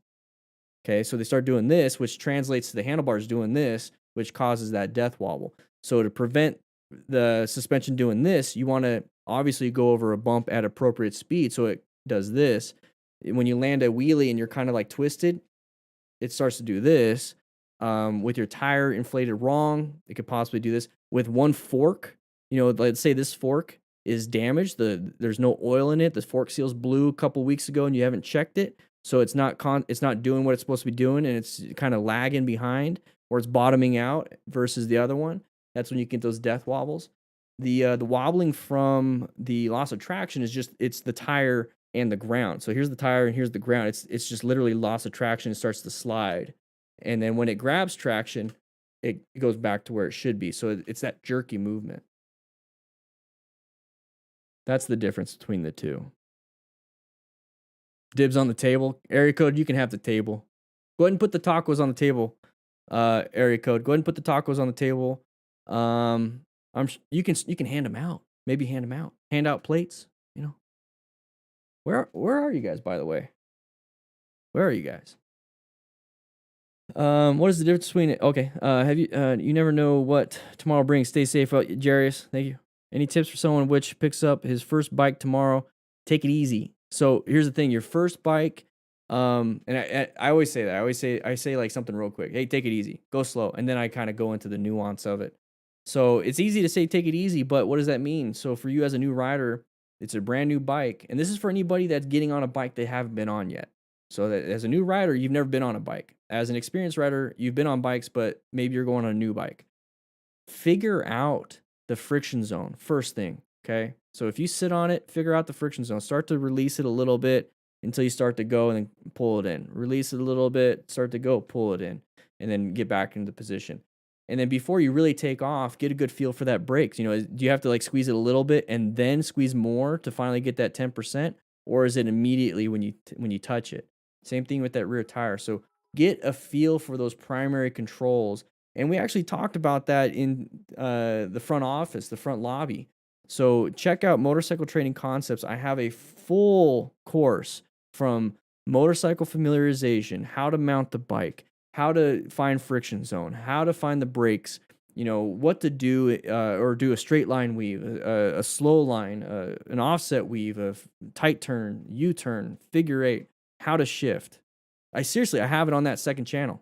Okay, so they start doing this, which translates to the handlebars doing this, which causes that death wobble. So to prevent the suspension doing this, you want to obviously go over a bump at appropriate speed. So it does this. When you land a wheelie and you're kind of like twisted, it starts to do this. With your tire inflated wrong, it could possibly do this. With one fork, let's say this fork is damaged. There's no oil in it. The fork seal's blew a couple weeks ago and you haven't checked it. So it's not doing what it's supposed to be doing, and it's kind of lagging behind, or it's bottoming out versus the other one. That's when you get those death wobbles. The wobbling from the loss of traction is it's the tire and the ground. So here's the tire and here's the ground. It's just literally loss of traction. It starts to slide. And then when it grabs traction, it goes back to where it should be. So it's that jerky movement. That's the difference between the two. Dibs on the table. Area code, you can have the table. Go ahead and put the tacos on the table. Area code. Go ahead and put the tacos on the table. You can hand them out. Maybe hand them out. Hand out plates, Where are you guys, by the way? Where are you guys? What is the difference between it? Okay. Have you you never know what tomorrow brings. Stay safe, Jarius. Thank you. Any tips for someone which picks up his first bike tomorrow? Take it easy. So here's the thing: your first bike, and I always say that. I say like something real quick. Hey, take it easy. Go slow, and then I kind of go into the nuance of it. So it's easy to say take it easy, but what does that mean? So for you as a new rider, it's a brand new bike, and this is for anybody that's getting on a bike they haven't been on yet. So that as a new rider, you've never been on a bike. As an experienced rider, you've been on bikes, but maybe you're going on a new bike. Figure out the friction zone first thing, okay? So if you sit on it, figure out the friction zone. Start to release it a little bit until you start to go and then pull it in. Release it a little bit, start to go, pull it in, and then get back into position. And then before you really take off, get a good feel for that brake. Do you have to like squeeze it a little bit and then squeeze more to finally get that 10%? Or is it immediately when you touch it? Same thing with that rear tire. So get a feel for those primary controls. And we actually talked about that in the front office, the front lobby. So check out Motorcycle Training Concepts. I have a full course from motorcycle familiarization, how to mount the bike, how to find friction zone, how to find the brakes, what to do, or do a straight line weave, a slow line, an offset weave, a tight turn, U-turn, figure eight, how to shift. I have it on that second channel,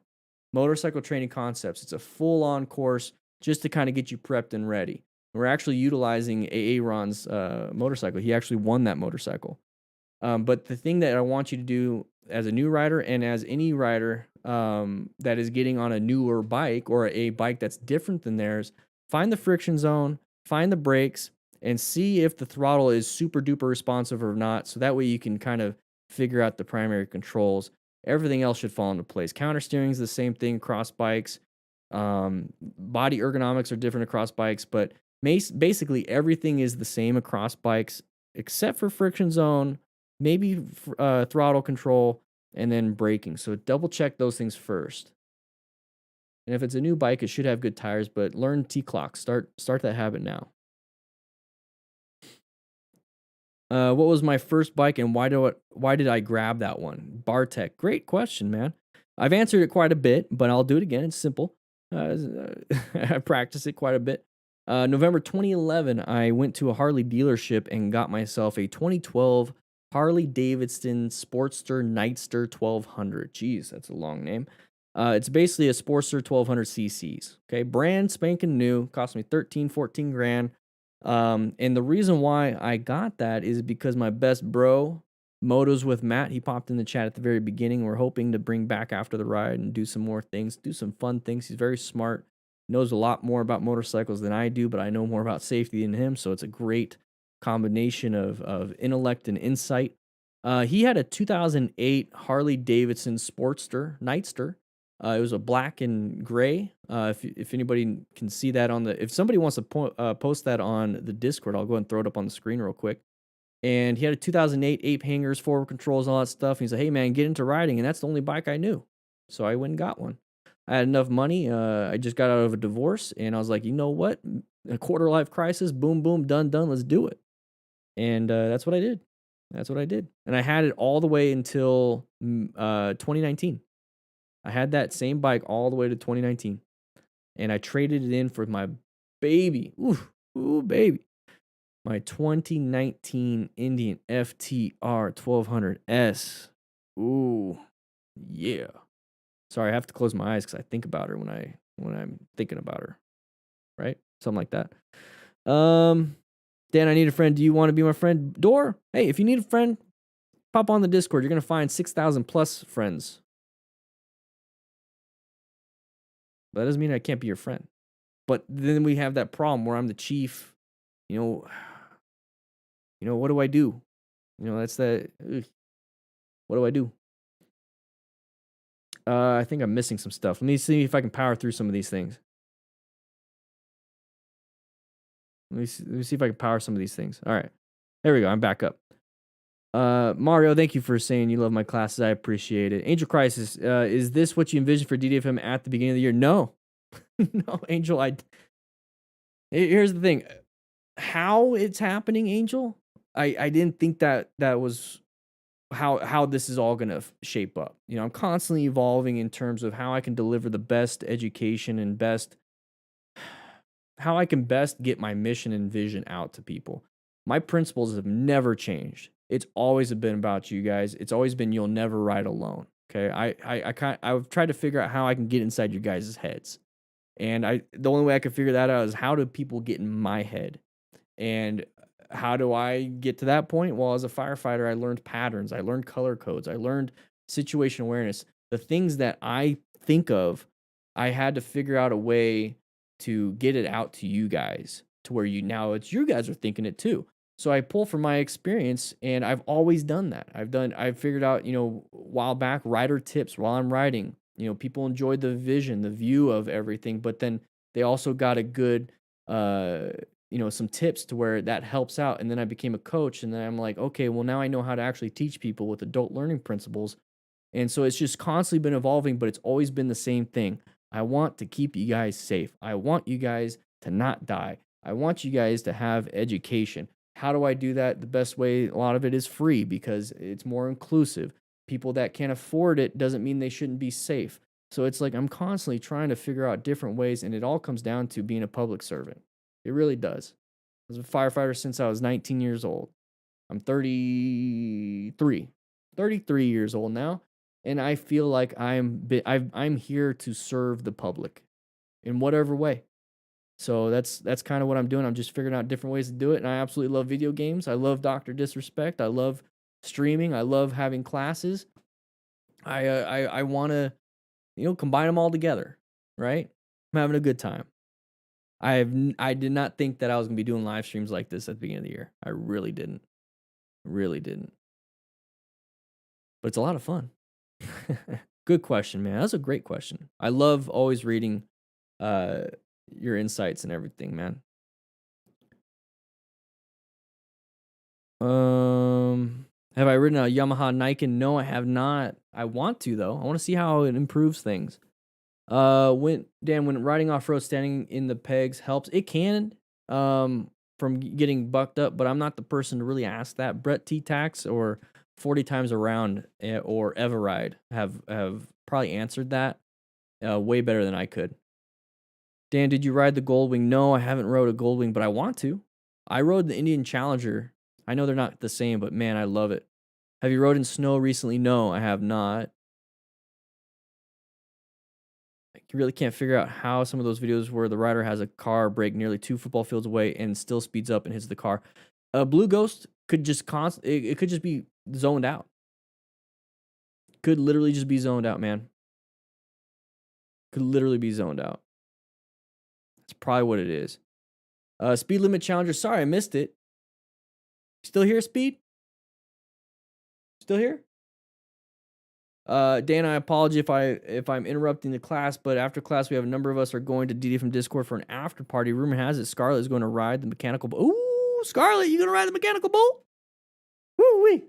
Motorcycle Training Concepts. It's a full-on course just to kind of get you prepped and ready. We're actually utilizing Aaron's motorcycle. He actually won that motorcycle. But the thing that I want you to do as a new rider and as any rider that is getting on a newer bike or a bike that's different than theirs, find the friction zone, find the brakes, and see if the throttle is super duper responsive or not. So that way you can kind of figure out the primary controls. Everything else should fall into place. Counter steering is the same thing across bikes. Body ergonomics are different across bikes, but basically everything is the same across bikes except for friction zone, maybe throttle control, and then braking. So double check those things first. And if it's a new bike, it should have good tires, but learn T-clock. Start that habit now. What was my first bike and why did I grab that one? Bartech. Great question, man. I've answered it quite a bit, but I'll do it again. It's simple. I practice it quite a bit. November 2011, I went to a Harley dealership and got myself a 2012 Harley Davidson Sportster Nightster 1200. Jeez, that's a long name. It's basically a Sportster 1200 cc's. Okay, brand spanking new. Cost me 14 grand. And the reason why I got that is because my best bro, Motos with Matt, he popped in the chat at the very beginning. We're hoping to bring back after the ride and do some more things, do some fun things. He's very smart, knows a lot more about motorcycles than I do, but I know more about safety than him. So it's a great combination of intellect and insight. He had a 2008 Harley Davidson Sportster Nightster. It was a black and gray. If anybody can see that if somebody wants to post that on the Discord, I'll go and throw it up on the screen real quick. And he had a 2008 ape hangers, forward controls, all that stuff. And he's like, "Hey man, get into riding," and that's the only bike I knew. So I went and got one. I had enough money. I just got out of a divorce, and I was like, you know what? A quarter life crisis. Boom, boom, done. Let's do it. And that's what I did. And I had it all the way until 2019. I had that same bike all the way to 2019. And I traded it in for my baby. Ooh, baby. My 2019 Indian FTR 1200S. Ooh, yeah. Sorry, I have to close my eyes because I think about her when I'm thinking about her. Right? Something like that. Dan, I need a friend. Do you want to be my friend? Door, hey, if you need a friend, pop on the Discord. You're going to find 6,000 plus friends. But that doesn't mean I can't be your friend. But then we have that problem where I'm the chief. What do I do? That's the. What do I do? I think I'm missing some stuff. Let me see if I can power through some of these things. Let me see if I can power some of these things. All right. There we go. I'm back up. Mario, thank you for saying you love my classes. I appreciate it. Angel Crisis, is this what you envisioned for DDFM at the beginning of the year? No. No, Angel, here's the thing. How it's happening, Angel, I didn't think that was how this is all going to shape up. I'm constantly evolving in terms of how I can deliver the best education and how I can best get my mission and vision out to people. My principles have never changed. It's always been about you guys. It's always been you'll never ride alone. Okay, I've tried to figure out how I can get inside your guys' heads, and the only way I can figure that out is how do people get in my head, and how do I get to that point? Well, as a firefighter, I learned patterns, I learned color codes, I learned situation awareness. The things that I think of, I had to figure out a way to get it out to you guys to where it's you guys are thinking it too. So I pull from my experience, and I've always done that. I've figured out, a while back, rider tips while I'm riding. People enjoyed the vision, the view of everything, but then they also got a good, some tips to where that helps out. And then I became a coach, and then I'm like, okay, well, now I know how to actually teach people with adult learning principles. And so it's just constantly been evolving, but it's always been the same thing. I want to keep you guys safe. I want you guys to not die. I want you guys to have education. How do I do that? The best way, a lot of it is free because it's more inclusive. People that can't afford it doesn't mean they shouldn't be safe. So it's like I'm constantly trying to figure out different ways, and it all comes down to being a public servant. It really does. I was a firefighter since I was 19 years old. I'm 33 years old now, and I feel like I'm here to serve the public in whatever way. So that's kind of what I'm doing. I'm just figuring out different ways to do it, and I absolutely love video games. I love Dr. Disrespect. I love streaming. I love having classes. I want to, combine them all together, right? I'm having a good time. I did not think that I was going to be doing live streams like this at the beginning of the year. I really didn't. But it's a lot of fun. Good question, man. That's a great question. I love always reading your insights and everything, man. Have I ridden a Yamaha Nikon? No, I have not. I want to, though. I want to see how it improves things. When riding off-road, standing in the pegs helps. It can, from getting bucked up, but I'm not the person to really ask that. Brett T-Tax or 40 Times Around or Everride have probably answered that way better than I could. Dan, did you ride the Goldwing? No, I haven't rode a Goldwing, but I want to. I rode the Indian Challenger. I know they're not the same, but man, I love it. Have you rode in snow recently? No, I have not. I really can't figure out how some of those videos where the rider has a car brake nearly 2 football fields away and still speeds up and hits the car. Blue Ghost could just it could just be zoned out. Could literally just be zoned out, man. Could literally be zoned out. That's probably what it is. Speed limit challenger. Sorry, I missed it. Still here, Speed? Still here? Dan, I apologize if I'm interrupting the class, but after class we have a number of us are going to DD from Discord for an after party. Rumor has it Scarlett is going to ride the mechanical bull. Ooh, Scarlett, you gonna ride the mechanical bull? Woo wee!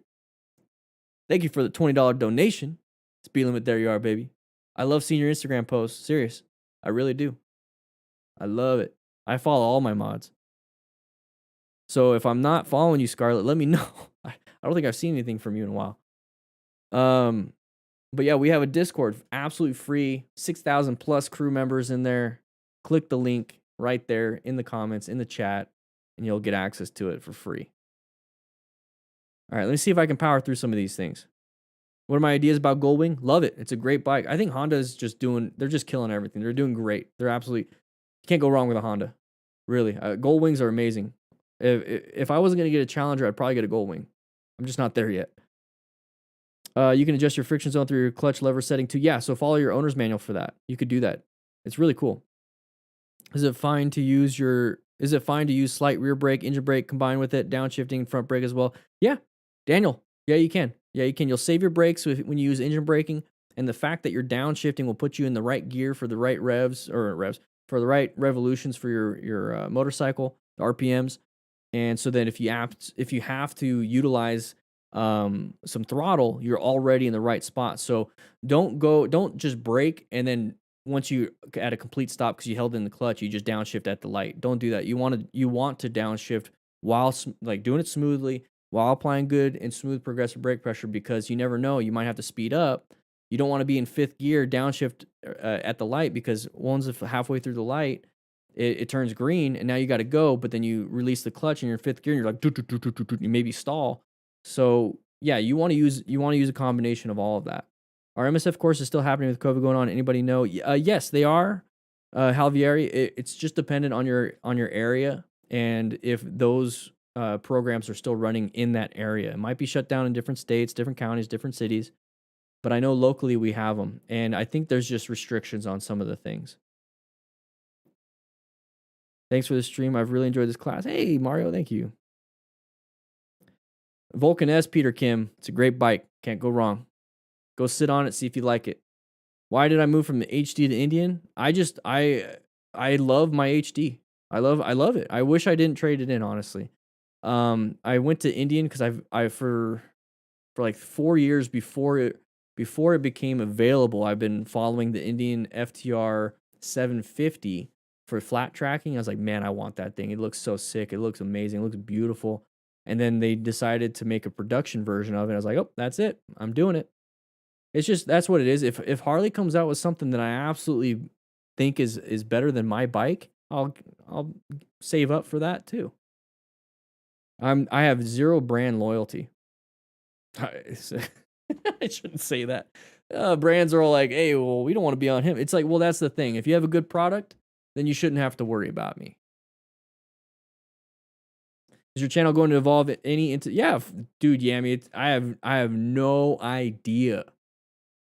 Thank you for the $20 donation. Speed limit, there you are, baby. I love seeing your Instagram posts. Serious, I really do. I love it. I follow all my mods. So if I'm not following you, Scarlett, let me know. I don't think I've seen anything from you in a while. But yeah, we have a Discord, absolutely free, 6,000 plus crew members in there. Click the link right there in the comments, in the chat, and you'll get access to it for free. All right, let me see if I can power through some of these things. What are my ideas about Goldwing? Love it. It's a great bike. I think Honda is just they're just killing everything. They're doing great. They're absolutely, you can't go wrong with a Honda. Really. Goldwings are amazing. If I wasn't going to get a Challenger, I'd probably get a Goldwing. I'm just not there yet. You can adjust your friction zone through your clutch lever setting too. Yeah, so follow your owner's manual for that. You could do that. It's really cool. Is it fine to use slight rear brake, engine brake combined with it, downshifting front brake as well? Yeah, Daniel. Yeah, you can. Yeah, you can. You'll save your brakes when you use engine braking, and the fact that you're downshifting will put you in the right gear for the right for the right revolutions for your motorcycle, the RPMs. And so then if you have to utilize some throttle, you're already in the right spot. So don't just brake and then once you at a complete stop because you held in the clutch, you just downshift at the light. Don't do that. You want to downshift while like doing it smoothly, while applying good and smooth progressive brake pressure, because you never know, you might have to speed up. You don't want to be in 5th gear downshift at the light, because once halfway through the light, it turns green and now you got to go, but then you release the clutch and you're in 5th gear and you're like, you maybe stall. So yeah, you want to use a combination of all of that. Our MSF course is still happening with COVID going on. Anybody know? Yes, they are. Halvieri, it's just dependent on your area and if those programs are still running in that area. It might be shut down in different states, different counties, different cities, but I know locally we have them, and I think there's just restrictions on some of the things. Thanks for the stream. I've really enjoyed this class. Hey, Mario, thank you. Vulcan S, Peter Kim. It's a great bike. Can't go wrong. Go sit on it, see if you like it. Why did I move from the HD to Indian? I love my HD. I love it. I wish I didn't trade it in, honestly. I went to Indian because for like 4 years before it became available, I've been following the Indian FTR 750 for flat tracking. I was like, man, I want that thing. It looks so sick. It looks amazing. It looks beautiful. And then they decided to make a production version of it. I was like, oh, that's it. I'm doing it. It's just, that's what it is. If Harley comes out with something that I absolutely think is better than my bike, I'll save up for that too. I have zero brand loyalty. I shouldn't say that. Brands are all like, hey, well, we don't want to be on him. It's like, well, that's the thing. If you have a good product, then you shouldn't have to worry about me. Is your channel going to evolve into? Yeah, dude, Yami, I have no idea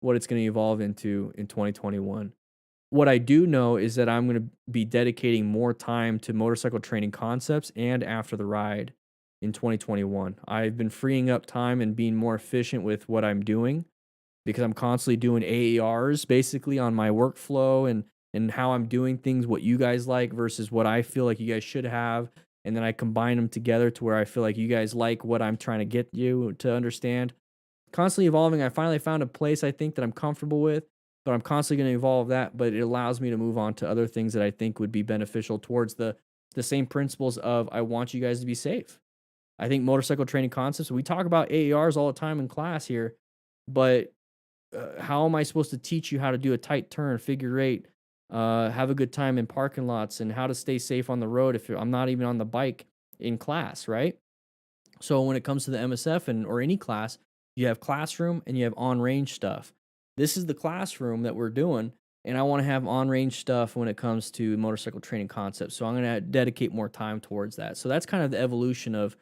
what it's going to evolve into in 2021. What I do know is that I'm going to be dedicating more time to motorcycle training concepts and after the ride in 2021. I've been freeing up time and being more efficient with what I'm doing because I'm constantly doing AARs basically on my workflow and how I'm doing things, what you guys like versus what I feel like you guys should have. And then I combine them together to where I feel like you guys like what I'm trying to get you to understand. Constantly evolving. I finally found a place I think that I'm comfortable with, but I'm constantly going to evolve that. But it allows me to move on to other things that I think would be beneficial towards the same principles of I want you guys to be safe. I think motorcycle training concepts, we talk about AARs all the time in class here, but how am I supposed to teach you how to do a tight turn, figure eight, have a good time in parking lots, and how to stay safe on the road if I'm not even on the bike in class, right? So when it comes to the MSF or any class, You have classroom and you have on-range stuff. This is the classroom that we're doing, and I want to have on-range stuff when it comes to motorcycle training concepts. So I'm going to dedicate more time towards that. So that's kind of the evolution of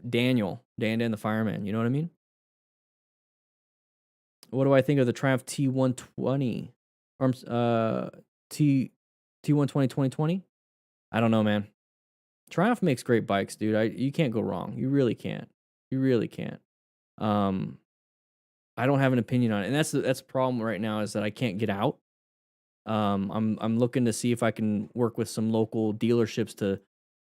Dan the Fireman. You know what I mean? What do I think of the Triumph T120? Or T120 2020? I don't know, man. Triumph makes great bikes, dude. You can't go wrong. You really can't. You really can't. I don't have an opinion on it, and that's the problem right now is that I can't get out. I'm looking to see if I can work with some local dealerships to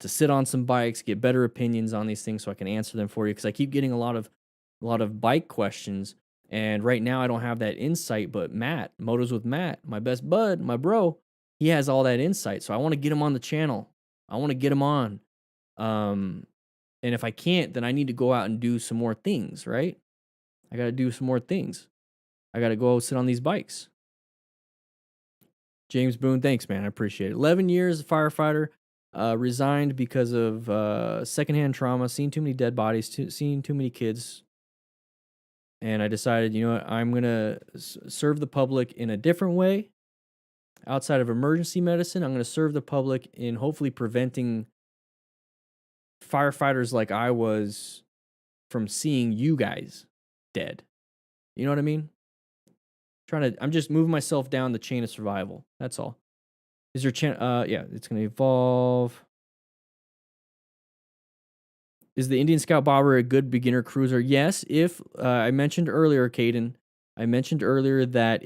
sit on some bikes, get better opinions on these things, so I can answer them for you. Because I keep getting a lot of bike questions, and right now I don't have that insight. But Matt, Motos with Matt, my best bud, my bro, he has all that insight. So I want to get him on the channel. I want to get him on. And if I can't, then I need to go out and do some more things, right? I got to do some more things. I got to go sit on these bikes. James Boone, thanks, man. I appreciate it. 11 years as a firefighter, resigned because of secondhand trauma, seen too many dead bodies, seen too many kids. And I decided, you know what, I'm going to serve the public in a different way. Outside of emergency medicine, I'm going to serve the public in hopefully preventing firefighters like I was from seeing you guys dead. You know what I mean? I'm just moving myself down the chain of survival. That's all. Is your yeah, it's going to evolve. Is the Indian Scout Bobber a good beginner cruiser? Yes. If I mentioned earlier, Caden, I mentioned earlier that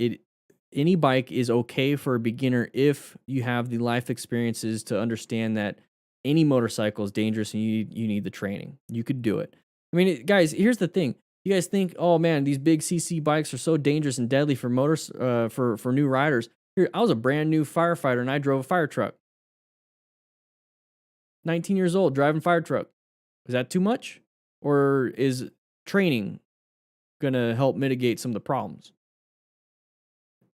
any bike is okay for a beginner if you have the life experiences to understand that any motorcycle is dangerous and you need the training. You could do it. I mean, guys, here's the thing. You guys think, oh man, these big CC bikes are so dangerous and deadly for for new riders. Here, I was a brand new firefighter and I drove a fire truck. 19 years old, driving fire truck. Is that too much? Or is training gonna help mitigate some of the problems?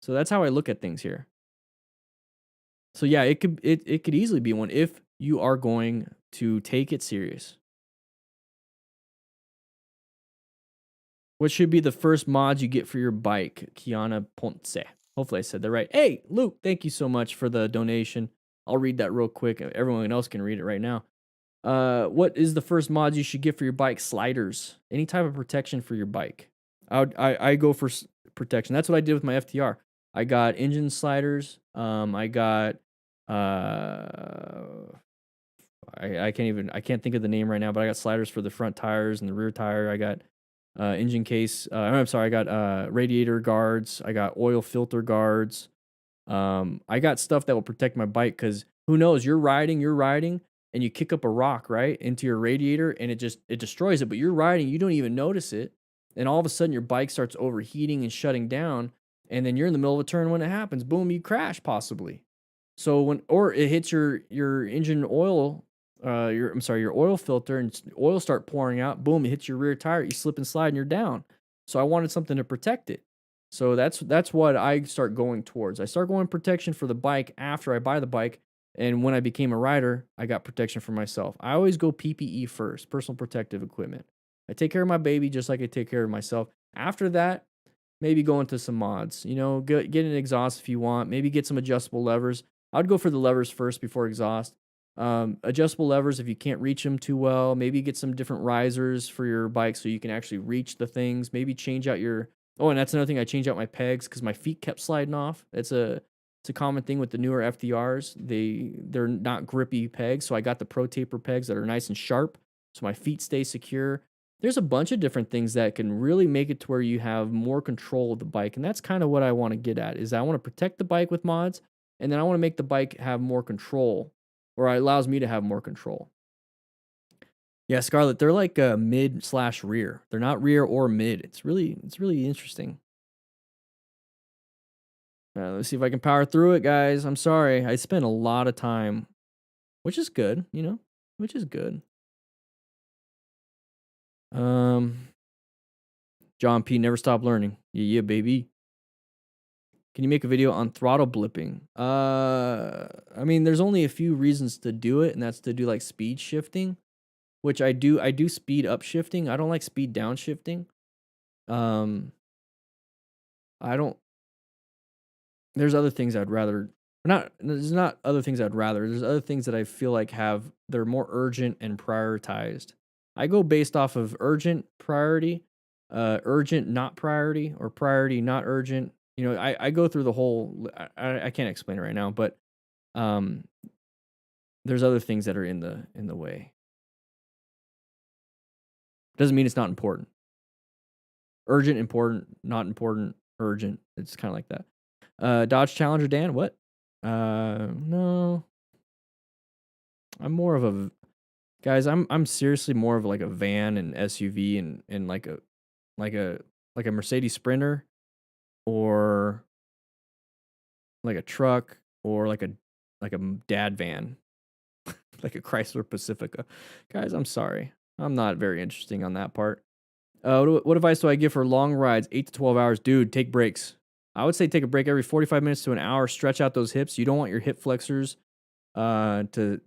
So that's how I look at things here. So yeah, it could easily be one if you are going to take it serious. What should be the first mods you get for your bike? Kiana Ponce. Hopefully I said that right. Hey, Luke, thank you so much for the donation. I'll read that real quick. Everyone else can read it right now. What is the first mod you should get for your bike? Sliders. Any type of protection for your bike. I go for protection. That's what I did with my FTR. I got engine sliders. I got I can't think of the name right now, but I got sliders for the front tires and the rear tire. I got engine case. I'm sorry. I got radiator guards. I got oil filter guards. I got stuff that will protect my bike because who knows? You're riding, and you kick up a rock right into your radiator, and it destroys it. But you're riding, you don't even notice it, and all of a sudden your bike starts overheating and shutting down, and then you're in the middle of a turn when it happens. Boom, you crash possibly. So or it hits your engine oil. Your oil filter and oil start pouring out. Boom, it hits your rear tire. You slip and slide and you're down. So I wanted something to protect it. So that's what I start going towards. I start going protection for the bike after I buy the bike. And when I became a rider, I got protection for myself. I always go PPE first, personal protective equipment. I take care of my baby just like I take care of myself. After that, maybe go into some mods. You know, get an exhaust if you want. Maybe get some adjustable levers. I'd go for the levers first before exhaust. Adjustable levers if you can't reach them too well. Maybe get some different risers for your bike so you can actually reach the things. Maybe change out and that's another thing. I changed out my pegs because my feet kept sliding off. It's a common thing with the newer FDRs. They're not grippy pegs, so I got the Pro Taper pegs that are nice and sharp, so my feet stay secure. There's a bunch of different things that can really make it to where you have more control of the bike, and that's kind of what I want to get at. Is I want to protect the bike with mods, and then I want to make the bike have more control. Or it allows me to have more control. Yeah, Scarlett, they're like mid/rear. They're not rear or mid. It's really interesting. Let's see if I can power through it, guys. I'm sorry. I spent a lot of time, which is good, which is good. John P. Never stop learning. Yeah, baby. Can you make a video on throttle blipping? I mean, there's only a few reasons to do it, and that's to do like speed shifting, which I do. I do speed up shifting. I don't like speed down shifting. Um, I don't. There's other things I'd rather. Not. There's not other things I'd rather. There's other things that I feel like they're more urgent and prioritized. I go based off of urgent priority, urgent not priority, or priority not urgent. You know, I go through the whole. I can't explain it right now, but um, there's other things that are in the way. Doesn't mean it's not important. Urgent, important, not important, urgent. It's kind of like that. Dodge Challenger, Dan. What? No. I'm more of a guys. I'm seriously more of like a van and SUV and like a like a Mercedes Sprinter or like a truck or like a dad van, like a Chrysler Pacifica. Guys, I'm sorry. I'm not very interesting on that part. What advice do I give for long rides, 8 to 12 hours? Dude, take breaks. I would say take a break every 45 minutes to an hour. Stretch out those hips. You don't want your hip flexors to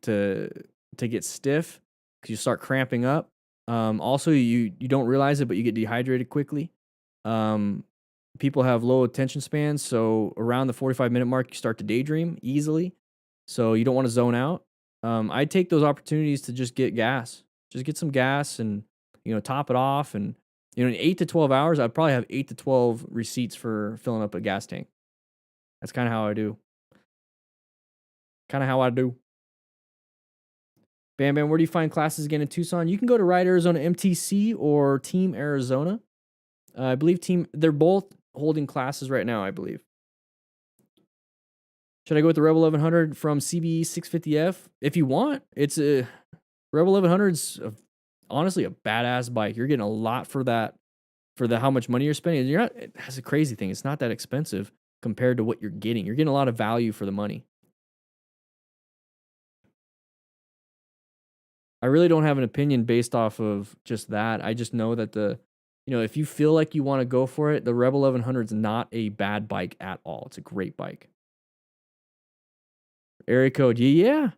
to get stiff because you start cramping up. Also, you don't realize it, but you get dehydrated quickly. People have low attention spans, so around the 45-minute mark, you start to daydream easily. So you don't want to zone out. I take those opportunities to just get gas, just get some gas, and top it off. And in 8 to 12 hours, I'd probably have 8 to 12 receipts for filling up a gas tank. That's kind of how I do. Bam Bam, where do you find classes again in Tucson? You can go to Ride Arizona MTC or Team Arizona. I believe they're both holding classes right now, I believe. Should I go with the Rebel 1100 from CBE 650F? If you want, it's a Rebel 1100's honestly a badass bike. You're getting a lot for that, for how much money you're spending. That's a crazy thing. It's not that expensive compared to what you're getting. You're getting a lot of value for the money. I really don't have an opinion based off of just that. I just know that if you feel like you want to go for it, the Rebel 1100 is not a bad bike at all. It's a great bike. Area code, yeah.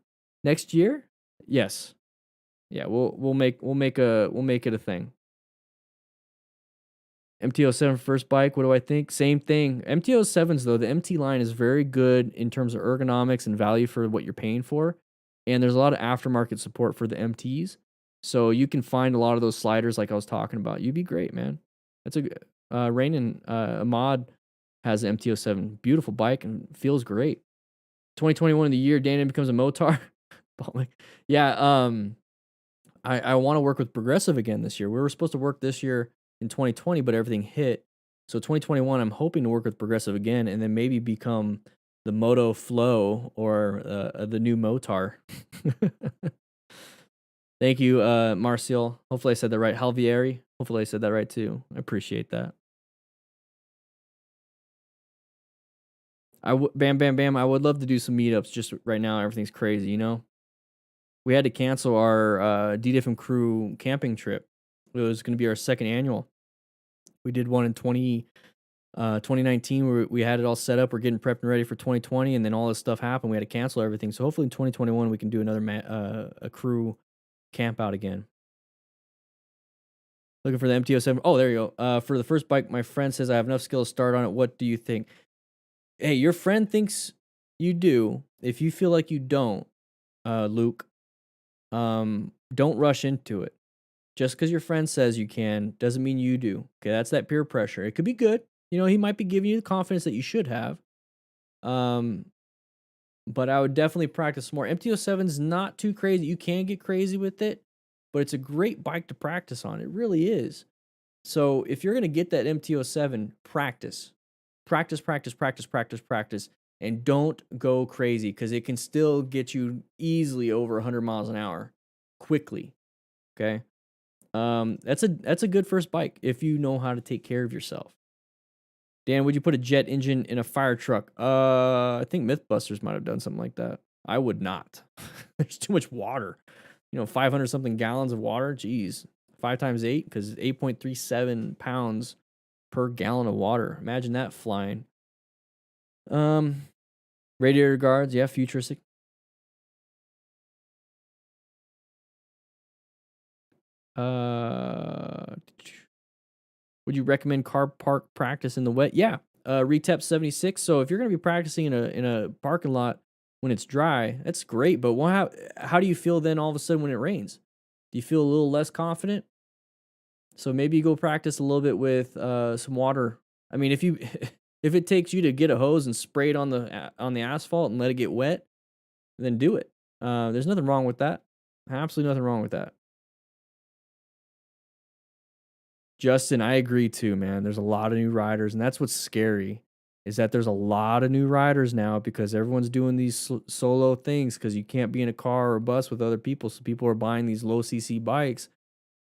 Next year, yes, yeah. We'll make it a thing. MT-07 first bike. What do I think? Same thing. MT-07s though, the MT line is very good in terms of ergonomics and value for what you're paying for. And there's a lot of aftermarket support for the MTs. So you can find a lot of those sliders like I was talking about. You'd be great, man. That's Rain and Ahmad has an MT-07. Beautiful bike and feels great. 2021 of the year, Dan becomes a Motar. Yeah, I want to work with Progressive again this year. We were supposed to work this year in 2020, but everything hit. So 2021, I'm hoping to work with Progressive again and then maybe become the Moto Flow or the new Motar. Thank you, Marcial. Hopefully I said that right. Halvieri. Hopefully I said that right too. I appreciate that. Bam, bam, bam. I would love to do some meetups. Just right now, everything's crazy, We had to cancel our DDFM crew camping trip. It was going to be our second annual. We did one in 2019 where we had it all set up. We're getting prepped and ready for 2020, and then all this stuff happened. We had to cancel everything. So hopefully in 2021 we can do another a crew camp out again. Looking for the MT-07. Oh, there you go. For the first bike, my friend says I have enough skill to start on it. What do you think? Hey, your friend thinks you do. If you feel like you don't, Luke, don't rush into it. Just because your friend says you can doesn't mean you do. Okay, that's that peer pressure. It could be good. He might be giving you the confidence that you should have. But I would definitely practice more. MT-07 is not too crazy. You can get crazy with it, but it's a great bike to practice on. It really is. So if you're going to get that MT-07, practice. Practice, and don't go crazy because it can still get you easily over 100 miles an hour quickly. Okay? That's a good first bike if you know how to take care of yourself. Dan, would you put a jet engine in a fire truck? I think Mythbusters might have done something like that. I would not. There's too much water. 500 something gallons of water. Jeez. 5 times 8 because 8.37 pounds per gallon of water. Imagine that flying. Radiator guards, yeah, futuristic. Would you recommend car park practice in the wet? Yeah. Retep 76. So if you're gonna be practicing in a parking lot when it's dry, that's great. But how do you feel then all of a sudden when it rains? Do you feel a little less confident? So maybe you go practice a little bit with some water. I mean, if you if it takes you to get a hose and spray it on the asphalt and let it get wet, then do it. There's nothing wrong with that. Absolutely nothing wrong with that. Justin, I agree too, man. There's a lot of new riders, and that's what's scary is that there's a lot of new riders now because everyone's doing these solo things because you can't be in a car or a bus with other people. So people are buying these low CC bikes.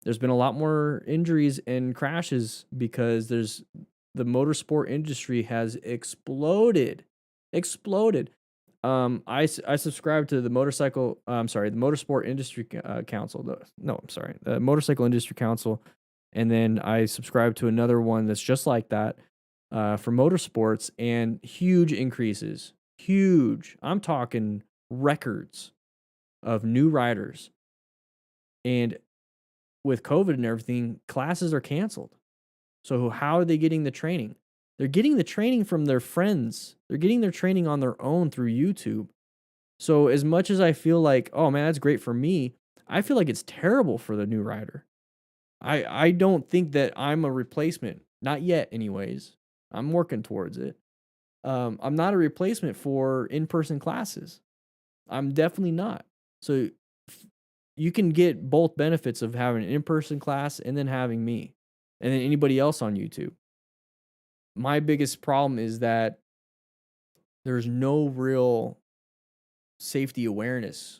There's been a lot more injuries and crashes because the motorsport industry has exploded. Exploded. I subscribe to the the Motorsport Industry Council. The Motorcycle Industry Council, and then I subscribe to another one that's just like that for motorsports, and huge increases. Huge. I'm talking records of new riders, and with COVID and everything, classes are canceled. So how are they getting the training? They're getting the training from their friends. They're getting their training on their own through YouTube. So as much as I feel like, oh man, that's great for me, I feel like it's terrible for the new rider. I don't think that I'm a replacement. Not yet, anyways. I'm working towards it. I'm not a replacement for in-person classes. I'm definitely not. So you can get both benefits of having an in-person class and then having me and then anybody else on YouTube. My biggest problem is that there's no real safety awareness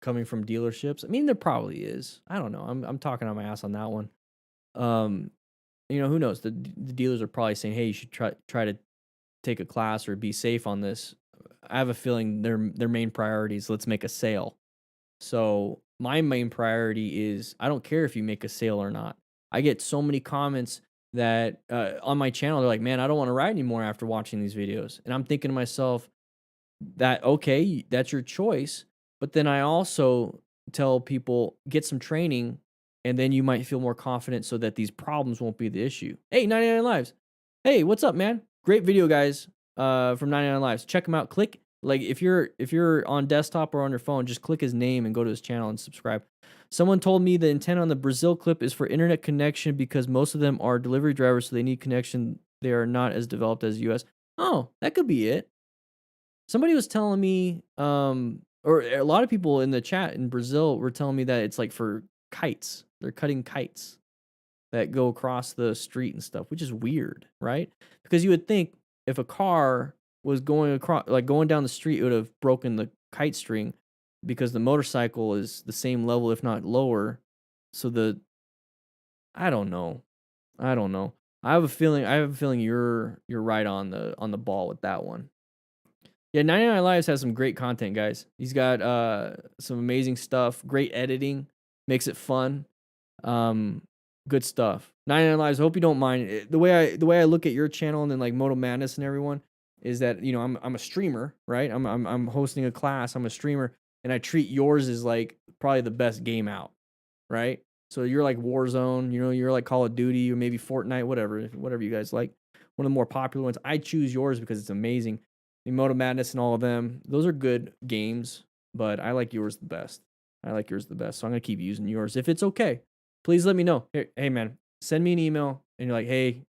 coming from dealerships. I mean, there probably is. I don't know. I'm talking on my ass on that one. Who knows? The dealers are probably saying, "Hey, you should try to take a class or be safe on this." I have a feeling their main priority is let's make a sale. So my main priority is I don't care if you make a sale or not. I get so many comments that on my channel they're like, "Man, I don't want to ride anymore after watching these videos," and I'm thinking to myself that okay, that's your choice. But then I also tell people get some training, and then you might feel more confident so that these problems won't be the issue. Hey, 99 Lives. Hey, what's up, man? Great video, guys. From 99 Lives. Check him out. Click like if you're on desktop or on your phone, just click his name and go to his channel and subscribe. Someone told me the intent on the Brazil clip is for internet connection because most of them are delivery drivers, so they need connection. They are not as developed as US. Oh, that could be it. Somebody was telling me, or a lot of people in the chat in Brazil were telling me that it's like for kites. They're cutting kites that go across the street and stuff, which is weird, right? Because you would think if a car was going across, like going down the street, it would have broken the kite string because the motorcycle is the same level, if not lower. So I don't know. I don't know. I have a feeling you're right on the ball with that one. Yeah, 99 Lives has some great content, guys. He's got some amazing stuff, great editing, makes it fun. Good stuff. 99 Lives, I hope you don't mind. The way I look at your channel and then like Moto Madness and everyone is that, I'm a streamer, right? I'm hosting a class, I'm a streamer, and I treat yours as like probably the best game out, right? So you're like Warzone, you're like Call of Duty or maybe Fortnite, whatever you guys like. One of the more popular ones. I choose yours because it's amazing. Moto Madness and all of them, those are good games, but I like yours the best. So I'm going to keep using yours. If it's okay, please let me know. Hey man, send me an email and you're like, hey,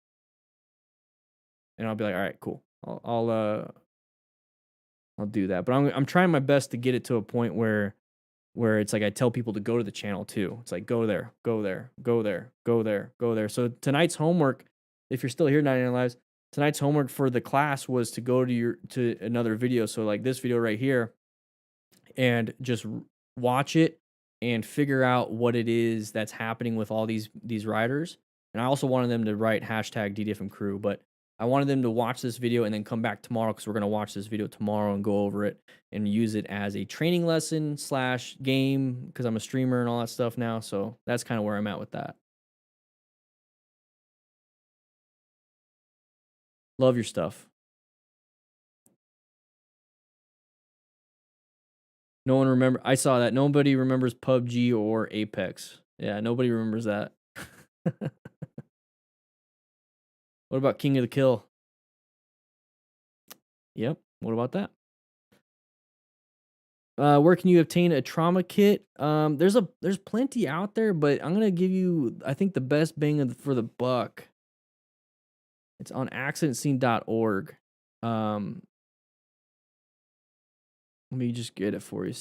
and I'll be like, all right, cool. I'll do that. But I'm trying my best to get it to a point where it's like I tell people to go to the channel too. It's like, go there, go there, go there, go there, go there. So tonight's homework, if you're still here, 99 Lives, tonight's homework for the class was to go to another video. So like this video right here and just watch it and figure out what it is that's happening with all these riders. And I also wanted them to write hashtag DDFM crew, but I wanted them to watch this video and then come back tomorrow because we're going to watch this video tomorrow and go over it and use it as a training lesson / game because I'm a streamer and all that stuff now. So that's kind of where I'm at with that. Love your stuff. No one remember. I saw that. Nobody remembers PUBG or Apex. Yeah, nobody remembers that. What about King of the Kill? Yep. What about that? Where can you obtain a trauma kit? There's plenty out there, but I'm gonna give you, I think, the best for the buck. It's on accidentscene.org. Let me just get it for you.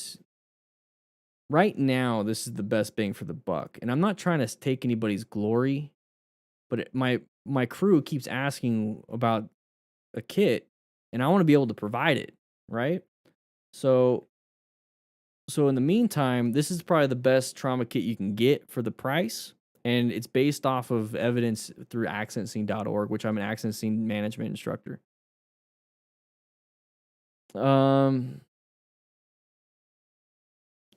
Right now, this is the best bang for the buck, and I'm not trying to take anybody's glory, but my crew keeps asking about a kit, and I want to be able to provide it, right? So in the meantime, this is probably the best trauma kit you can get for the price, and it's based off of evidence through accidentscene.org, which I'm an accident scene management instructor.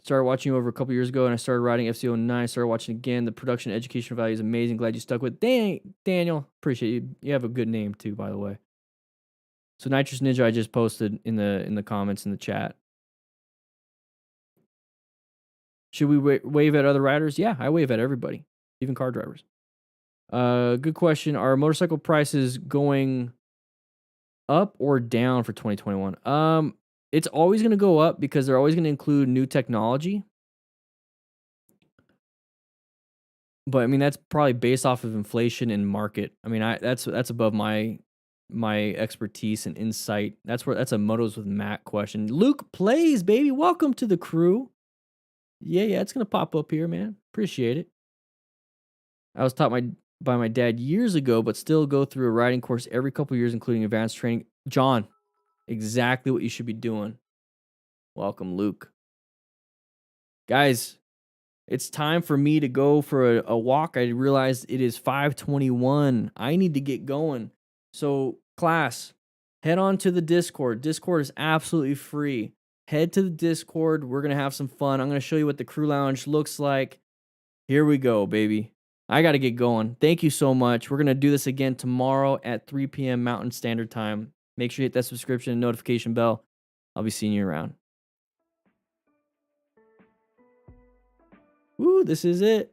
Started watching you over a couple years ago, and I started writing FC09. Started watching again. The production educational value is amazing. Glad you stuck with it. Daniel, appreciate you. You have a good name too, by the way. So Nitrous Ninja, I just posted in the comments in the chat. Should we wave at other riders? Yeah, I wave at everybody, even car drivers. Good question. Are motorcycle prices going up or down for 2021? It's always going to go up because they're always going to include new technology. But I mean, that's probably based off of inflation and market. I mean, that's above my expertise and insight. That's a Motos with Matt question. Luke plays, baby. Welcome to the crew. Yeah, it's gonna pop up here, man. Appreciate it. I was taught by my dad years ago, but still go through a riding course every couple years, including advanced training. John, exactly what you should be doing. Welcome, Luke. Guys, it's time for me to go for a walk. I realized it is 5:21. I need to get going. So, class, head on to the Discord. Discord is absolutely free. Head to the Discord. We're going to have some fun. I'm going to show you what the crew lounge looks like. Here we go, baby. I got to get going. Thank you so much. We're going to do this again tomorrow at 3 p.m. Mountain Standard Time. Make sure you hit that subscription and notification bell. I'll be seeing you around. Ooh, this is it.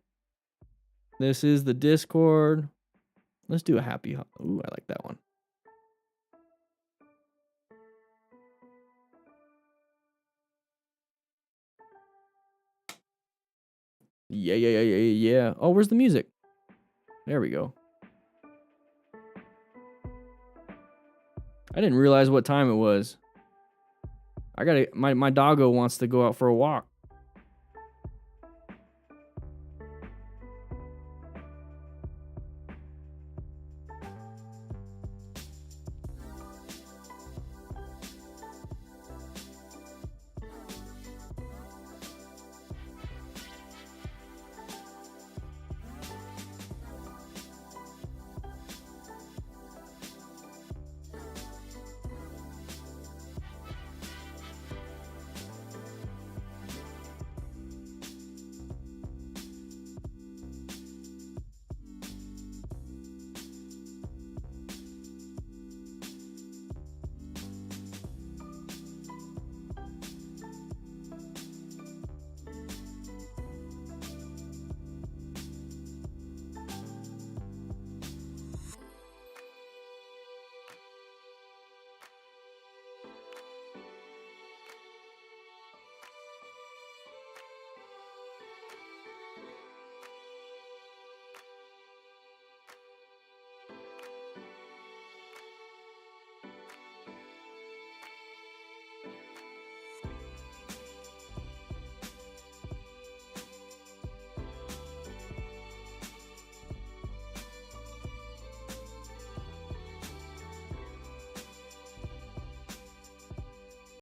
This is the Discord. Let's do a happy. Ooh, I like that one. Yeah. Oh, where's the music? There we go. I didn't realize what time it was. My doggo wants to go out for a walk.